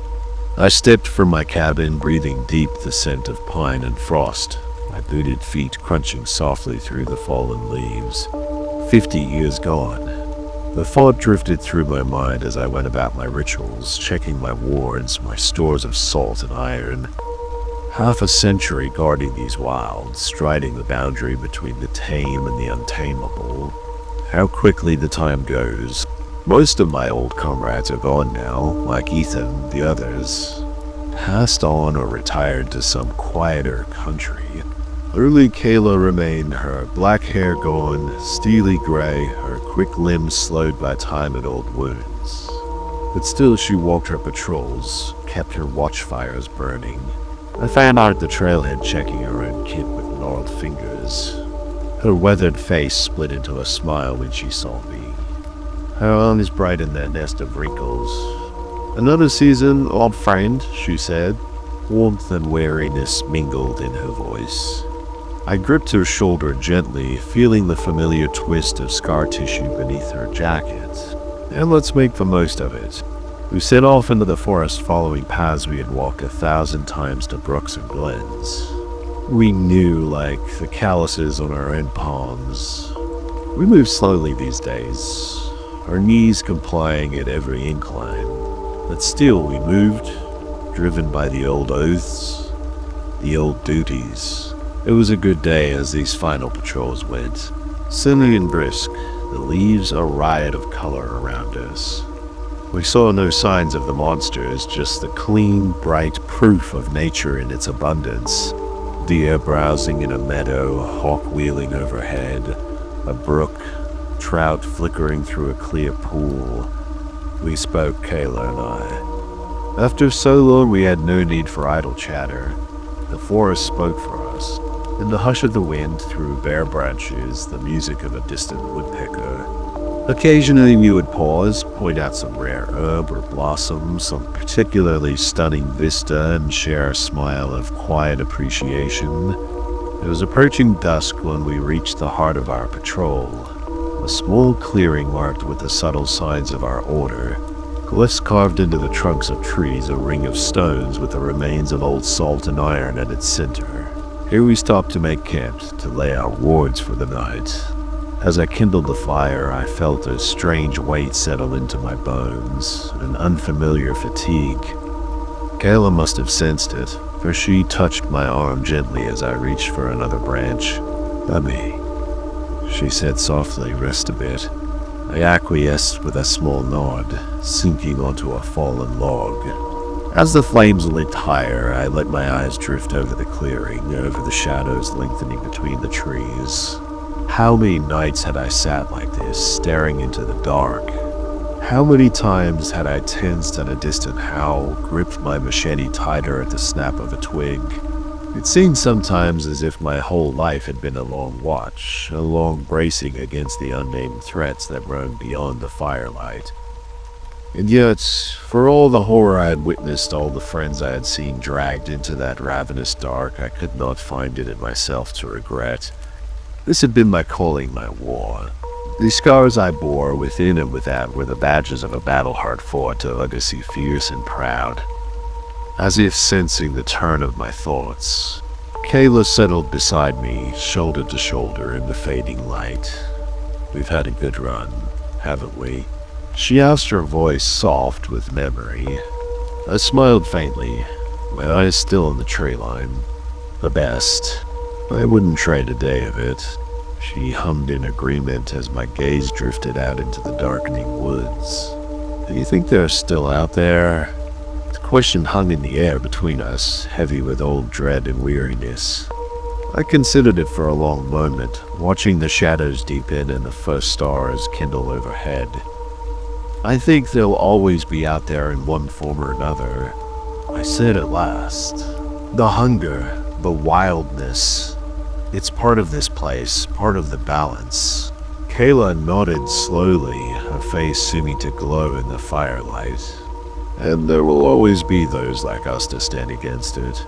I stepped from my cabin, breathing deep the scent of pine and frost, my booted feet crunching softly through the fallen leaves. 50 years gone. The thought drifted through my mind as I went about my rituals, checking my wards, my stores of salt and iron. Half a century guarding these wilds, striding the boundary between the tame and the untamable. How quickly the time goes. Most of my old comrades are gone now, like Ethan, the others. Passed on or retired to some quieter country. Early Kayla remained, her black hair gone, steely gray, her quick limbs slowed by time and old wounds. But still she walked her patrols, kept her watchfires burning. I found her at the trailhead checking her own kit with gnarled fingers. Her weathered face split into a smile when she saw me. Her eyes brightened their nest of wrinkles. Another season, old friend, she said. Warmth and weariness mingled in her voice. I gripped her shoulder gently, feeling the familiar twist of scar tissue beneath her jacket. And let's make the most of it. We set off into the forest following paths we had walked 1,000 times to brooks and glens. We knew like the calluses on our own palms. We moved slowly these days, our knees complying at every incline. But still we moved, driven by the old oaths, the old duties. It was a good day as these final patrols went. Sunny and brisk, the leaves a riot of color around us. We saw no signs of the monsters, just the clean, bright proof of nature in its abundance. Deer browsing in a meadow, hawk wheeling overhead, a brook, trout flickering through a clear pool. We spoke, Kayla and I. After so long we had no need for idle chatter. The forest spoke for us. In the hush of the wind, through bare branches, the music of a distant woodpecker. Occasionally we would pause, point out some rare herb or blossom, some particularly stunning vista, and share a smile of quiet appreciation. It was approaching dusk when we reached the heart of our patrol, a small clearing marked with the subtle signs of our order. Glyphs carved into the trunks of trees, a ring of stones with the remains of old salt and iron at its center. Here we stopped to make camp, to lay our wards for the night. As I kindled the fire, I felt a strange weight settle into my bones, an unfamiliar fatigue. Kayla must have sensed it, for she touched my arm gently as I reached for another branch. "Dummy," she said softly, "rest a bit." I acquiesced with a small nod, sinking onto a fallen log. As the flames lit higher, I let my eyes drift over the clearing, over the shadows lengthening between the trees. How many nights had I sat like this, staring into the dark? How many times had I tensed at a distant howl, gripped my machete tighter at the snap of a twig? It seemed sometimes as if my whole life had been a long watch, a long bracing against the unnamed threats that roamed beyond the firelight. And yet, for all the horror I had witnessed, all the friends I had seen dragged into that ravenous dark, I could not find it in myself to regret. This had been my calling, my war. The scars I bore, within and without, were the badges of a battle hard fought, a legacy fierce and proud. As if sensing the turn of my thoughts, Kayla settled beside me, shoulder to shoulder in the fading light. "We've had a good run, haven't we?" She asked, her voice soft with memory. I smiled faintly. my eyes still on the tree line. The best. I wouldn't trade a day of it. She hummed in agreement as my gaze drifted out into the darkening woods. Do you think they're still out there? The question hung in the air between us, heavy with old dread and weariness. I considered it for a long moment, watching the shadows deepen and the first stars kindle overhead. I think they'll always be out there in one form or another, I said at last. The hunger, the wildness, it's part of this place, part of the balance. Kayla nodded slowly, her face seeming to glow in the firelight. And there will always be those like us to stand against it.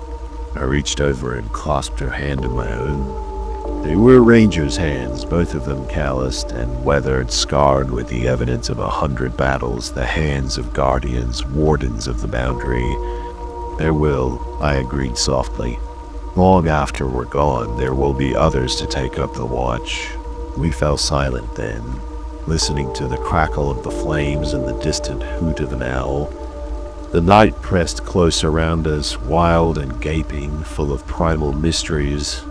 I reached over and clasped her hand in my own. They were Rangers' hands, both of them calloused and weathered, scarred with the evidence of 100 battles, the hands of guardians, wardens of the boundary. There will, I agreed softly. Long after we're gone, there will be others to take up the watch. We fell silent then, listening to the crackle of the flames and the distant hoot of an owl. The night pressed close around us, wild and gaping, full of primal mysteries,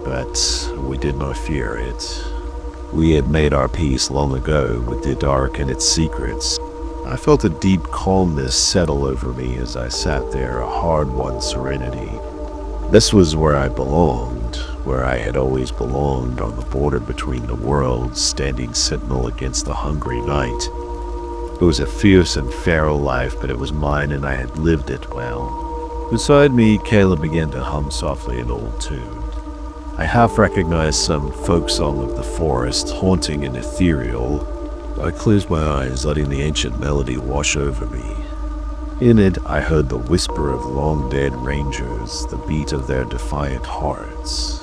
but we did not fear it. We had made our peace long ago with the dark and its secrets. I felt a deep calmness settle over me as I sat there, a hard-won serenity. This was where I belonged, where I had always belonged, on the border between the worlds, standing sentinel against the hungry night. It was a fierce and feral life, but it was mine and I had lived it well. Beside me, Kayla began to hum softly an old tune. I half recognized some folk song of the forest, haunting and ethereal. I closed my eyes, letting the ancient melody wash over me. In it, I heard the whisper of long-dead rangers, the beat of their defiant hearts.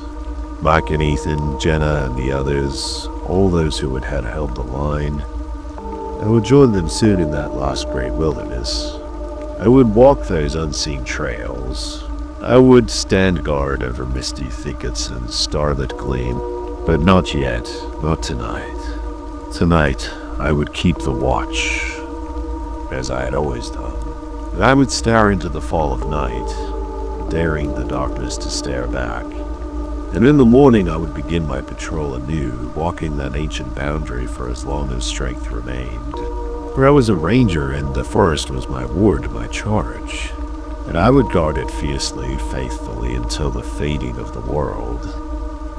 Mike and Ethan, Jenna and the others, all those who had held the line. I would join them soon in that last great wilderness. I would walk those unseen trails. I would stand guard over misty thickets and starlit gleam, but not yet, not tonight. Tonight, I would keep the watch, as I had always done. And I would stare into the fall of night, daring the darkness to stare back. And in the morning I would begin my patrol anew, walking that ancient boundary for as long as strength remained. For I was a ranger and the forest was my ward, my charge. And I would guard it fiercely, faithfully, until the fading of the world.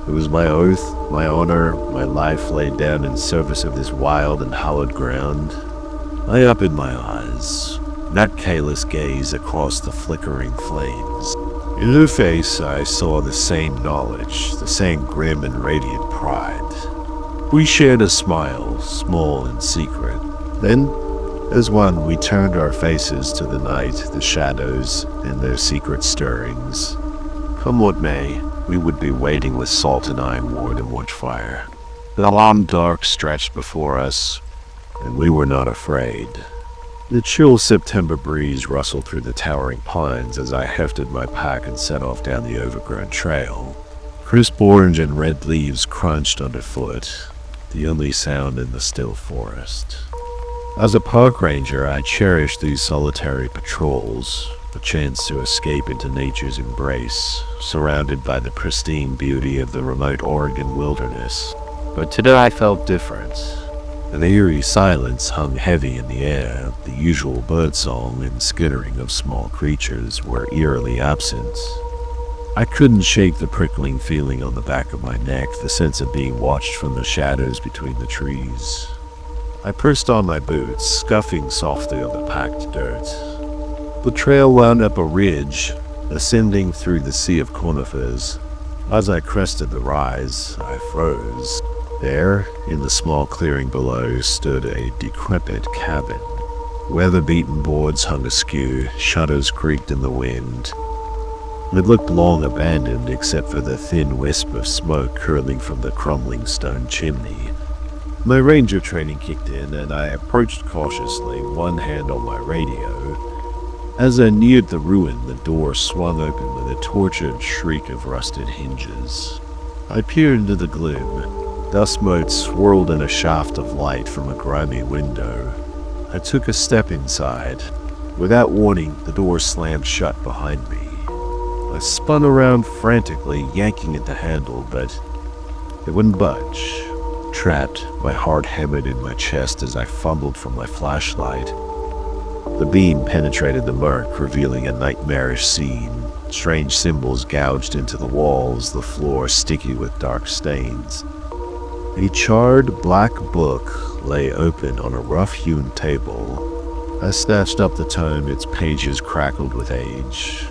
It was my oath, my honor, my life laid down in service of this wild and hallowed ground. I opened my eyes, that careless gaze across the flickering flames. In her face I saw the same knowledge, the same grim and radiant pride. We shared a smile, small and secret. Then, as one, we turned our faces to the night, the shadows, and their secret stirrings. Come what may, we would be waiting with salt and iron ward and watchfire. The long dark stretched before us, and we were not afraid. The chill September breeze rustled through the towering pines as I hefted my pack and set off down the overgrown trail. Crisp orange and red leaves crunched underfoot, the only sound in the still forest. As a park ranger, I cherished these solitary patrols, a chance to escape into nature's embrace, surrounded by the pristine beauty of the remote Oregon wilderness. But today I felt different. An eerie silence hung heavy in the air. The usual birdsong and skittering of small creatures were eerily absent. I couldn't shake the prickling feeling on the back of my neck, the sense of being watched from the shadows between the trees. I pursed on my boots, scuffing softly on the packed dirt. The trail wound up a ridge, ascending through the sea of conifers. As I crested the rise, I froze. There, in the small clearing below, stood a decrepit cabin. Weather-beaten boards hung askew, shutters creaked in the wind. It looked long abandoned except for the thin wisp of smoke curling from the crumbling stone chimney. My ranger training kicked in and I approached cautiously, one hand on my radio. As I neared the ruin, the door swung open with a tortured shriek of rusted hinges. I peered into the gloom. Dust motes swirled in a shaft of light from a grimy window. I took a step inside. Without warning, the door slammed shut behind me. I spun around frantically, yanking at the handle, but it wouldn't budge. Trapped, my heart hammered in my chest as I fumbled for my flashlight. The beam penetrated the murk, revealing a nightmarish scene. Strange symbols gouged into the walls, the floor sticky with dark stains. A charred black book lay open on a rough-hewn table. I snatched up the tome, its pages crackled with age.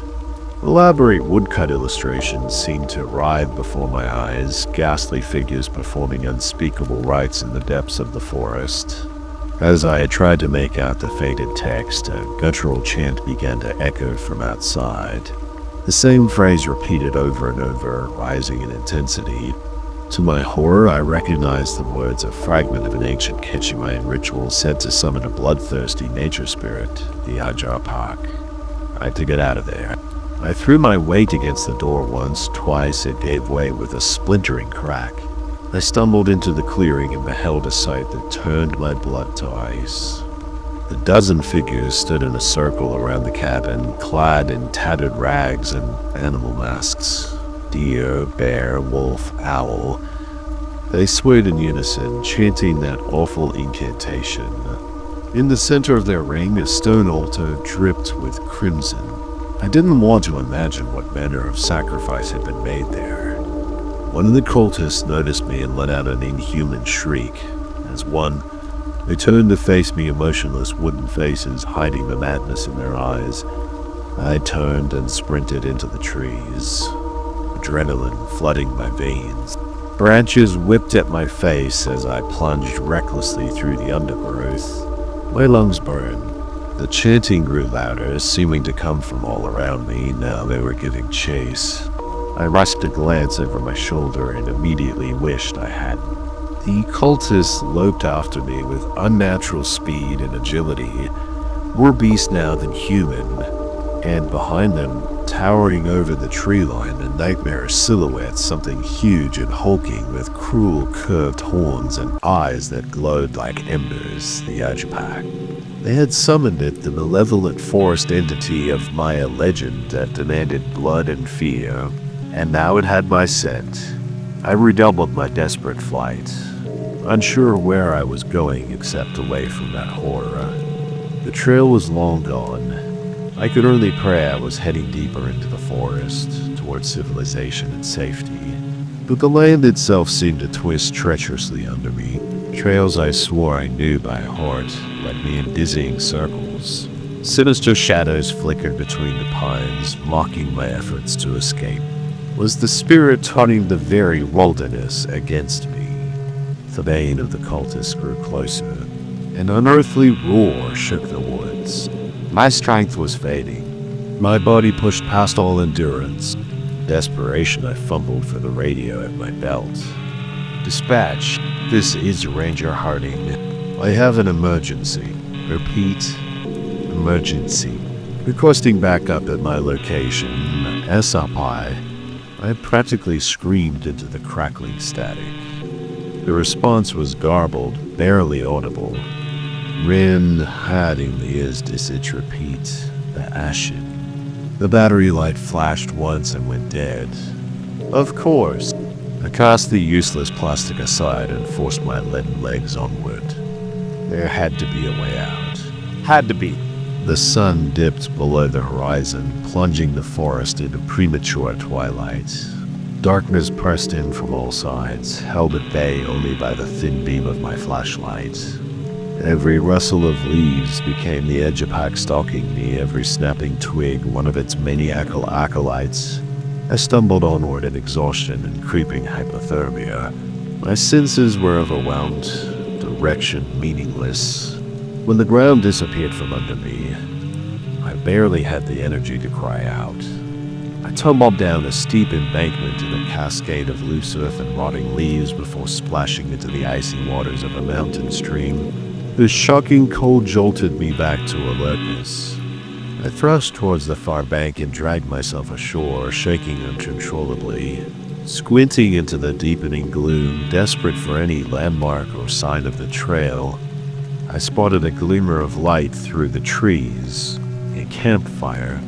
Elaborate woodcut illustrations seemed to writhe before my eyes, ghastly figures performing unspeakable rites in the depths of the forest. As I had tried to make out the faded text, a guttural chant began to echo from outside. The same phrase repeated over and over, rising in intensity. To my horror, I recognized the words, a fragment of an ancient Quechuan ritual said to summon a bloodthirsty nature spirit, the Ajapak. I had to get out of there. I threw my weight against the door once, twice it gave way with a splintering crack. I stumbled into the clearing and beheld a sight that turned my blood to ice. A dozen figures stood in a circle around the cabin, clad in tattered rags and animal masks. Deer, bear, wolf, owl. They swayed in unison, chanting that awful incantation. In the center of their ring, a stone altar dripped with crimson. I didn't want to imagine what manner of sacrifice had been made there. One of the cultists noticed me and let out an inhuman shriek. As one, they turned to face me, emotionless wooden faces hiding the madness in their eyes. I turned and sprinted into the trees, adrenaline flooding my veins. Branches whipped at my face as I plunged recklessly through the undergrowth. My lungs burned. The chanting grew louder, seeming to come from all around me. Now they were giving chase. I rushed a glance over my shoulder and immediately wished I hadn't. The cultists loped after me with unnatural speed and agility, more beast now than human, and behind them, towering over the tree line, a nightmarish silhouette, something huge and hulking with cruel curved horns and eyes that glowed like embers, the Ajapak. They had summoned it, the malevolent forest entity of Maya legend that demanded blood and fear, and now it had my scent. I redoubled my desperate flight, unsure where I was going except away from that horror. The trail was long gone. I could only pray I was heading deeper into the forest, towards civilization and safety. But the land itself seemed to twist treacherously under me. Trails I swore I knew by heart led me in dizzying circles. Sinister shadows flickered between the pines, mocking my efforts to escape. Was the spirit taunting the very wilderness against me? The bane of the cultists grew closer. An unearthly roar shook the woods. My strength was fading. My body pushed past all endurance. In desperation, I fumbled for the radio at my belt. Dispatch, this is Ranger Harding. I have an emergency. Repeat, emergency. Requesting backup at my location, SRPI. I practically screamed into the crackling static. The response was garbled, barely audible. Rin hiding the ears disage repeat, the ashen. The battery light flashed once and went dead. Of course. I cast the useless plastic aside and forced my leaden legs onward. There had to be a way out. Had to be. The sun dipped below the horizon, plunging the forest into premature twilight. Darkness burst in from all sides, held at bay only by the thin beam of my flashlight. Every rustle of leaves became the Ajapak stalking me, every snapping twig one of its maniacal acolytes. I stumbled onward in exhaustion and creeping hypothermia. My senses were overwhelmed, direction meaningless. When the ground disappeared from under me, I barely had the energy to cry out. I tumbled down a steep embankment in a cascade of loose earth and rotting leaves before splashing into the icy waters of a mountain stream. The shocking cold jolted me back to alertness. I thrust towards the far bank and dragged myself ashore, shaking uncontrollably. Squinting into the deepening gloom, desperate for any landmark or sign of the trail, I spotted a glimmer of light through the trees. a campfire.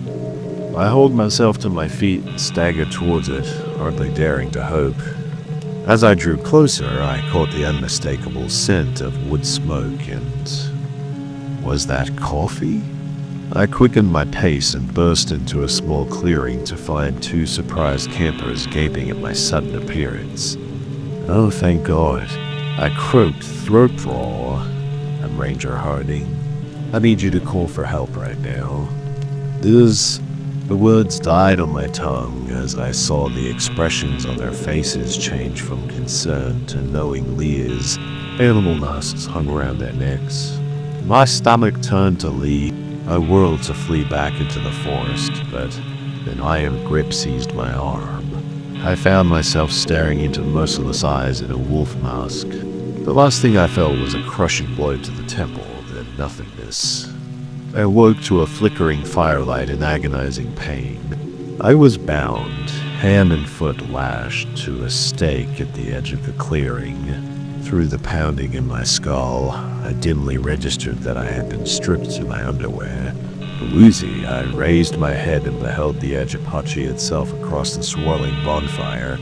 I hold myself to my feet and stagger towards it, hardly daring to hope. As I drew closer, I caught the unmistakable scent of wood smoke and... was that coffee? I quickened my pace and burst into a small clearing to find two surprised campers gaping at my sudden appearance. Oh, thank God. I croaked, throat raw. I'm Ranger Harding. I need you to call for help right now. The words died on my tongue as I saw the expressions on their faces change from concern to knowing leers. Animal husks hung around their necks. My stomach turned to leave. I whirled to flee back into the forest, but an iron grip seized my arm. I found myself staring into merciless eyes in a wolf mask. The last thing I felt was a crushing blow to the temple, then nothingness. I awoke to a flickering firelight in agonizing pain. I was bound, hand and foot lashed, to a stake at the edge of the clearing. Through the pounding in my skull, I dimly registered that I had been stripped to my underwear. Woozy, I raised my head and beheld the Apache itself across the swirling bonfire.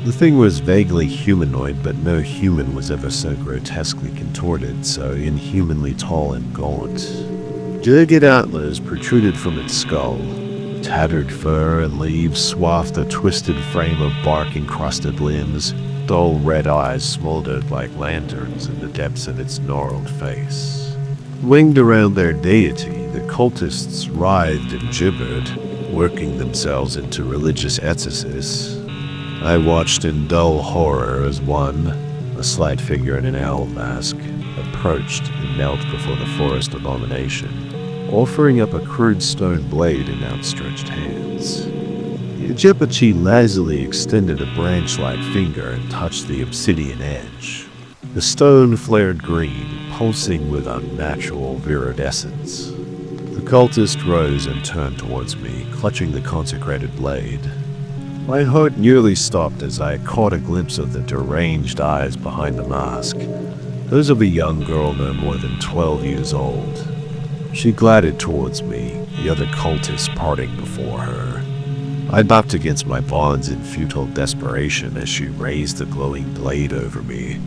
The thing was vaguely humanoid, but no human was ever so grotesquely contorted, so inhumanly tall and gaunt. Jagged antlers protruded from its skull. Tattered fur and leaves swathed the twisted frame of bark-encrusted limbs. Dull red eyes smoldered like lanterns in the depths of its gnarled face. Winged around their deity, the cultists writhed and gibbered, working themselves into religious ecstasies. I watched in dull horror as one, a slight figure in an owl mask, approached and knelt before the forest abomination, offering up a crude stone blade in outstretched hands. The Apache lazily extended a branch-like finger and touched the obsidian edge. The stone flared green, pulsing with unnatural viridescence. The cultist rose and turned towards me, clutching the consecrated blade. My heart nearly stopped as I caught a glimpse of the deranged eyes behind the mask, those of a young girl no more than 12 years old. She glided towards me, the other cultists parting before her. I knocked against my bonds in futile desperation as she raised the glowing blade over me.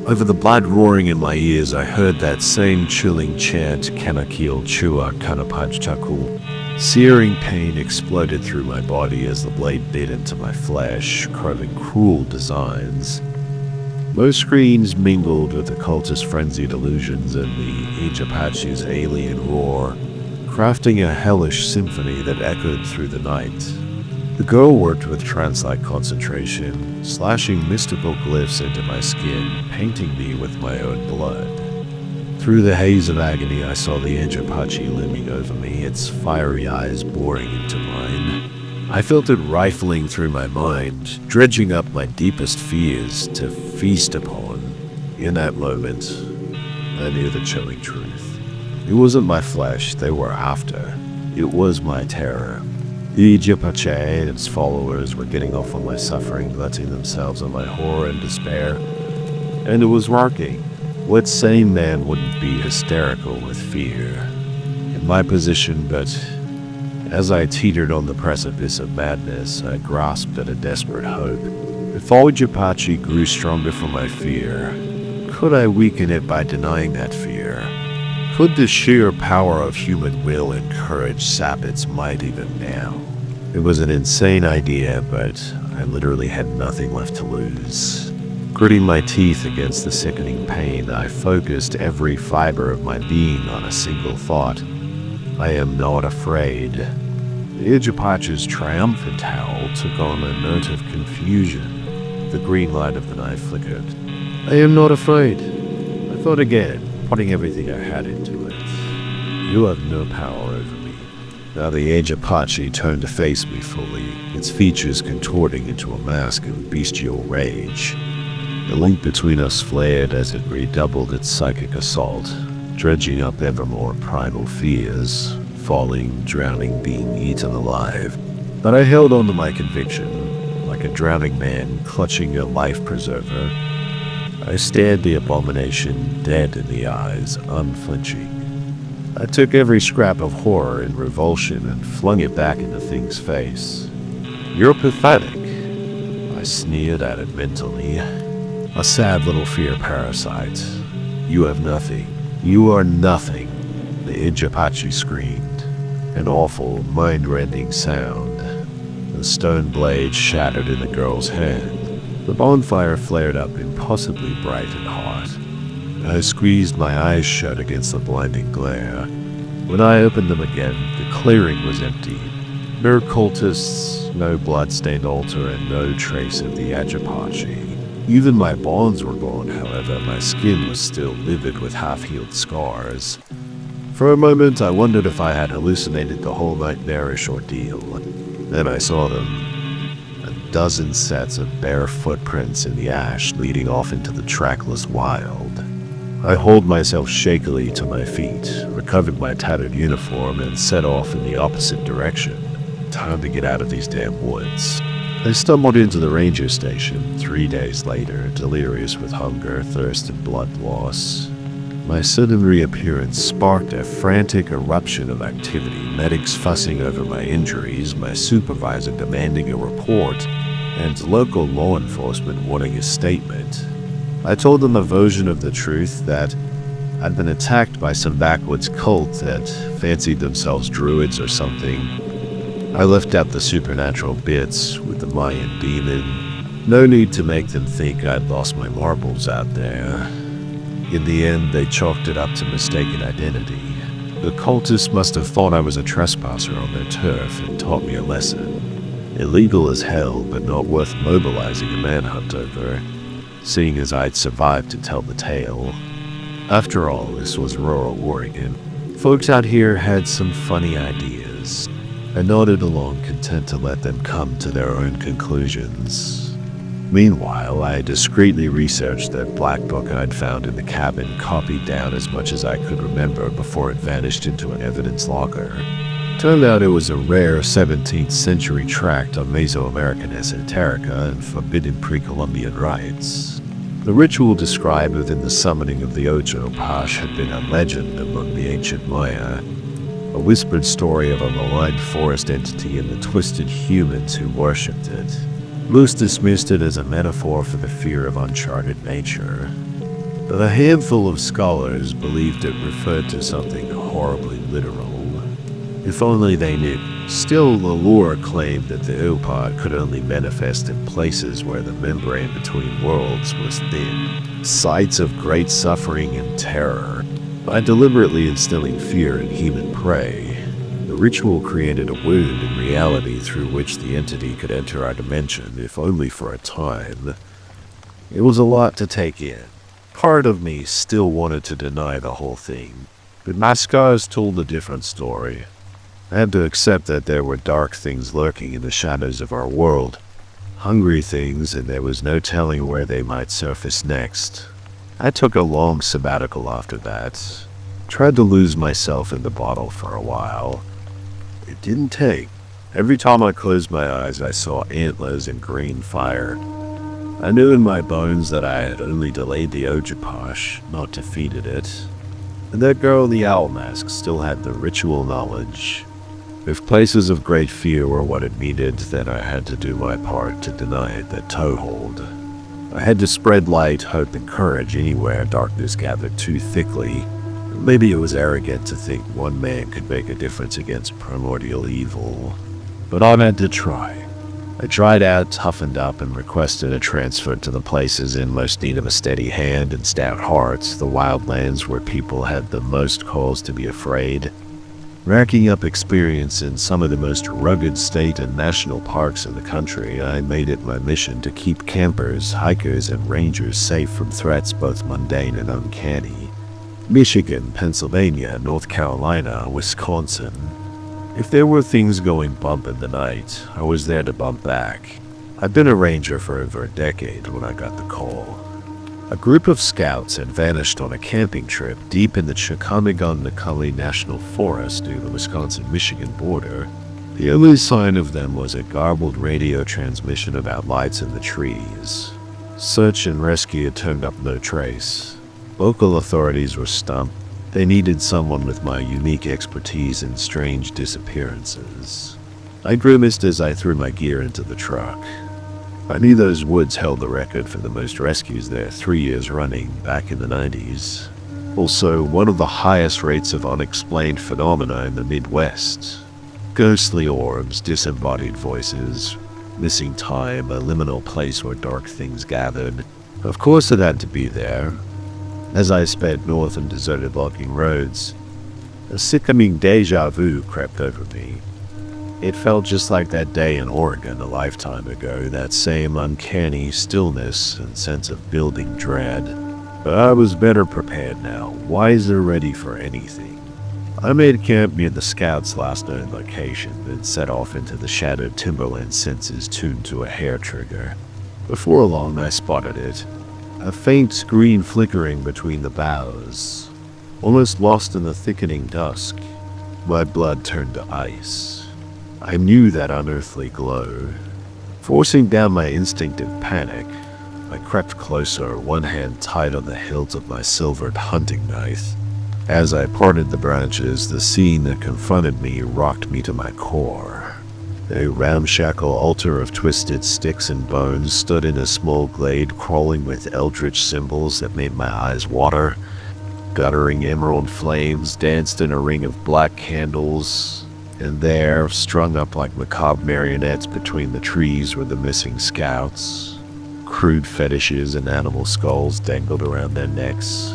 Over the blood roaring in my ears, I heard that same chilling chant, Kanakil Chua Kanapajchakul. Searing pain exploded through my body as the blade bit into my flesh, carving cruel designs. Most screams mingled with the cultist frenzied illusions and the Apache's alien roar, crafting a hellish symphony that echoed through the night. The girl worked with trance-like concentration, slashing mystical glyphs into my skin, painting me with my own blood. Through the haze of agony, I saw the Apache looming over me, its fiery eyes boring into mine. I felt it rifling through my mind, dredging up my deepest fears to feast upon. In that moment, I knew the chilling truth. It wasn't my flesh they were after. It was my terror. The Apache and its followers were getting off on my suffering, glutting themselves on my horror and despair. And it was working. What sane man wouldn't be hysterical with fear? In my position, but as I teetered on the precipice of madness, I grasped at a desperate hope. If all Apache grew stronger from my fear, could I weaken it by denying that fear? Could the sheer power of human will and courage sap its might even now? It was an insane idea, but I literally had nothing left to lose. Gritting my teeth against the sickening pain, I focused every fiber of my being on a single thought. I am not afraid. The Apache's triumphant howl took on a note of confusion. The green light of the knife flickered. I am not afraid. I thought again, putting everything I had into it. You have no power over me. Now the Apache turned to face me fully, its features contorting into a mask of bestial rage. The link between us flared as it redoubled its psychic assault, dredging up ever more primal fears, falling, drowning, being eaten alive. But I held on to my conviction, like a drowning man clutching a life preserver. I stared the abomination dead in the eyes, unflinching. I took every scrap of horror and revulsion and flung it back in the thing's face. "You're pathetic," I sneered at it mentally. "A sad little fear parasite. You have nothing. You are nothing," the Ijapachi screamed. An awful, mind-rending sound. The stone blade shattered in the girl's hand. The bonfire flared up impossibly bright and hot. I squeezed my eyes shut against the blinding glare. When I opened them again, the clearing was empty. No cultists, no blood-stained altar, and no trace of the Ajapachi. Even my bonds were gone, however. My skin was still livid with half-healed scars. For a moment, I wondered if I had hallucinated the whole nightmarish ordeal. Then I saw them. A dozen sets of bare footprints in the ash leading off into the trackless wild. I hauled myself shakily to my feet, recovered my tattered uniform, and set off in the opposite direction. Time to get out of these damn woods. I stumbled into the ranger station 3 days later, delirious with hunger, thirst, and blood loss. My sudden reappearance sparked a frantic eruption of activity, medics fussing over my injuries, my supervisor demanding a report, and local law enforcement wanting a statement. I told them a version of the truth, that I'd been attacked by some backwoods cult that fancied themselves druids or something. I left out the supernatural bits with the Mayan demon. No need to make them think I'd lost my marbles out there. In the end, they chalked it up to mistaken identity. The cultists must have thought I was a trespasser on their turf and taught me a lesson. Illegal as hell, but not worth mobilizing a manhunt over, seeing as I'd survived to tell the tale. After all, this was rural Oregon. Folks out here had some funny ideas. I nodded along, content to let them come to their own conclusions. Meanwhile, I discreetly researched that black book I'd found in the cabin, copied down as much as I could remember before it vanished into an evidence locker. Turned out it was a rare 17th century tract on Mesoamerican esoterica and forbidden pre-Columbian rites. The ritual described within the summoning of the Ocho Pash had been a legend among the ancient Maya, a whispered story of a maligned forest entity and the twisted humans who worshipped it. Most dismissed it as a metaphor for the fear of uncharted nature, but a handful of scholars believed it referred to something horribly literal. If only they knew. Still, the lore claimed that the Opad could only manifest in places where the membrane between worlds was thin, sites of great suffering and terror. By deliberately instilling fear in human prey, the ritual created a wound in reality through which the entity could enter our dimension, if only for a time. It was a lot to take in. Part of me still wanted to deny the whole thing, but my scars told a different story. I had to accept that there were dark things lurking in the shadows of our world, hungry things, and there was no telling where they might surface next. I took a long sabbatical after that. Tried to lose myself in the bottle for a while. It didn't take. Every time I closed my eyes, I saw antlers and green fire. I knew in my bones that I had only delayed the Ojapash, not defeated it. And that girl in the owl mask still had the ritual knowledge. If places of great fear were what it needed, then I had to do my part to deny it that toehold. I had to spread light, hope, and courage anywhere darkness gathered too thickly. Maybe it was arrogant to think one man could make a difference against primordial evil. But I had to try. I tried out, toughened up, and requested a transfer to the places in most need of a steady hand and stout hearts, the wildlands where people had the most cause to be afraid. Racking up experience in some of the most rugged state and national parks in the country, I made it my mission to keep campers, hikers, and rangers safe from threats both mundane and uncanny. Michigan, Pennsylvania, North Carolina, Wisconsin. If there were things going bump in the night, I was there to bump back. I'd been a ranger for over a decade when I got the call. A group of scouts had vanished on a camping trip deep in the Chickamauga-Niculi National Forest near the Wisconsin-Michigan border. The only sign of them was a garbled radio transmission about lights in the trees. Search and rescue turned up no trace. Local authorities were stumped. They needed someone with my unique expertise in strange disappearances. I grimaced as I threw my gear into the truck. I knew those woods held the record for the most rescues there 3 years running back in the 90s. Also, one of the highest rates of unexplained phenomena in the Midwest. Ghostly orbs, disembodied voices, missing time, a liminal place where dark things gathered. Of course it had to be there. As I sped north on deserted logging roads, a sickening deja vu crept over me. It felt just like that day in Oregon a lifetime ago, that same uncanny stillness and sense of building dread. But I was better prepared now, wiser, ready for anything. I made camp near the Scouts' last known location, then set off into the shadowed timberland senses tuned to a hair trigger. Before long I spotted it, a faint green flickering between the boughs. Almost lost in the thickening dusk, my blood turned to ice. I knew that unearthly glow. Forcing down my instinctive panic, I crept closer, one hand tied on the hilt of my silvered hunting knife. As I parted the branches, the scene that confronted me rocked me to my core. A ramshackle altar of twisted sticks and bones stood in a small glade crawling with eldritch symbols that made my eyes water. Guttering emerald flames danced in a ring of black candles, and there, strung up like macabre marionettes between the trees, were the missing scouts. Crude fetishes and animal skulls dangled around their necks.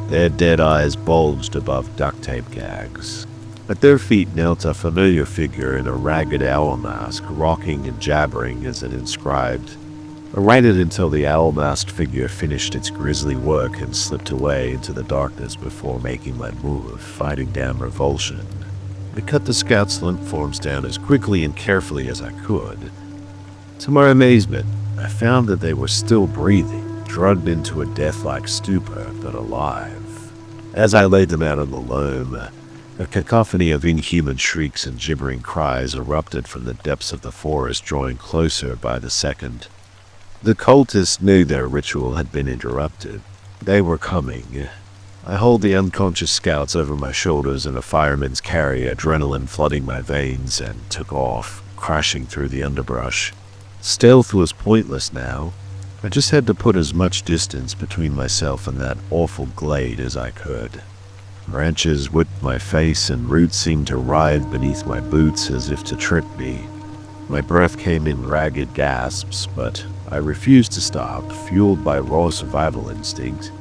Their dead eyes bulged above duct tape gags. At their feet knelt a familiar figure in a ragged owl mask, rocking and jabbering as it inscribed. I waited until the owl-masked figure finished its grisly work and slipped away into the darkness before making my move, fighting down revulsion. I cut the scouts' limp forms down as quickly and carefully as I could. To my amazement, I found that they were still breathing, drugged into a death-like stupor, but alive. As I laid them out on the loam, a cacophony of inhuman shrieks and gibbering cries erupted from the depths of the forest, drawing closer by the second. The cultists knew their ritual had been interrupted. They were coming. I hauled the unconscious scouts over my shoulders in a fireman's carry, adrenaline flooding my veins, and took off, crashing through the underbrush. Stealth was pointless now. I just had to put as much distance between myself and that awful glade as I could. Branches whipped my face and roots seemed to writhe beneath my boots as if to trip me. My breath came in ragged gasps, but I refused to stop, fueled by raw survival instinct,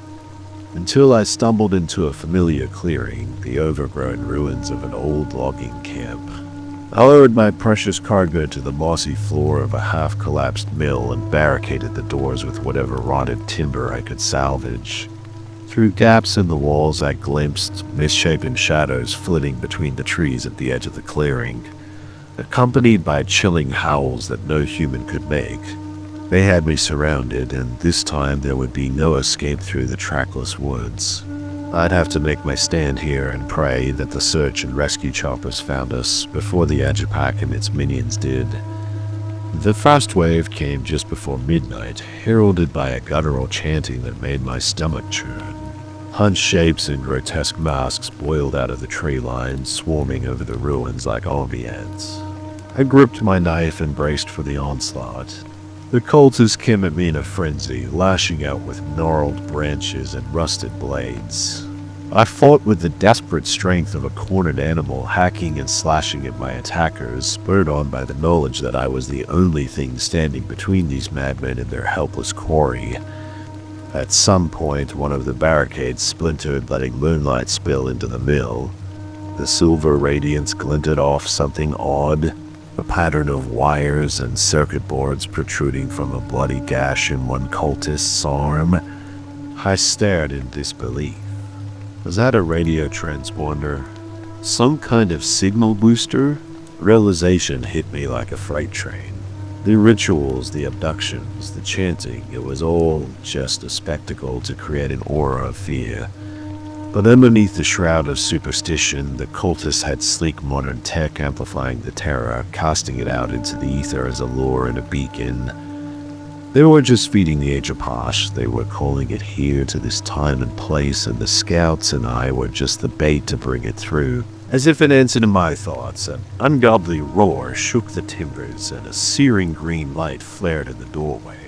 until I stumbled into a familiar clearing, the overgrown ruins of an old logging camp. I lowered my precious cargo to the mossy floor of a half-collapsed mill and barricaded the doors with whatever rotted timber I could salvage. Through gaps in the walls I glimpsed misshapen shadows flitting between the trees at the edge of the clearing, accompanied by chilling howls that no human could make. They had me surrounded, and this time there would be no escape through the trackless woods. I'd have to make my stand here and pray that the search and rescue choppers found us before the Ajapac and its minions did. The first wave came just before midnight, heralded by a guttural chanting that made my stomach churn. Hunched shapes in grotesque masks boiled out of the tree line, swarming over the ruins like zombie ants. I gripped my knife and braced for the onslaught. The cultists came at me in a frenzy, lashing out with gnarled branches and rusted blades. I fought with the desperate strength of a cornered animal, hacking and slashing at my attackers, spurred on by the knowledge that I was the only thing standing between these madmen and their helpless quarry. At some point, one of the barricades splintered, letting moonlight spill into the mill. The silver radiance glinted off something odd, a pattern of wires and circuit boards protruding from a bloody gash in one cultist's arm. I stared in disbelief. Was that a radio transponder? Some kind of signal booster? Realization hit me like a freight train. The rituals, the abductions, the chanting, it was all just a spectacle to create an aura of fear. But underneath the shroud of superstition, the cultists had sleek modern tech amplifying the terror, casting it out into the ether as a lure and a beacon. They weren't just feeding the age of Posh, they were calling it here to this time and place, and the scouts and I were just the bait to bring it through. As if in answer to my thoughts, an ungodly roar shook the timbers and a searing green light flared in the doorway.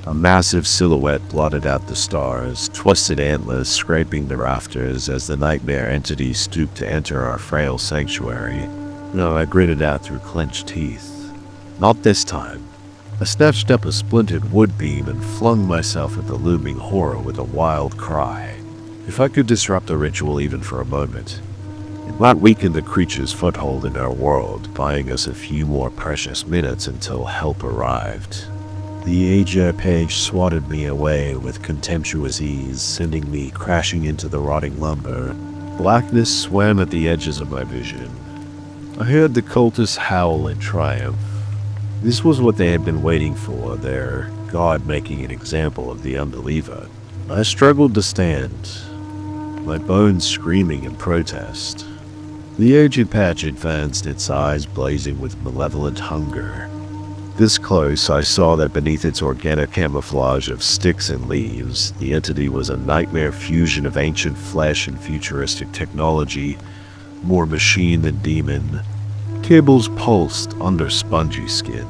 A massive silhouette blotted out the stars, twisted antlers scraping the rafters as the nightmare entity stooped to enter our frail sanctuary. No, I gritted out through clenched teeth. Not this time. I snatched up a splintered wood beam and flung myself at the looming horror with a wild cry. If I could disrupt the ritual even for a moment, it might weaken the creature's foothold in our world, buying us a few more precious minutes until help arrived. The Aja page swatted me away with contemptuous ease, sending me crashing into the rotting lumber. Blackness swam at the edges of my vision. I heard the cultists howl in triumph. This was what they had been waiting for, their god making an example of the unbeliever. I struggled to stand, my bones screaming in protest. The aged patch advanced, its eyes blazing with malevolent hunger. This close, I saw that beneath its organic camouflage of sticks and leaves, the entity was a nightmare fusion of ancient flesh and futuristic technology, more machine than demon. Cables pulsed under spongy skin.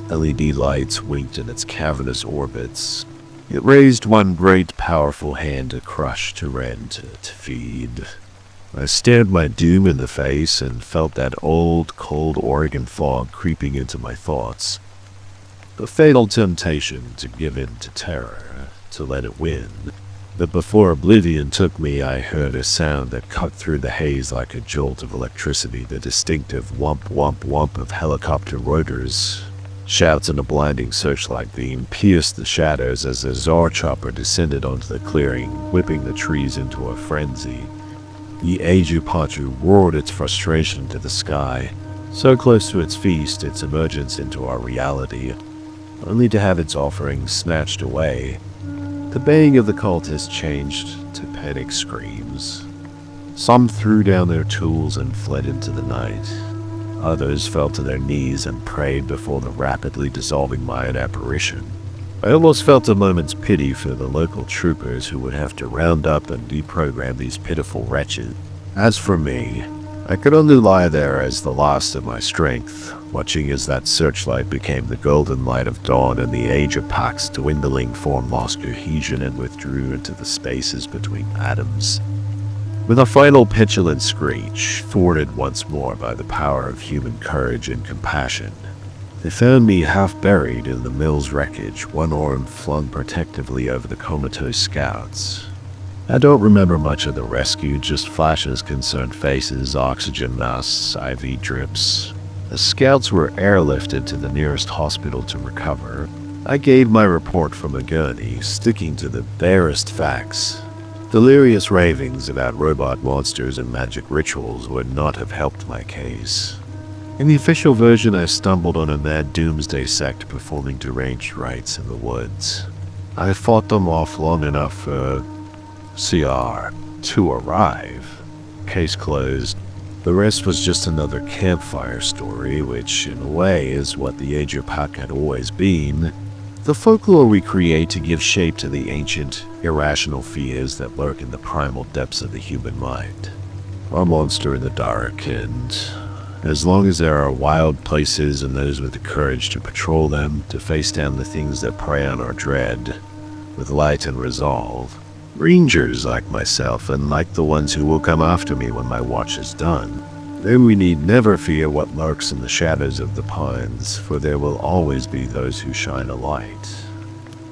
LED lights winked in its cavernous orbits. It raised one great powerful hand to crush, to rend, to feed. I stared my doom in the face and felt that old, cold Oregon fog creeping into my thoughts. The fatal temptation to give in to terror, to let it win. But before oblivion took me, I heard a sound that cut through the haze like a jolt of electricity, the distinctive whump whump whump of helicopter rotors. Shouts and a blinding searchlight beam pierced the shadows as the Tsar chopper descended onto the clearing, whipping the trees into a frenzy. The Aju roared its frustration to the sky, so close to its feast, its emergence into our reality, only to have its offering snatched away. The baying of the cultists changed to panic screams. Some threw down their tools and fled into the night. Others fell to their knees and prayed before the rapidly dissolving Mayan apparition. I almost felt a moment's pity for the local troopers who would have to round up and deprogram these pitiful wretches. As for me, I could only lie there as the last of my strength, watching as that searchlight became the golden light of dawn and the age of Pax's dwindling form lost cohesion and withdrew into the spaces between atoms. With a final petulant screech, thwarted once more by the power of human courage and compassion, they found me half buried in the mill's wreckage, one arm flung protectively over the comatose scouts. I don't remember much of the rescue, just flashes, concerned faces, oxygen masks, IV drips. The scouts were airlifted to the nearest hospital to recover. I gave my report from a gurney, sticking to the barest facts. Delirious ravings about robot monsters and magic rituals would not have helped my case. In the official version, I stumbled on a mad doomsday sect performing deranged rites in the woods. I fought them off long enough for CR to arrive. Case closed. The rest was just another campfire story, which in a way is what the Age of Pac had always been. The folklore we create to give shape to the ancient, irrational fears that lurk in the primal depths of the human mind. A monster in the dark, and as long as there are wild places and those with the courage to patrol them, to face down the things that prey on our dread, with light and resolve, rangers like myself and like the ones who will come after me when my watch is done, then we need never fear what lurks in the shadows of the pines, for there will always be those who shine a light.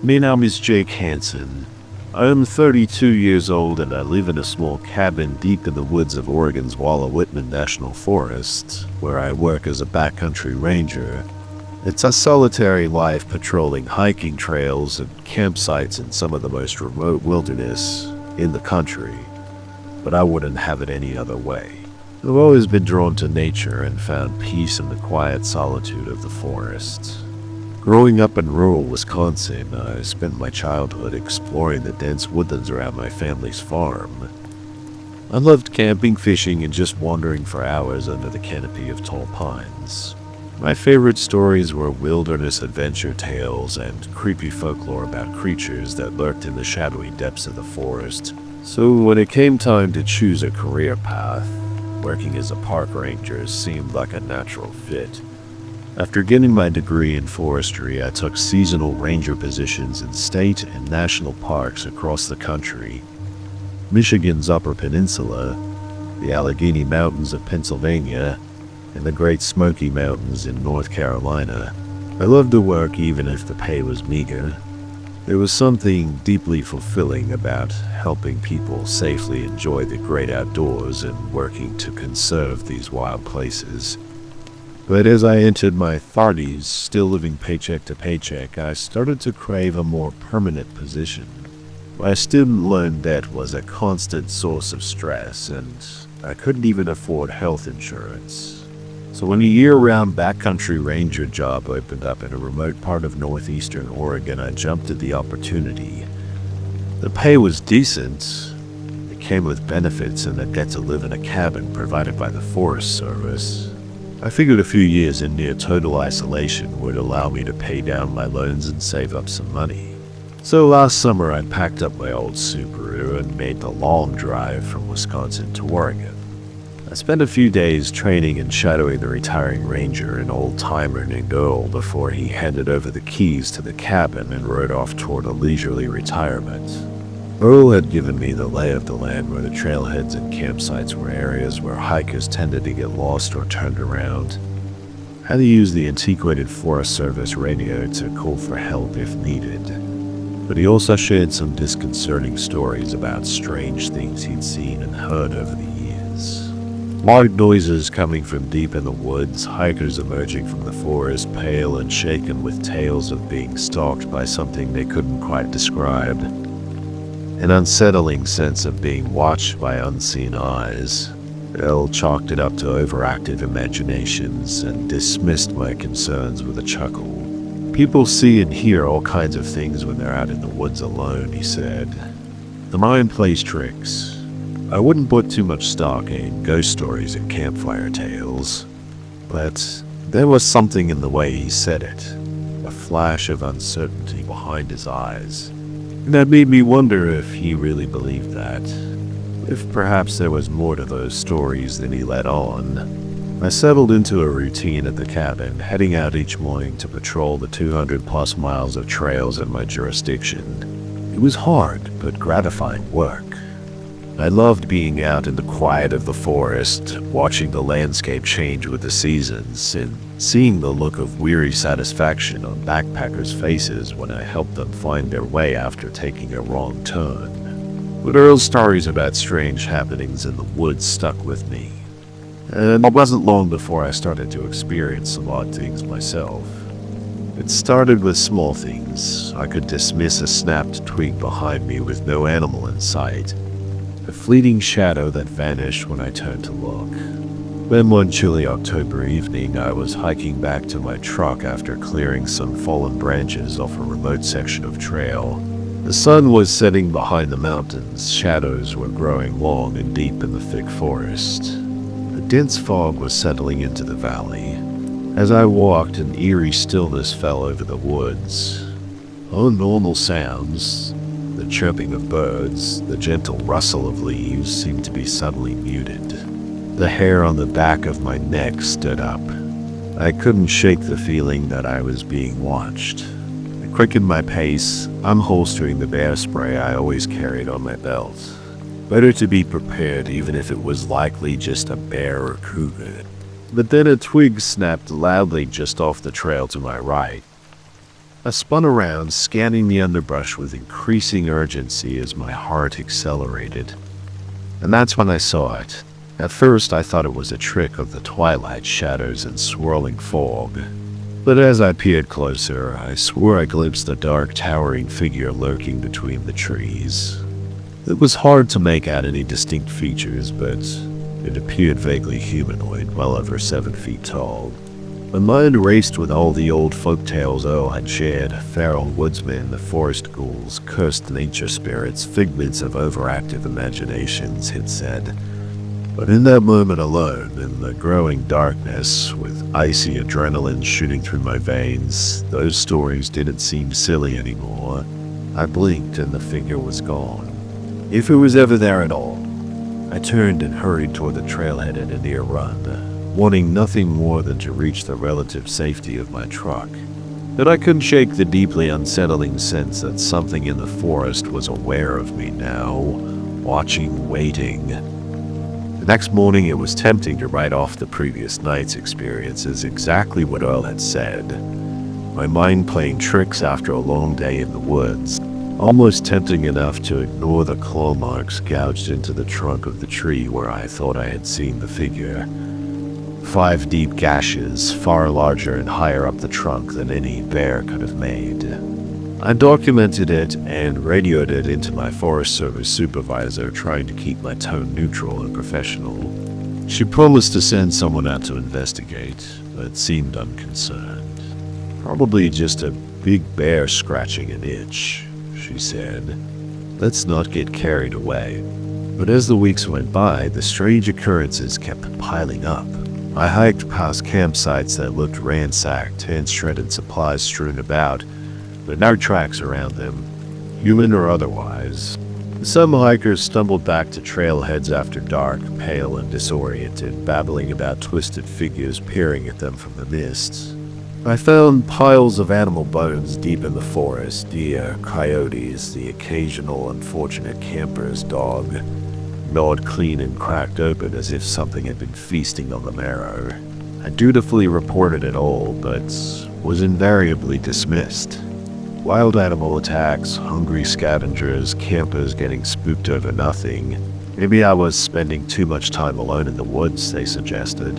My name is Jake Hansen. I am 32 years old and I live in a small cabin deep in the woods of Oregon's Walla-Whitman National Forest, where I work as a backcountry ranger. It's a solitary life patrolling hiking trails and campsites in some of the most remote wilderness in the country, but I wouldn't have it any other way. I've always been drawn to nature and found peace in the quiet solitude of the forest. Growing up in rural Wisconsin, I spent my childhood exploring the dense woodlands around my family's farm. I loved camping, fishing, and just wandering for hours under the canopy of tall pines. My favorite stories were wilderness adventure tales and creepy folklore about creatures that lurked in the shadowy depths of the forest. So when it came time to choose a career path, working as a park ranger seemed like a natural fit. After getting my degree in forestry, I took seasonal ranger positions in state and national parks across the country. Michigan's Upper Peninsula, the Allegheny Mountains of Pennsylvania, and the Great Smoky Mountains in North Carolina. I loved the work even if the pay was meager. There was something deeply fulfilling about helping people safely enjoy the great outdoors and working to conserve these wild places. But as I entered my 30s, still living paycheck to paycheck, I started to crave a more permanent position. My student loan debt was a constant source of stress, and I couldn't even afford health insurance. So when a year-round backcountry ranger job opened up in a remote part of northeastern Oregon, I jumped at the opportunity. The pay was decent. It came with benefits and I'd get to live in a cabin provided by the Forest Service. I figured a few years in near total isolation would allow me to pay down my loans and save up some money. So last summer I packed up my old Subaru and made the long drive from Wisconsin to Oregon. I spent a few days training and shadowing the retiring ranger, an old-timer named Earl, before he handed over the keys to the cabin and rode off toward a leisurely retirement. Earl had given me the lay of the land where the trailheads and campsites were areas where hikers tended to get lost or turned around. How to use the antiquated Forest Service radio to call for help if needed. But he also shared some disconcerting stories about strange things he'd seen and heard over the years. Loud noises coming from deep in the woods, hikers emerging from the forest pale and shaken with tales of being stalked by something they couldn't quite describe. An unsettling sense of being watched by unseen eyes. Earl chalked it up to overactive imaginations and dismissed my concerns with a chuckle. People see and hear all kinds of things when they're out in the woods alone, he said. The mind plays tricks. I wouldn't put too much stock in ghost stories and campfire tales, but there was something in the way he said it, a flash of uncertainty behind his eyes. That made me wonder if he really believed that, if perhaps there was more to those stories than he let on. I settled into a routine at the cabin, heading out each morning to patrol the 200-plus miles of trails in my jurisdiction. It was hard, but gratifying work. I loved being out in the quiet of the forest, watching the landscape change with the seasons, and seeing the look of weary satisfaction on backpackers' faces when I helped them find their way after taking a wrong turn. But Earl's stories about strange happenings in the woods stuck with me. And it wasn't long before I started to experience some odd things myself. It started with small things. I could dismiss a snapped twig behind me with no animal in sight, a fleeting shadow that vanished when I turned to look. Then one chilly October evening, I was hiking back to my truck after clearing some fallen branches off a remote section of trail. The sun was setting behind the mountains, shadows were growing long and deep in the thick forest. A dense fog was settling into the valley. As I walked, an eerie stillness fell over the woods. All normal sounds, the chirping of birds, the gentle rustle of leaves, seemed to be suddenly muted. The hair on the back of my neck stood up. I couldn't shake the feeling that I was being watched. I quickened my pace, unholstering the bear spray I always carried on my belt. Better to be prepared even if it was likely just a bear or cougar. But then a twig snapped loudly just off the trail to my right. I spun around, scanning the underbrush with increasing urgency as my heart accelerated. And that's when I saw it. At first, I thought it was a trick of the twilight shadows and swirling fog. But as I peered closer, I swore I glimpsed a dark, towering figure lurking between the trees. It was hard to make out any distinct features, but it appeared vaguely humanoid, well over 7 feet tall. My mind raced with all the old folk tales Earl had shared, feral woodsmen, the forest ghouls, cursed nature spirits, figments of overactive imaginations, he'd said. But in that moment alone, in the growing darkness, with icy adrenaline shooting through my veins, those stories didn't seem silly anymore. I blinked and the figure was gone. If it was ever there at all. I turned and hurried toward the trailhead at a near run, wanting nothing more than to reach the relative safety of my truck. But I couldn't shake the deeply unsettling sense that something in the forest was aware of me now, watching, waiting. The next morning, it was tempting to write off the previous night's experience as exactly what Earl had said. My mind playing tricks after a long day in the woods, almost tempting enough to ignore the claw marks gouged into the trunk of the tree where I thought I had seen the figure. 5 deep gashes, far larger and higher up the trunk than any bear could have made. I documented it and radioed it into my Forest Service supervisor, trying to keep my tone neutral and professional. She promised to send someone out to investigate, but seemed unconcerned. Probably just a big bear scratching an itch, she said. Let's not get carried away. But as the weeks went by, the strange occurrences kept piling up. I hiked past campsites that looked ransacked and shredded supplies strewn about, but no tracks around them, human or otherwise. Some hikers stumbled back to trailheads after dark, pale and disoriented, babbling about twisted figures peering at them from the mist. I found piles of animal bones deep in the forest, deer, coyotes, the occasional unfortunate camper's dog, gnawed clean and cracked open as if something had been feasting on the marrow. I dutifully reported it all, but was invariably dismissed. Wild animal attacks, hungry scavengers, campers getting spooked over nothing. Maybe I was spending too much time alone in the woods, they suggested.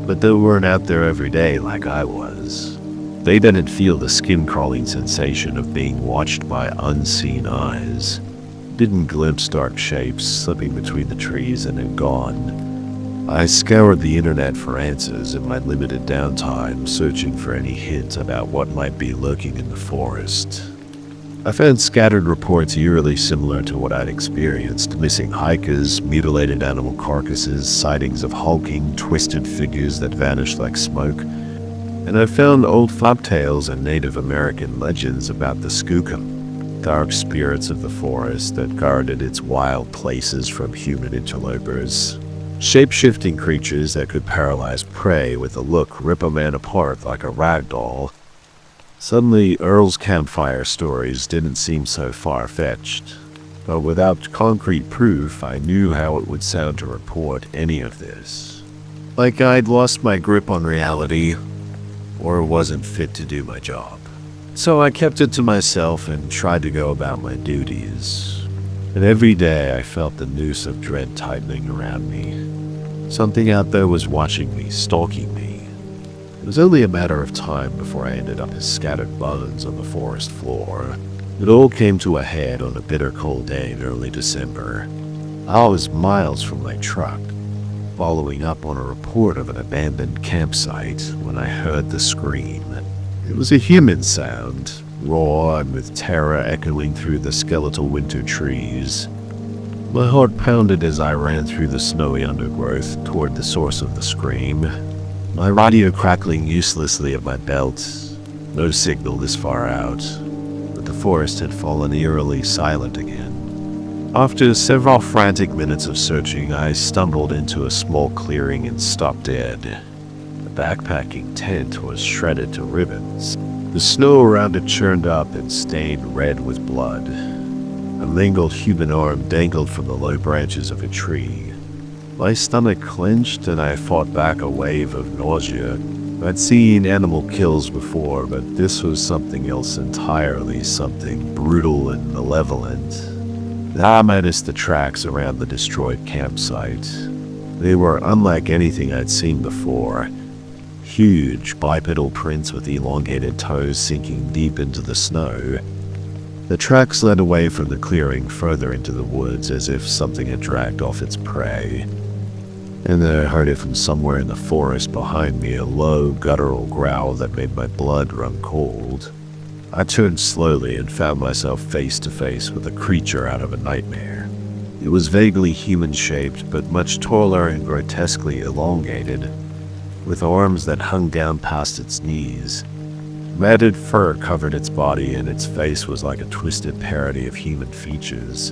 But they weren't out there every day like I was. They didn't feel the skin-crawling sensation of being watched by unseen eyes. Didn't glimpse dark shapes slipping between the trees and then gone. I scoured the internet for answers in my limited downtime, searching for any hint about what might be lurking in the forest. I found scattered reports eerily similar to what I'd experienced: missing hikers, mutilated animal carcasses, sightings of hulking, twisted figures that vanished like smoke. And I found old folktales and Native American legends about the skookum, dark spirits of the forest that guarded its wild places from human interlopers. Shape-shifting creatures that could paralyze prey with a look rip a man apart like a rag doll. Suddenly, Earl's campfire stories didn't seem so far-fetched. But without concrete proof, I knew how it would sound to report any of this. Like I'd lost my grip on reality, or wasn't fit to do my job. So I kept it to myself and tried to go about my duties. And every day I felt the noose of dread tightening around me. Something out there was watching me, stalking me. It was only a matter of time before I ended up as scattered bones on the forest floor. It all came to a head on a bitter cold day in early December. I was miles from my truck, following up on a report of an abandoned campsite when I heard the scream. It was a human sound, raw and with terror echoing through the skeletal winter trees. My heart pounded as I ran through the snowy undergrowth toward the source of the scream, my radio crackling uselessly at my belt. No signal this far out, but the forest had fallen eerily silent again. After several frantic minutes of searching, I stumbled into a small clearing and stopped dead. The backpacking tent was shredded to ribbons. The snow around it churned up and stained red with blood. A mangled human arm dangled from the low branches of a tree. My stomach clenched and I fought back a wave of nausea. I'd seen animal kills before, but this was something else entirely, something brutal and malevolent. I noticed the tracks around the destroyed campsite. They were unlike anything I'd seen before. Huge bipedal prints with elongated toes sinking deep into the snow. The tracks led away from the clearing further into the woods as if something had dragged off its prey. And then I heard it from somewhere in the forest behind me, a low, guttural growl that made my blood run cold. I turned slowly and found myself face to face with a creature out of a nightmare. It was vaguely human-shaped, but much taller and grotesquely elongated, with arms that hung down past its knees. Matted fur covered its body, and its face was like a twisted parody of human features.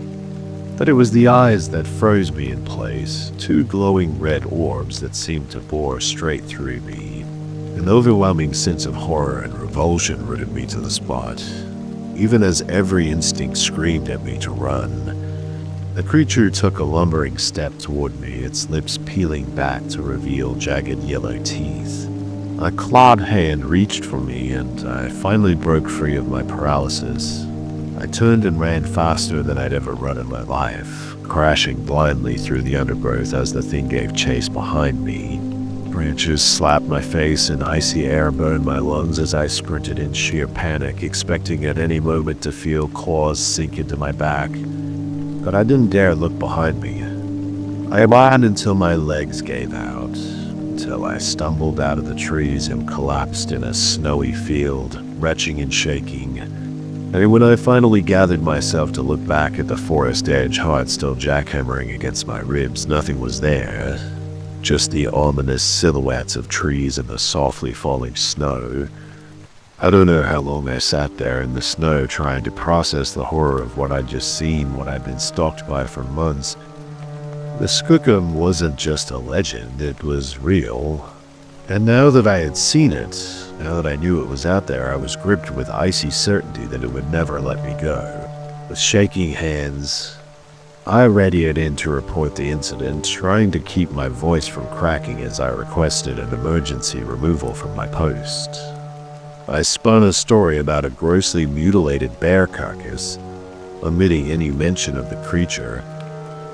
But it was the eyes that froze me in place, two glowing red orbs that seemed to bore straight through me. An overwhelming sense of horror and revulsion rooted me to the spot, even as every instinct screamed at me to run. The creature took a lumbering step toward me, its lips peeling back to reveal jagged yellow teeth. A clawed hand reached for me, and I finally broke free of my paralysis. I turned and ran faster than I'd ever run in my life, crashing blindly through the undergrowth as the thing gave chase behind me. Branches slapped my face and icy air burned my lungs as I sprinted in sheer panic, expecting at any moment to feel claws sink into my back. But I didn't dare look behind me. I ran until my legs gave out, until I stumbled out of the trees and collapsed in a snowy field, retching and shaking. And when I finally gathered myself to look back at the forest edge, heart still jackhammering against my ribs, nothing was there. Just the ominous silhouettes of trees and the softly falling snow. I don't know how long I sat there in the snow trying to process the horror of what I'd just seen, what I'd been stalked by for months. The skookum wasn't just a legend, it was real. And now that I had seen it, now that I knew it was out there, I was gripped with icy certainty that it would never let me go. With shaking hands, I radioed in to report the incident, trying to keep my voice from cracking as I requested an emergency removal from my post. I spun a story about a grossly mutilated bear carcass, omitting any mention of the creature.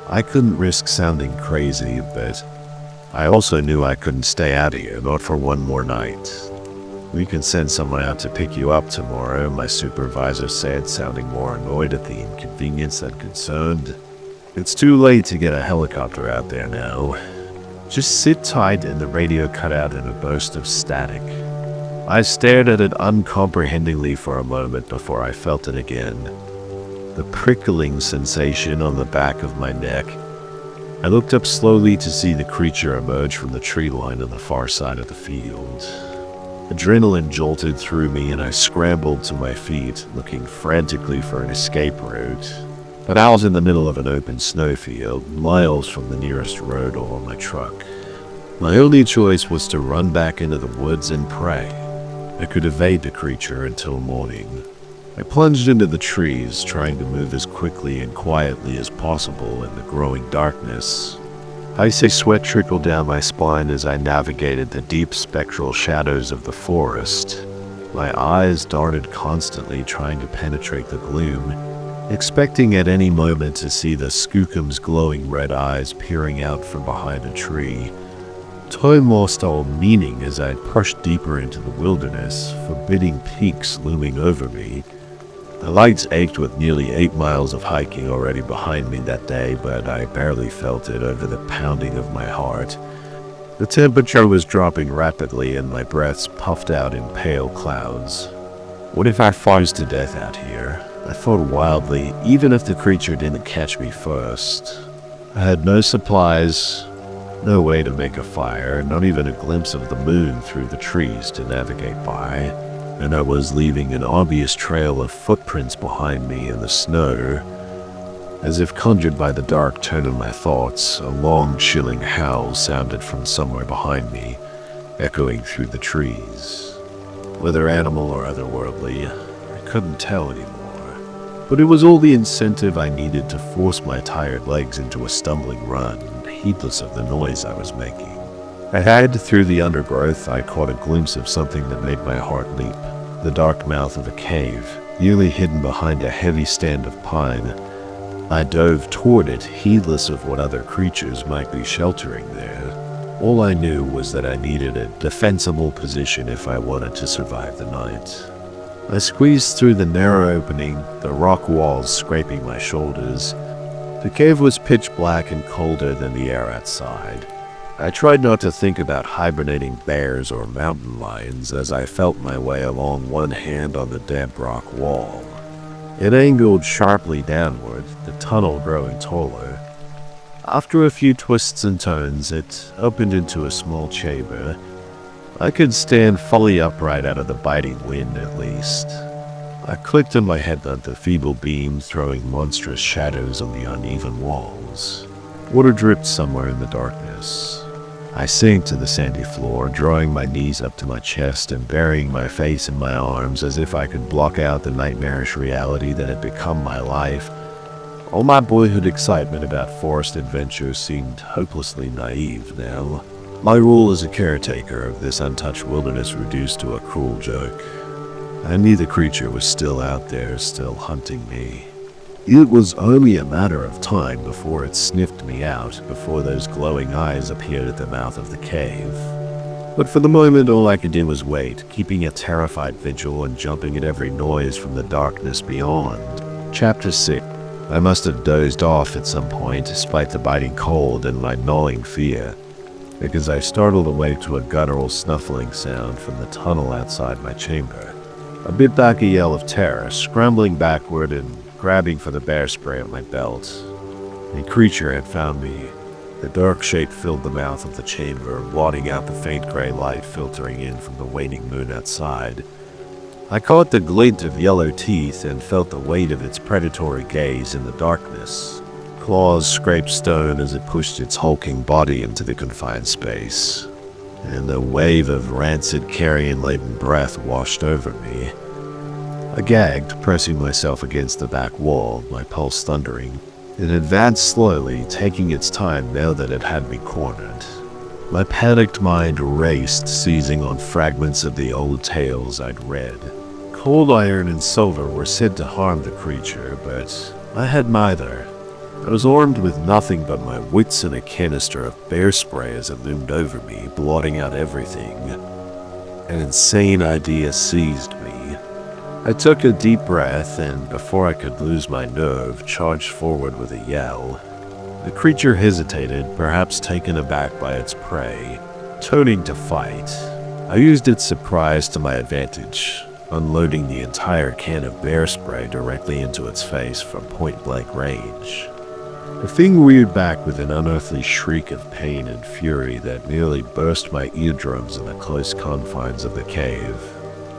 I couldn't risk sounding crazy, but I also knew I couldn't stay out of here, not for one more night. "We can send someone out to pick you up tomorrow," my supervisor said, sounding more annoyed at the inconvenience than concerned. "It's too late to get a helicopter out there now. Just sit tight," and the radio cut out in a burst of static. I stared at it uncomprehendingly for a moment before I felt it again. The prickling sensation on the back of my neck. I looked up slowly to see the creature emerge from the tree line on the far side of the field. Adrenaline jolted through me and I scrambled to my feet, looking frantically for an escape route. But I was in the middle of an open snowfield, miles from the nearest road or my truck. My only choice was to run back into the woods and pray I could evade the creature until morning. I plunged into the trees, trying to move as quickly and quietly as possible in the growing darkness. Icy sweat trickled down my spine as I navigated the deep spectral shadows of the forest. My eyes darted constantly, trying to penetrate the gloom, expecting at any moment to see the skookum's glowing red eyes peering out from behind a tree. Time lost all meaning as I pushed deeper into the wilderness, forbidding peaks looming over me. The lights ached with nearly 8 miles of hiking already behind me that day, but I barely felt it over the pounding of my heart. The temperature was dropping rapidly and my breaths puffed out in pale clouds. What if I froze to death out here? I thought wildly, even if the creature didn't catch me first. I had no supplies, no way to make a fire, not even a glimpse of the moon through the trees to navigate by, and I was leaving an obvious trail of footprints behind me in the snow. As if conjured by the dark tone of my thoughts, a long, chilling howl sounded from somewhere behind me, echoing through the trees. Whether animal or otherworldly, I couldn't tell anymore. But it was all the incentive I needed to force my tired legs into a stumbling run, heedless of the noise I was making. Ahead, through the undergrowth, I caught a glimpse of something that made my heart leap. The dark mouth of a cave, nearly hidden behind a heavy stand of pine. I dove toward it, heedless of what other creatures might be sheltering there. All I knew was that I needed a defensible position if I wanted to survive the night. I squeezed through the narrow opening, the rock walls scraping my shoulders. The cave was pitch black and colder than the air outside. I tried not to think about hibernating bears or mountain lions as I felt my way along one hand on the damp rock wall. It angled sharply downward, the tunnel growing taller. After a few twists and turns, it opened into a small chamber. I could stand fully upright out of the biting wind at least. I clicked on my headlamp, the feeble beam throwing monstrous shadows on the uneven walls. Water dripped somewhere in the darkness. I sank to the sandy floor, drawing my knees up to my chest and burying my face in my arms as if I could block out the nightmarish reality that had become my life. All my boyhood excitement about forest adventures seemed hopelessly naive now. My role as a caretaker of this untouched wilderness reduced to a cruel joke. I knew the creature was still out there, still hunting me. It was only a matter of time before it sniffed me out, before those glowing eyes appeared at the mouth of the cave. But for the moment, all I could do was wait, keeping a terrified vigil and jumping at every noise from the darkness beyond. Chapter 6. I must have dozed off at some point, despite the biting cold and my gnawing fear, because I startled awake to a guttural snuffling sound from the tunnel outside my chamber. I bit back a yell of terror, scrambling backward and grabbing for the bear spray at my belt. A creature had found me. The dark shape filled the mouth of the chamber, blotting out the faint gray light filtering in from the waning moon outside. I caught the glint of yellow teeth and felt the weight of its predatory gaze in the darkness. Claws scraped stone as it pushed its hulking body into the confined space, and a wave of rancid carrion-laden breath washed over me. I gagged, pressing myself against the back wall, my pulse thundering. It advanced slowly, taking its time now that it had me cornered. My panicked mind raced, seizing on fragments of the old tales I'd read. Cold iron and silver were said to harm the creature, but I had neither. I was armed with nothing but my wits and a canister of bear spray as it loomed over me, blotting out everything. An insane idea seized me. I took a deep breath and, before I could lose my nerve, charged forward with a yell. The creature hesitated, perhaps taken aback by its prey, turning to fight. I used its surprise to my advantage, unloading the entire can of bear spray directly into its face from point-blank range. The thing reared back with an unearthly shriek of pain and fury that nearly burst my eardrums in the close confines of the cave.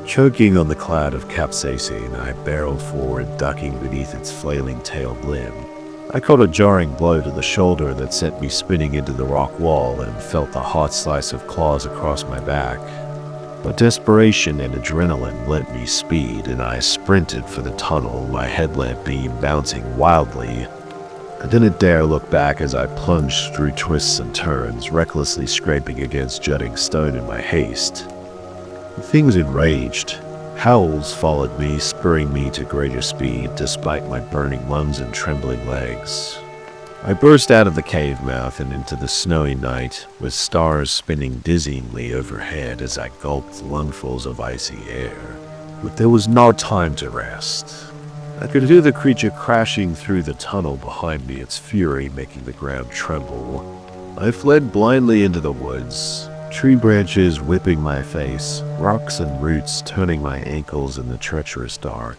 Choking on the cloud of capsaicin, I barreled forward, ducking beneath its flailing tailed limb. I caught a jarring blow to the shoulder that sent me spinning into the rock wall and felt the hot slice of claws across my back. But desperation and adrenaline lent me speed, and I sprinted for the tunnel, my headlamp beam bouncing wildly. I didn't dare look back as I plunged through twists and turns, recklessly scraping against jutting stone in my haste. The thing was enraged. Howls followed me, spurring me to greater speed despite my burning lungs and trembling legs. I burst out of the cave mouth and into the snowy night, with stars spinning dizzyingly overhead as I gulped lungfuls of icy air. But there was no time to rest. I could hear the creature crashing through the tunnel behind me, its fury making the ground tremble. I fled blindly into the woods, tree branches whipping my face, rocks and roots turning my ankles in the treacherous dark.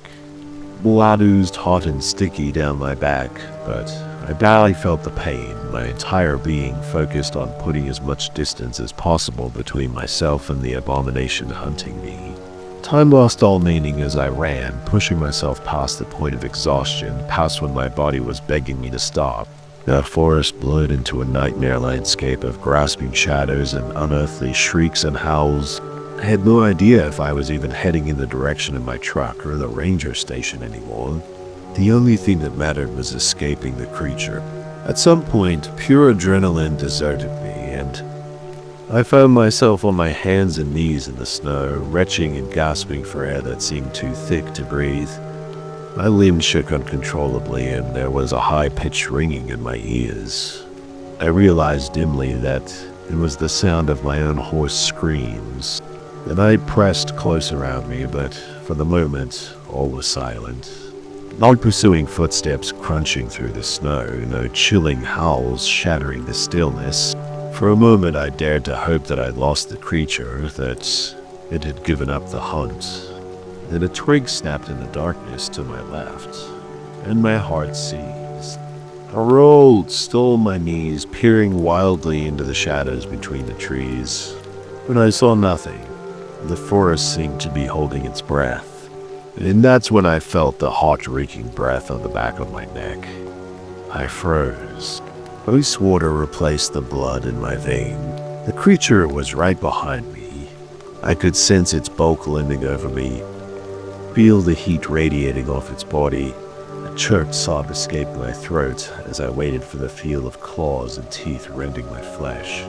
Blood oozed hot and sticky down my back, but I barely felt the pain, my entire being focused on putting as much distance as possible between myself and the abomination hunting me. Time lost all meaning as I ran, pushing myself past the point of exhaustion, past when my body was begging me to stop. The forest blurred into a nightmare landscape of grasping shadows and unearthly shrieks and howls. I had no idea if I was even heading in the direction of my truck or the ranger station anymore. The only thing that mattered was escaping the creature. At some point, pure adrenaline deserted me, and I found myself on my hands and knees in the snow, retching and gasping for air that seemed too thick to breathe. My limbs shook uncontrollably, and there was a high-pitched ringing in my ears. I realized dimly that it was the sound of my own hoarse screams. The night pressed close around me, but for the moment, all was silent. No pursuing footsteps crunching through the snow, no chilling howls shattering the stillness. For a moment I dared to hope that I'd lost the creature, that it had given up the hunt. Then a twig snapped in the darkness to my left, and my heart seized. I rolled, still on my knees, peering wildly into the shadows between the trees. But I saw nothing. The forest seemed to be holding its breath. And that's when I felt the heart-wrenching breath on the back of my neck. I froze. Ice water replaced the blood in my vein. The creature was right behind me. I could sense its bulk leaning over me, feel the heat radiating off its body. A choked sob escaped my throat as I waited for the feel of claws and teeth rending my flesh.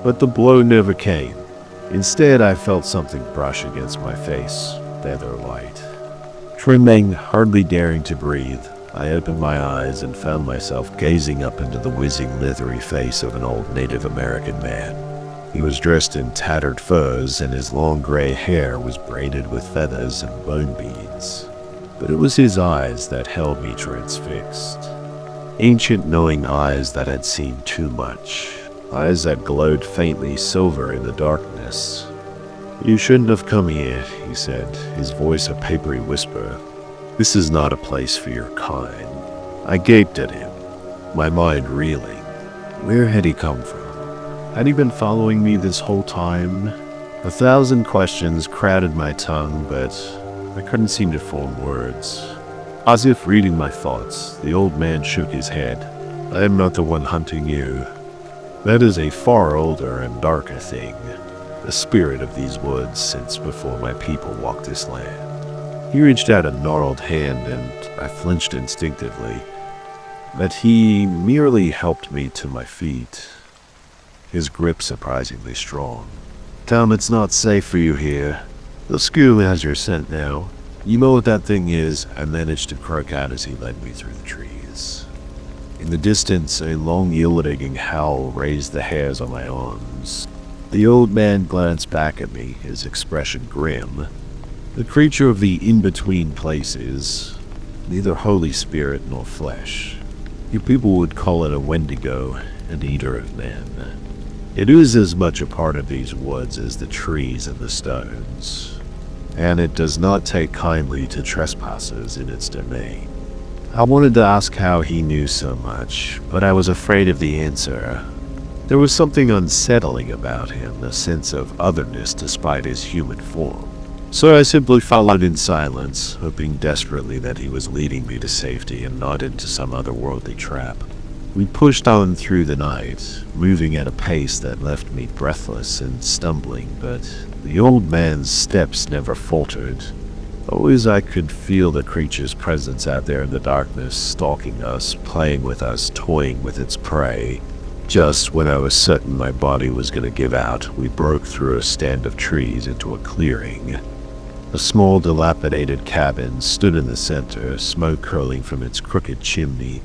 But the blow never came. Instead, I felt something brush against my face, leather light. Trembling, hardly daring to breathe, I opened my eyes and found myself gazing up into the whizzing, leathery face of an old Native American man. He was dressed in tattered furs, and his long gray hair was braided with feathers and bone beads. But it was his eyes that held me transfixed. Ancient, knowing eyes that had seen too much. Eyes that glowed faintly silver in the darkness. "You shouldn't have come here," he said, his voice a papery whisper. "This is not a place for your kind." I gaped at him, my mind reeling. Where had he come from? Had he been following me this whole time? 1,000 questions crowded my tongue, but I couldn't seem to form words. As if reading my thoughts, the old man shook his head. "I am not the one hunting you. That is a far older and darker thing, the spirit of these woods since before my people walked this land." He reached out a gnarled hand and I flinched instinctively, but he merely helped me to my feet, his grip surprisingly strong. "Tom, it's not safe for you here. The school has your scent now. You know what that thing is," I managed to croak out as he led me through the trees. In the distance, a long, irritating howl raised the hairs on my arms. The old man glanced back at me, his expression grim. The creature of the in-between places, neither Holy Spirit nor flesh. You people would call it a Wendigo, an eater of men. It is as much a part of these woods as the trees and the stones, and it does not take kindly to trespassers in its domain. I wanted to ask how he knew so much, but I was afraid of the answer. There was something unsettling about him, a sense of otherness despite his human form. So I simply followed in silence, hoping desperately that he was leading me to safety and not into some otherworldly trap. We pushed on through the night, moving at a pace that left me breathless and stumbling, but the old man's steps never faltered. Always I could feel the creature's presence out there in the darkness, stalking us, playing with us, toying with its prey. Just when I was certain my body was going to give out, we broke through a stand of trees into a clearing. A small, dilapidated cabin stood in the center, smoke curling from its crooked chimney.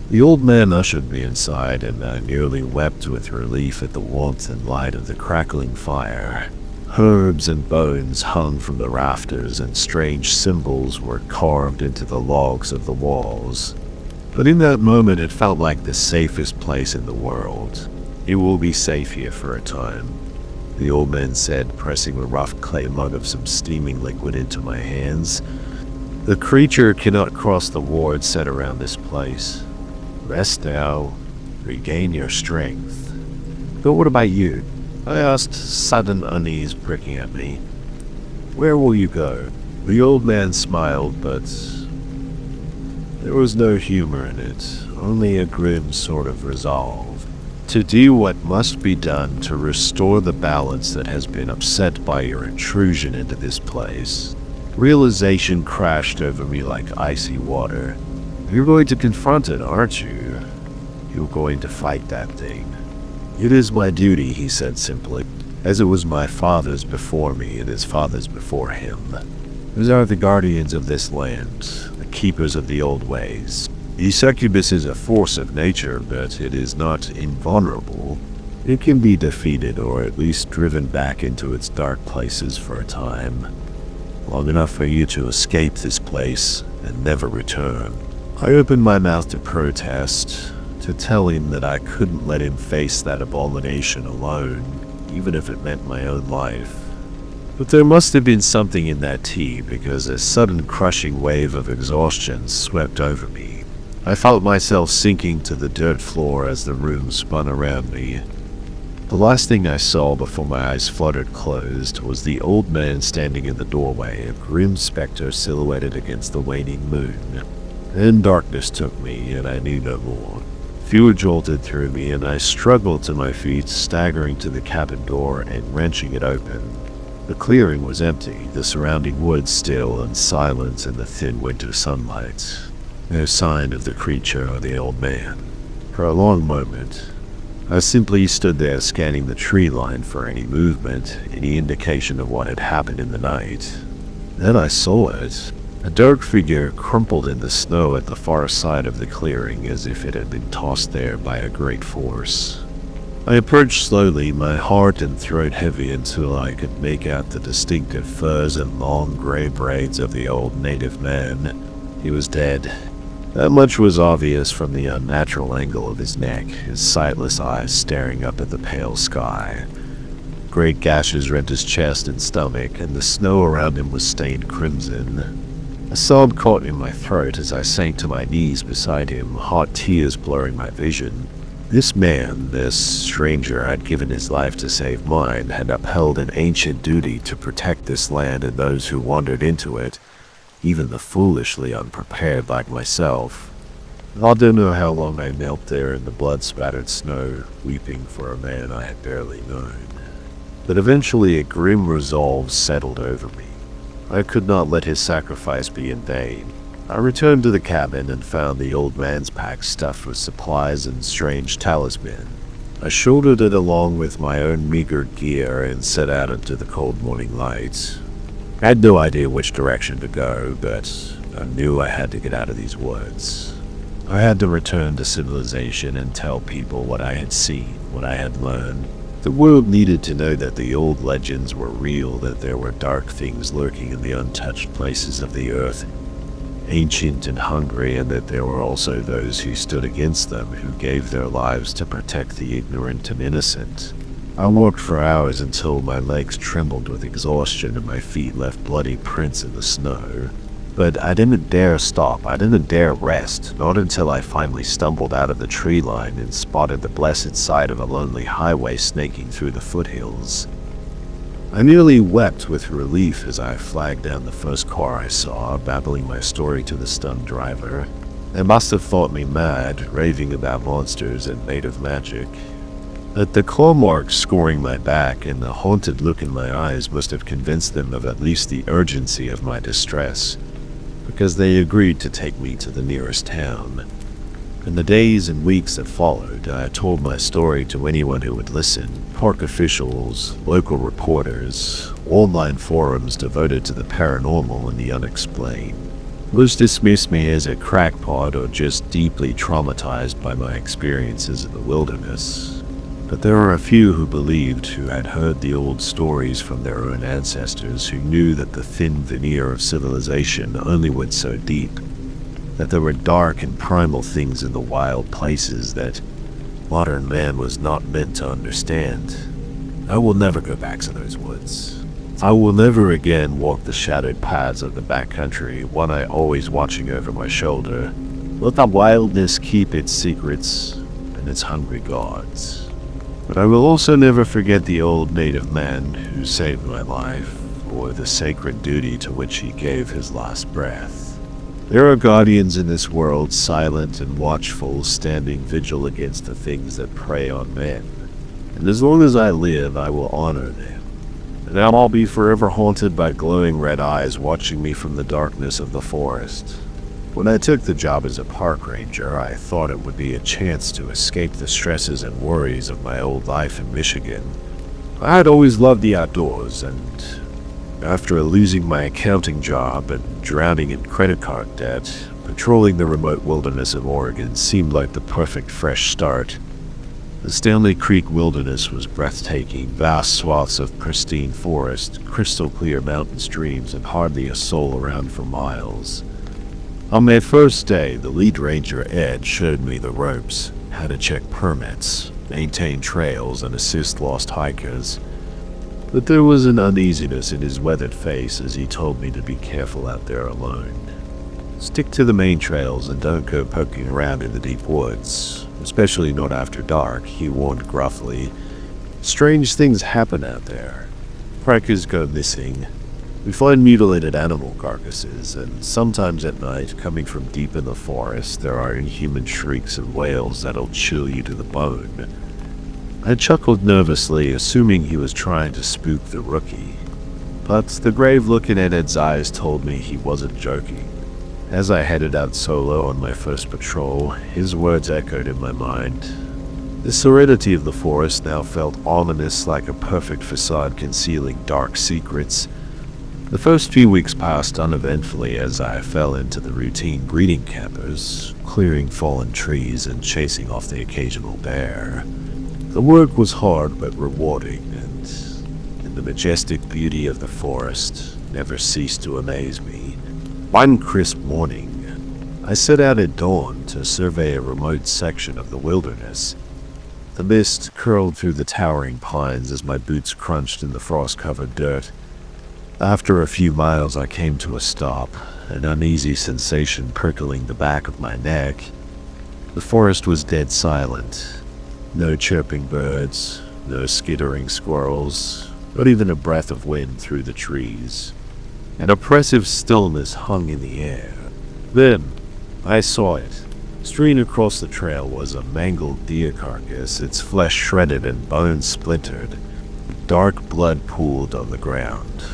The old man ushered me inside, and I nearly wept with relief at the warmth and light of the crackling fire. Herbs and bones hung from the rafters, and strange symbols were carved into the logs of the walls. But in that moment, it felt like the safest place in the world. "You will be safe here for a time," the old man said, pressing a rough clay mug of some steaming liquid into my hands. "The creature cannot cross the ward set around this place. Rest now, regain your strength." "But what about you?" I asked, sudden unease pricking at me. "Where will you go?" The old man smiled, but there was no humor in it, only a grim sort of resolve. To do what must be done to restore the balance that has been upset by your intrusion into this place. Realization crashed over me like icy water. You're going to confront it, aren't you? You're going to fight that thing. "It is my duty," he said simply, "as it was my father's before me and his father's before him. Those are the guardians of this land, the keepers of the old ways. The succubus is a force of nature, but it is not invulnerable. It can be defeated or at least driven back into its dark places for a time, long enough for you to escape this place and never return." I opened my mouth to protest, to tell him that I couldn't let him face that abomination alone, even if it meant my own life. But there must have been something in that tea, because a sudden crushing wave of exhaustion swept over me. I felt myself sinking to the dirt floor as the room spun around me. The last thing I saw before my eyes fluttered closed was the old man standing in the doorway, a grim specter silhouetted against the waning moon. Then darkness took me, and I knew no more. Fear jolted through me, and I struggled to my feet, staggering to the cabin door and wrenching it open. The clearing was empty, the surrounding woods still and silent in the thin winter sunlight. No sign of the creature or the old man. For a long moment, I simply stood there scanning the tree line for any movement, any indication of what had happened in the night. Then I saw it. A dark figure crumpled in the snow at the far side of the clearing as if it had been tossed there by a great force. I approached slowly, my heart and throat heavy until I could make out the distinctive furs and long gray braids of the old native man. He was dead. That much was obvious from the unnatural angle of his neck, his sightless eyes staring up at the pale sky. Great gashes rent his chest and stomach, and the snow around him was stained crimson. A sob caught in my throat as I sank to my knees beside him, hot tears blurring my vision. This man, this stranger had given his life to save mine, had upheld an ancient duty to protect this land and those who wandered into it, even the foolishly unprepared like myself. I don't know how long I knelt there in the blood-spattered snow, weeping for a man I had barely known. But eventually a grim resolve settled over me. I could not let his sacrifice be in vain. I returned to the cabin and found the old man's pack stuffed with supplies and strange talisman. I shouldered it along with my own meager gear and set out into the cold morning light. I had no idea which direction to go, but I knew I had to get out of these woods. I had to return to civilization and tell people what I had seen, what I had learned. The world needed to know that the old legends were real, that there were dark things lurking in the untouched places of the earth, ancient and hungry, and that there were also those who stood against them, who gave their lives to protect the ignorant and innocent. I walked for hours until my legs trembled with exhaustion and my feet left bloody prints in the snow. But I didn't dare stop, I didn't dare rest, not until I finally stumbled out of the tree line and spotted the blessed sight of a lonely highway snaking through the foothills. I nearly wept with relief as I flagged down the first car I saw, babbling my story to the stunned driver. They must have thought me mad, raving about monsters and native magic. But the claw marks scoring my back and the haunted look in my eyes must have convinced them of at least the urgency of my distress, because they agreed to take me to the nearest town. In the days and weeks that followed, I told my story to anyone who would listen: park officials, local reporters, online forums devoted to the paranormal and the unexplained. Most dismissed me as a crackpot or just deeply traumatized by my experiences in the wilderness. But there were a few who believed, who had heard the old stories from their own ancestors, who knew that the thin veneer of civilization only went so deep, that there were dark and primal things in the wild places that modern man was not meant to understand. I will never go back to those woods. I will never again walk the shadowed paths of the backcountry, one eye always watching over my shoulder. Let the wildness keep its secrets and its hungry gods. But I will also never forget the old native man who saved my life, or the sacred duty to which he gave his last breath. There are guardians in this world, silent and watchful, standing vigil against the things that prey on men. And as long as I live, I will honor them. And I'll be forever haunted by glowing red eyes watching me from the darkness of the forest. When I took the job as a park ranger, I thought it would be a chance to escape the stresses and worries of my old life in Michigan. I had always loved the outdoors, and after losing my accounting job and drowning in credit card debt, patrolling the remote wilderness of Oregon seemed like the perfect fresh start. The Stanley Creek wilderness was breathtaking, vast swaths of pristine forest, crystal clear mountain streams, and hardly a soul around for miles. On my first day, the lead ranger, Ed, showed me the ropes, how to check permits, maintain trails, and assist lost hikers. But there was an uneasiness in his weathered face as he told me to be careful out there alone. Stick to the main trails and don't go poking around in the deep woods, especially not after dark, he warned gruffly. Strange things happen out there. Trackers go missing. We find mutilated animal carcasses, and sometimes at night, coming from deep in the forest, there are inhuman shrieks and wails that'll chill you to the bone. I chuckled nervously, assuming he was trying to spook the rookie. But the grave look in Ed's eyes told me he wasn't joking. As I headed out solo on my first patrol, his words echoed in my mind. The serenity of the forest now felt ominous, like a perfect facade concealing dark secrets. The first few weeks passed uneventfully as I fell into the routine breeding campers, clearing fallen trees and chasing off the occasional bear. The work was hard but rewarding, and the majestic beauty of the forest never ceased to amaze me. One crisp morning, I set out at dawn to survey a remote section of the wilderness. The mist curled through the towering pines as my boots crunched in the frost-covered dirt. After a few miles, I came to a stop, an uneasy sensation percolating the back of my neck. The forest was dead silent. No chirping birds, no skittering squirrels, not even a breath of wind through the trees. An oppressive stillness hung in the air. Then, I saw it. Strewn across the trail was a mangled deer carcass, its flesh shredded and bones splintered. Dark blood pooled on the ground.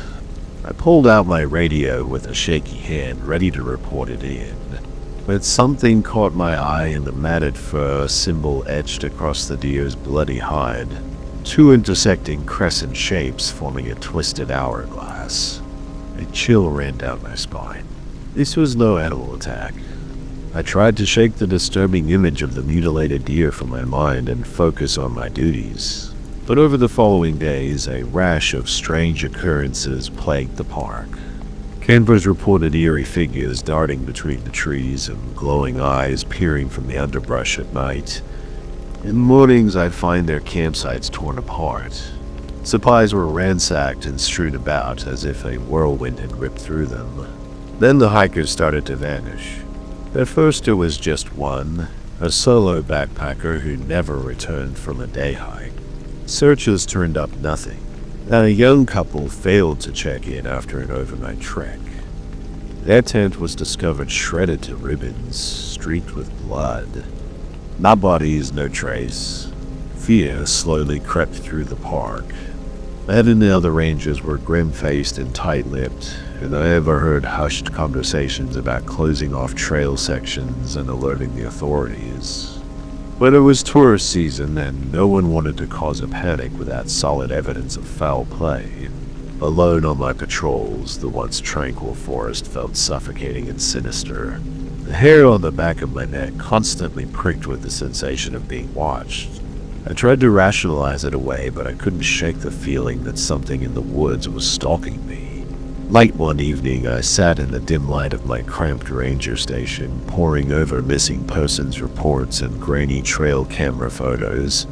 I pulled out my radio with a shaky hand, ready to report it in. But something caught my eye in the matted fur symbol etched across the deer's bloody hide. Two intersecting crescent shapes forming a twisted hourglass. A chill ran down my spine. This was no animal attack. I tried to shake the disturbing image of the mutilated deer from my mind and focus on my duties. But over the following days, a rash of strange occurrences plagued the park. Campers reported eerie figures darting between the trees and glowing eyes peering from the underbrush at night. In mornings, I'd find their campsites torn apart. Supplies were ransacked and strewn about as if a whirlwind had ripped through them. Then the hikers started to vanish. At first it was just one, a solo backpacker who never returned from a day hike. Searchers turned up nothing. A young couple failed to check in after an overnight trek. Their tent was discovered shredded to ribbons, streaked with blood. No bodies, no trace. Fear slowly crept through the park. Ed and the other rangers were grim-faced and tight-lipped, and I overheard hushed conversations about closing off trail sections and alerting the authorities. But it was tourist season, and no one wanted to cause a panic without solid evidence of foul play. Alone on my patrols, the once tranquil forest felt suffocating and sinister. The hair on the back of my neck constantly pricked with the sensation of being watched. I tried to rationalize it away, but I couldn't shake the feeling that something in the woods was stalking me. Late one evening, I sat in the dim light of my cramped ranger station, poring over missing persons reports and grainy trail camera photos.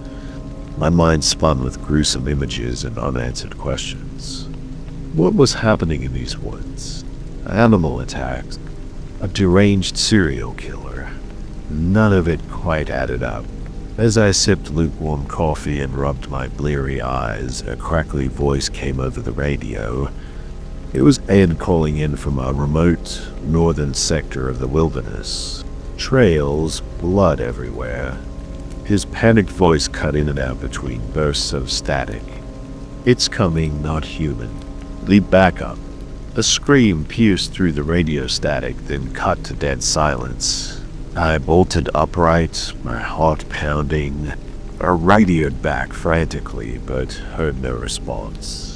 My mind spun with gruesome images and unanswered questions. What was happening in these woods? Animal attacks? A deranged serial killer? None of it quite added up. As I sipped lukewarm coffee and rubbed my bleary eyes, a crackly voice came over the radio. It was Ed calling in from a remote northern sector of the wilderness. Trails, blood everywhere. His panicked voice cut in and out between bursts of static. "It's coming, not human. Leap back up." A scream pierced through the radio static, then cut to dead silence. I bolted upright, my heart pounding. I radioed back frantically, but heard no response.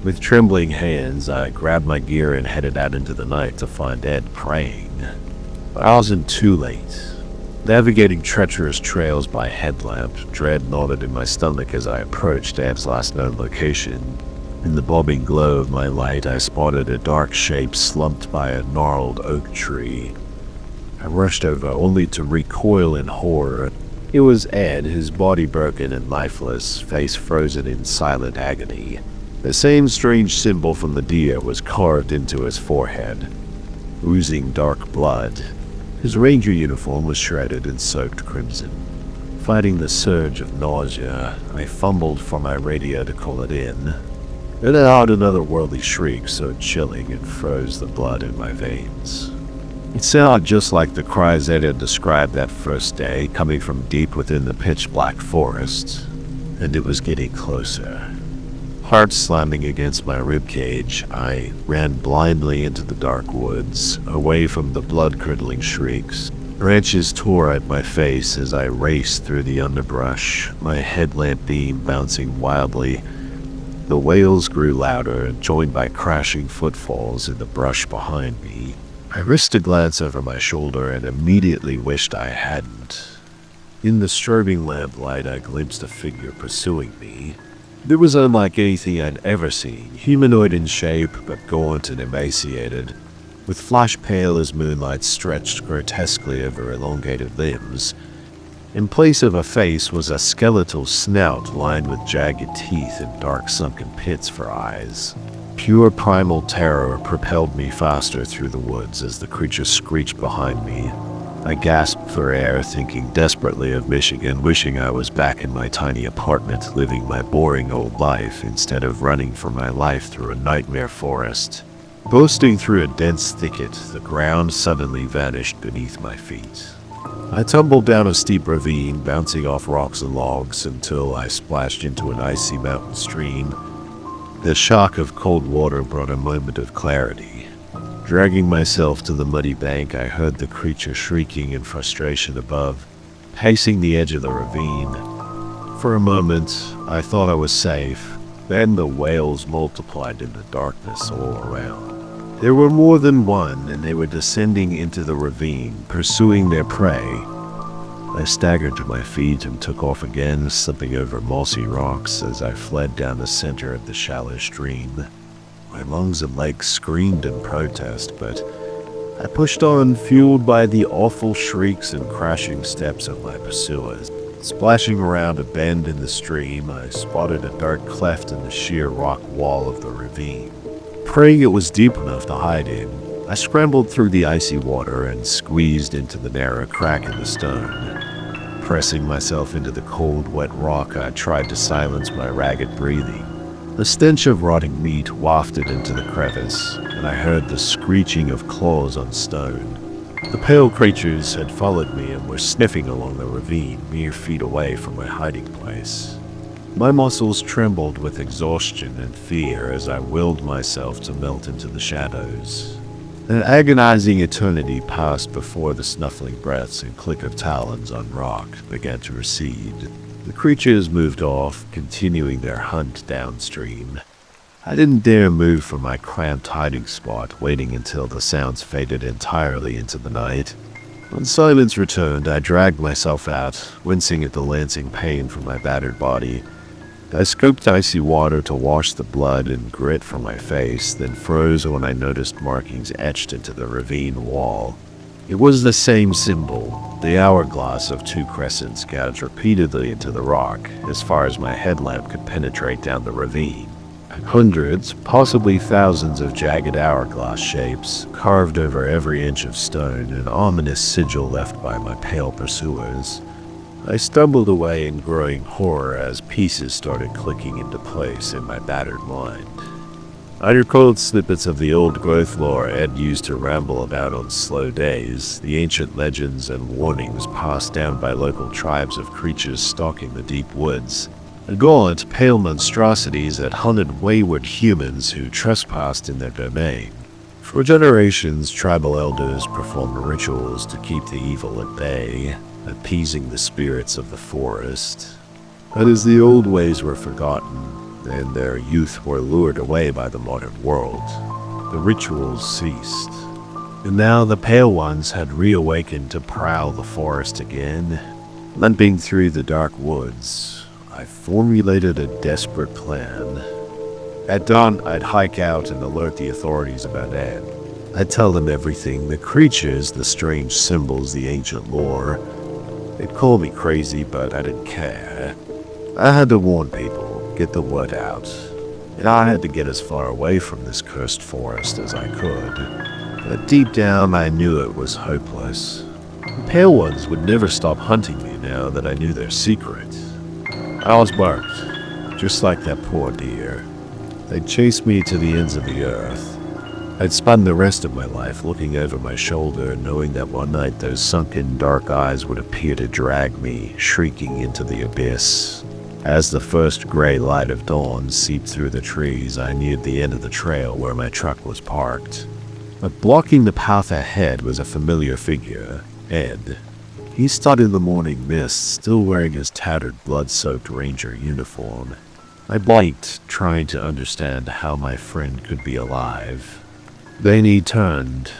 With trembling hands, I grabbed my gear and headed out into the night to find Ed praying. But I wasn't too late. Navigating treacherous trails by headlamp, dread knotted in my stomach as I approached Ed's last known location. In the bobbing glow of my light, I spotted a dark shape slumped by a gnarled oak tree. I rushed over, only to recoil in horror. It was Ed, his body broken and lifeless, face frozen in silent agony. The same strange symbol from the deer was carved into his forehead. oozing dark blood. His ranger uniform was shredded and soaked crimson. Fighting the surge of nausea, I fumbled for my radio to call it in. It out another worldly shriek so chilling it froze the blood in my veins. It sounded just like the cries Ed had described that first day, coming from deep within the pitch-black forest, and it was getting closer. Heart slamming against my ribcage, I ran blindly into the dark woods, away from the blood-curdling shrieks. Branches tore at my face as I raced through the underbrush, my headlamp beam bouncing wildly. The wails grew louder, joined by crashing footfalls in the brush behind me. I risked a glance over my shoulder and immediately wished I hadn't. In the strobing lamplight, I glimpsed a figure pursuing me. It was unlike anything I'd ever seen, humanoid in shape but gaunt and emaciated, with flesh pale as moonlight stretched grotesquely over elongated limbs. In place of a face was a skeletal snout lined with jagged teeth and dark sunken pits for eyes. Pure primal terror propelled me faster through the woods as the creature screeched behind me. I gasped for air, thinking desperately of Michigan, wishing I was back in my tiny apartment, living my boring old life instead of running for my life through a nightmare forest. Bursting through a dense thicket, the ground suddenly vanished beneath my feet. I tumbled down a steep ravine, bouncing off rocks and logs until I splashed into an icy mountain stream. The shock of cold water brought a moment of clarity. Dragging myself to the muddy bank, I heard the creature shrieking in frustration above, pacing the edge of the ravine. For a moment, I thought I was safe. Then the wails multiplied in the darkness all around. There were more than one, and they were descending into the ravine, pursuing their prey. I staggered to my feet and took off again, slipping over mossy rocks as I fled down the center of the shallow stream. My lungs and legs screamed in protest, but I pushed on, fueled by the awful shrieks and crashing steps of my pursuers. Splashing around a bend in the stream, I spotted a dark cleft in the sheer rock wall of the ravine. Praying it was deep enough to hide in, I scrambled through the icy water and squeezed into the narrow crack in the stone. Pressing myself into the cold, wet rock, I tried to silence my ragged breathing. The stench of rotting meat wafted into the crevice, and I heard the screeching of claws on stone. The pale creatures had followed me and were sniffing along the ravine, mere feet away from my hiding place. My muscles trembled with exhaustion and fear as I willed myself to melt into the shadows. An agonizing eternity passed before the snuffling breaths and click of talons on rock began to recede. The creatures moved off, continuing their hunt downstream. I didn't dare move from my cramped hiding spot, waiting until the sounds faded entirely into the night. When silence returned, I dragged myself out, wincing at the lancing pain from my battered body. I scooped icy water to wash the blood and grit from my face, then froze when I noticed markings etched into the ravine wall. It was the same symbol, the hourglass of two crescents gouged repeatedly into the rock, as far as my headlamp could penetrate down the ravine. Hundreds, possibly thousands of jagged hourglass shapes, carved over every inch of stone, an ominous sigil left by my pale pursuers. I stumbled away in growing horror as pieces started clicking into place in my battered mind. I recalled snippets of the old growth lore Ed used to ramble about on slow days, the ancient legends and warnings passed down by local tribes of creatures stalking the deep woods. Gaunt, pale monstrosities that hunted wayward humans who trespassed in their domain. For generations, tribal elders performed rituals to keep the evil at bay, appeasing the spirits of the forest. But as the old ways were forgotten, and their youth were lured away by the modern world, the rituals ceased. And now the Pale Ones had reawakened to prowl the forest again. Limping through the dark woods, I formulated a desperate plan. At dawn, I'd hike out and alert the authorities about Ed. I'd tell them everything, the creatures, the strange symbols, the ancient lore. They'd call me crazy, but I didn't care. I had to warn people, get the word out. and I had to get as far away from this cursed forest as I could. But deep down, I knew it was hopeless. The Pale Ones would never stop hunting me now that I knew their secret. I was marked, just like that poor deer. They'd chase me to the ends of the earth. I'd spend the rest of my life looking over my shoulder, knowing that one night those sunken dark eyes would appear to drag me, shrieking into the abyss. As the first gray light of dawn seeped through the trees, I neared the end of the trail where my truck was parked. But blocking the path ahead was a familiar figure, Ed. He stood in the morning mist, still wearing his tattered, blood-soaked ranger uniform. I blinked, trying to understand how my friend could be alive. Then he turned,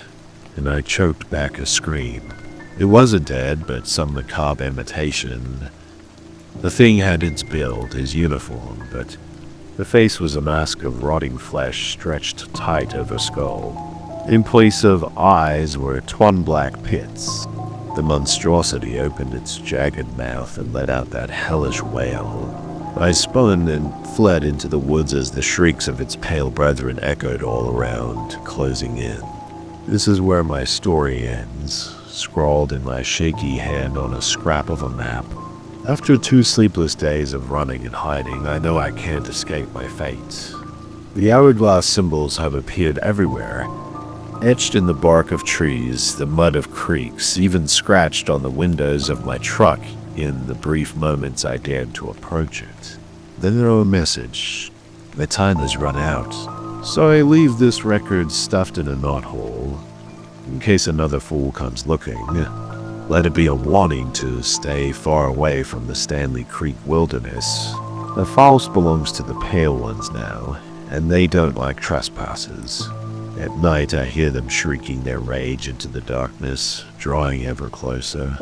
and I choked back a scream. It wasn't Ed, but some macabre imitation. The thing had its build, his uniform, but the face was a mask of rotting flesh stretched tight over skull. In place of eyes were twin black pits. The monstrosity opened its jagged mouth and let out that hellish wail. I spun and fled into the woods as the shrieks of its pale brethren echoed all around, closing in. This is where my story ends, scrawled in my shaky hand on a scrap of a map. After 2 sleepless days of running and hiding, I know I can't escape my fate. The hourglass symbols have appeared everywhere, etched in the bark of trees, the mud of creeks, even scratched on the windows of my truck in the brief moments I dared to approach it. Then there was a message. My time has run out, so I leave this record stuffed in a knothole, in case another fool comes looking. Let it be a warning to stay far away from the Stanley Creek wilderness. The forest belongs to the Pale Ones now, and they don't like trespassers. At night I hear them shrieking their rage into the darkness, drawing ever closer.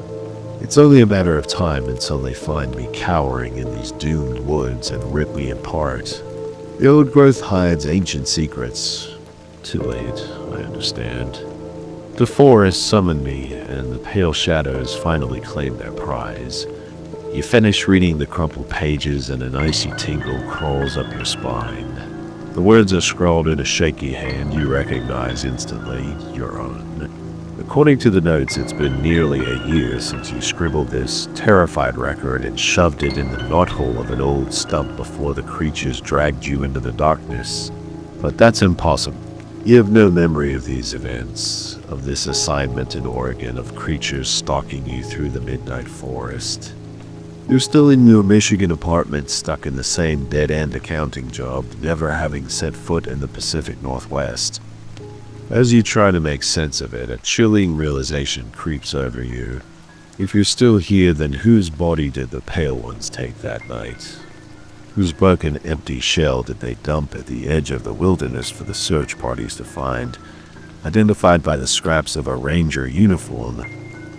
It's only a matter of time until they find me cowering in these doomed woods and rip me apart. The old growth hides ancient secrets. Too late, I understand. The forest summoned me, and the pale shadows finally claimed their prize. You finish reading the crumpled pages and an icy tingle crawls up your spine. The words are scrawled in a shaky hand you recognize instantly, your own. According to the notes, it's been nearly a year since you scribbled this terrified record and shoved it in the knothole of an old stump before the creatures dragged you into the darkness. But that's impossible. You have no memory of these events, of this assignment in Oregon, of creatures stalking you through the midnight forest. You're still in your Michigan apartment, stuck in the same dead-end accounting job, never having set foot in the Pacific Northwest. As you try to make sense of it, a chilling realization creeps over you. If you're still here, then whose body did the Pale Ones take that night? Whose broken, empty shell did they dump at the edge of the wilderness for the search parties to find? Identified by the scraps of a ranger uniform,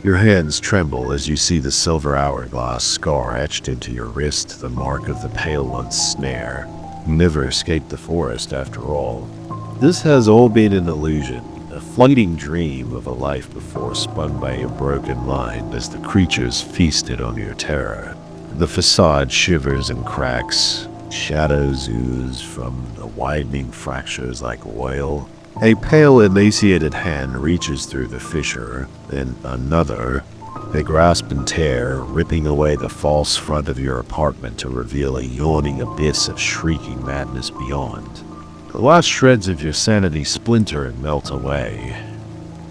your hands tremble as you see the silver hourglass scar etched into your wrist, the mark of the Pale One's snare. You never escaped the forest after all. This has all been an illusion, a fleeting dream of a life before spun by your broken mind as the creatures feasted on your terror. The facade shivers and cracks, shadows ooze from the widening fractures like oil. A pale, emaciated hand reaches through the fissure, then another. They grasp and tear, ripping away the false front of your apartment to reveal a yawning abyss of shrieking madness beyond. The last shreds of your sanity splinter and melt away,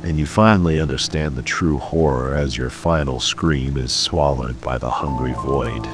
and you finally understand the true horror as your final scream is swallowed by the hungry void.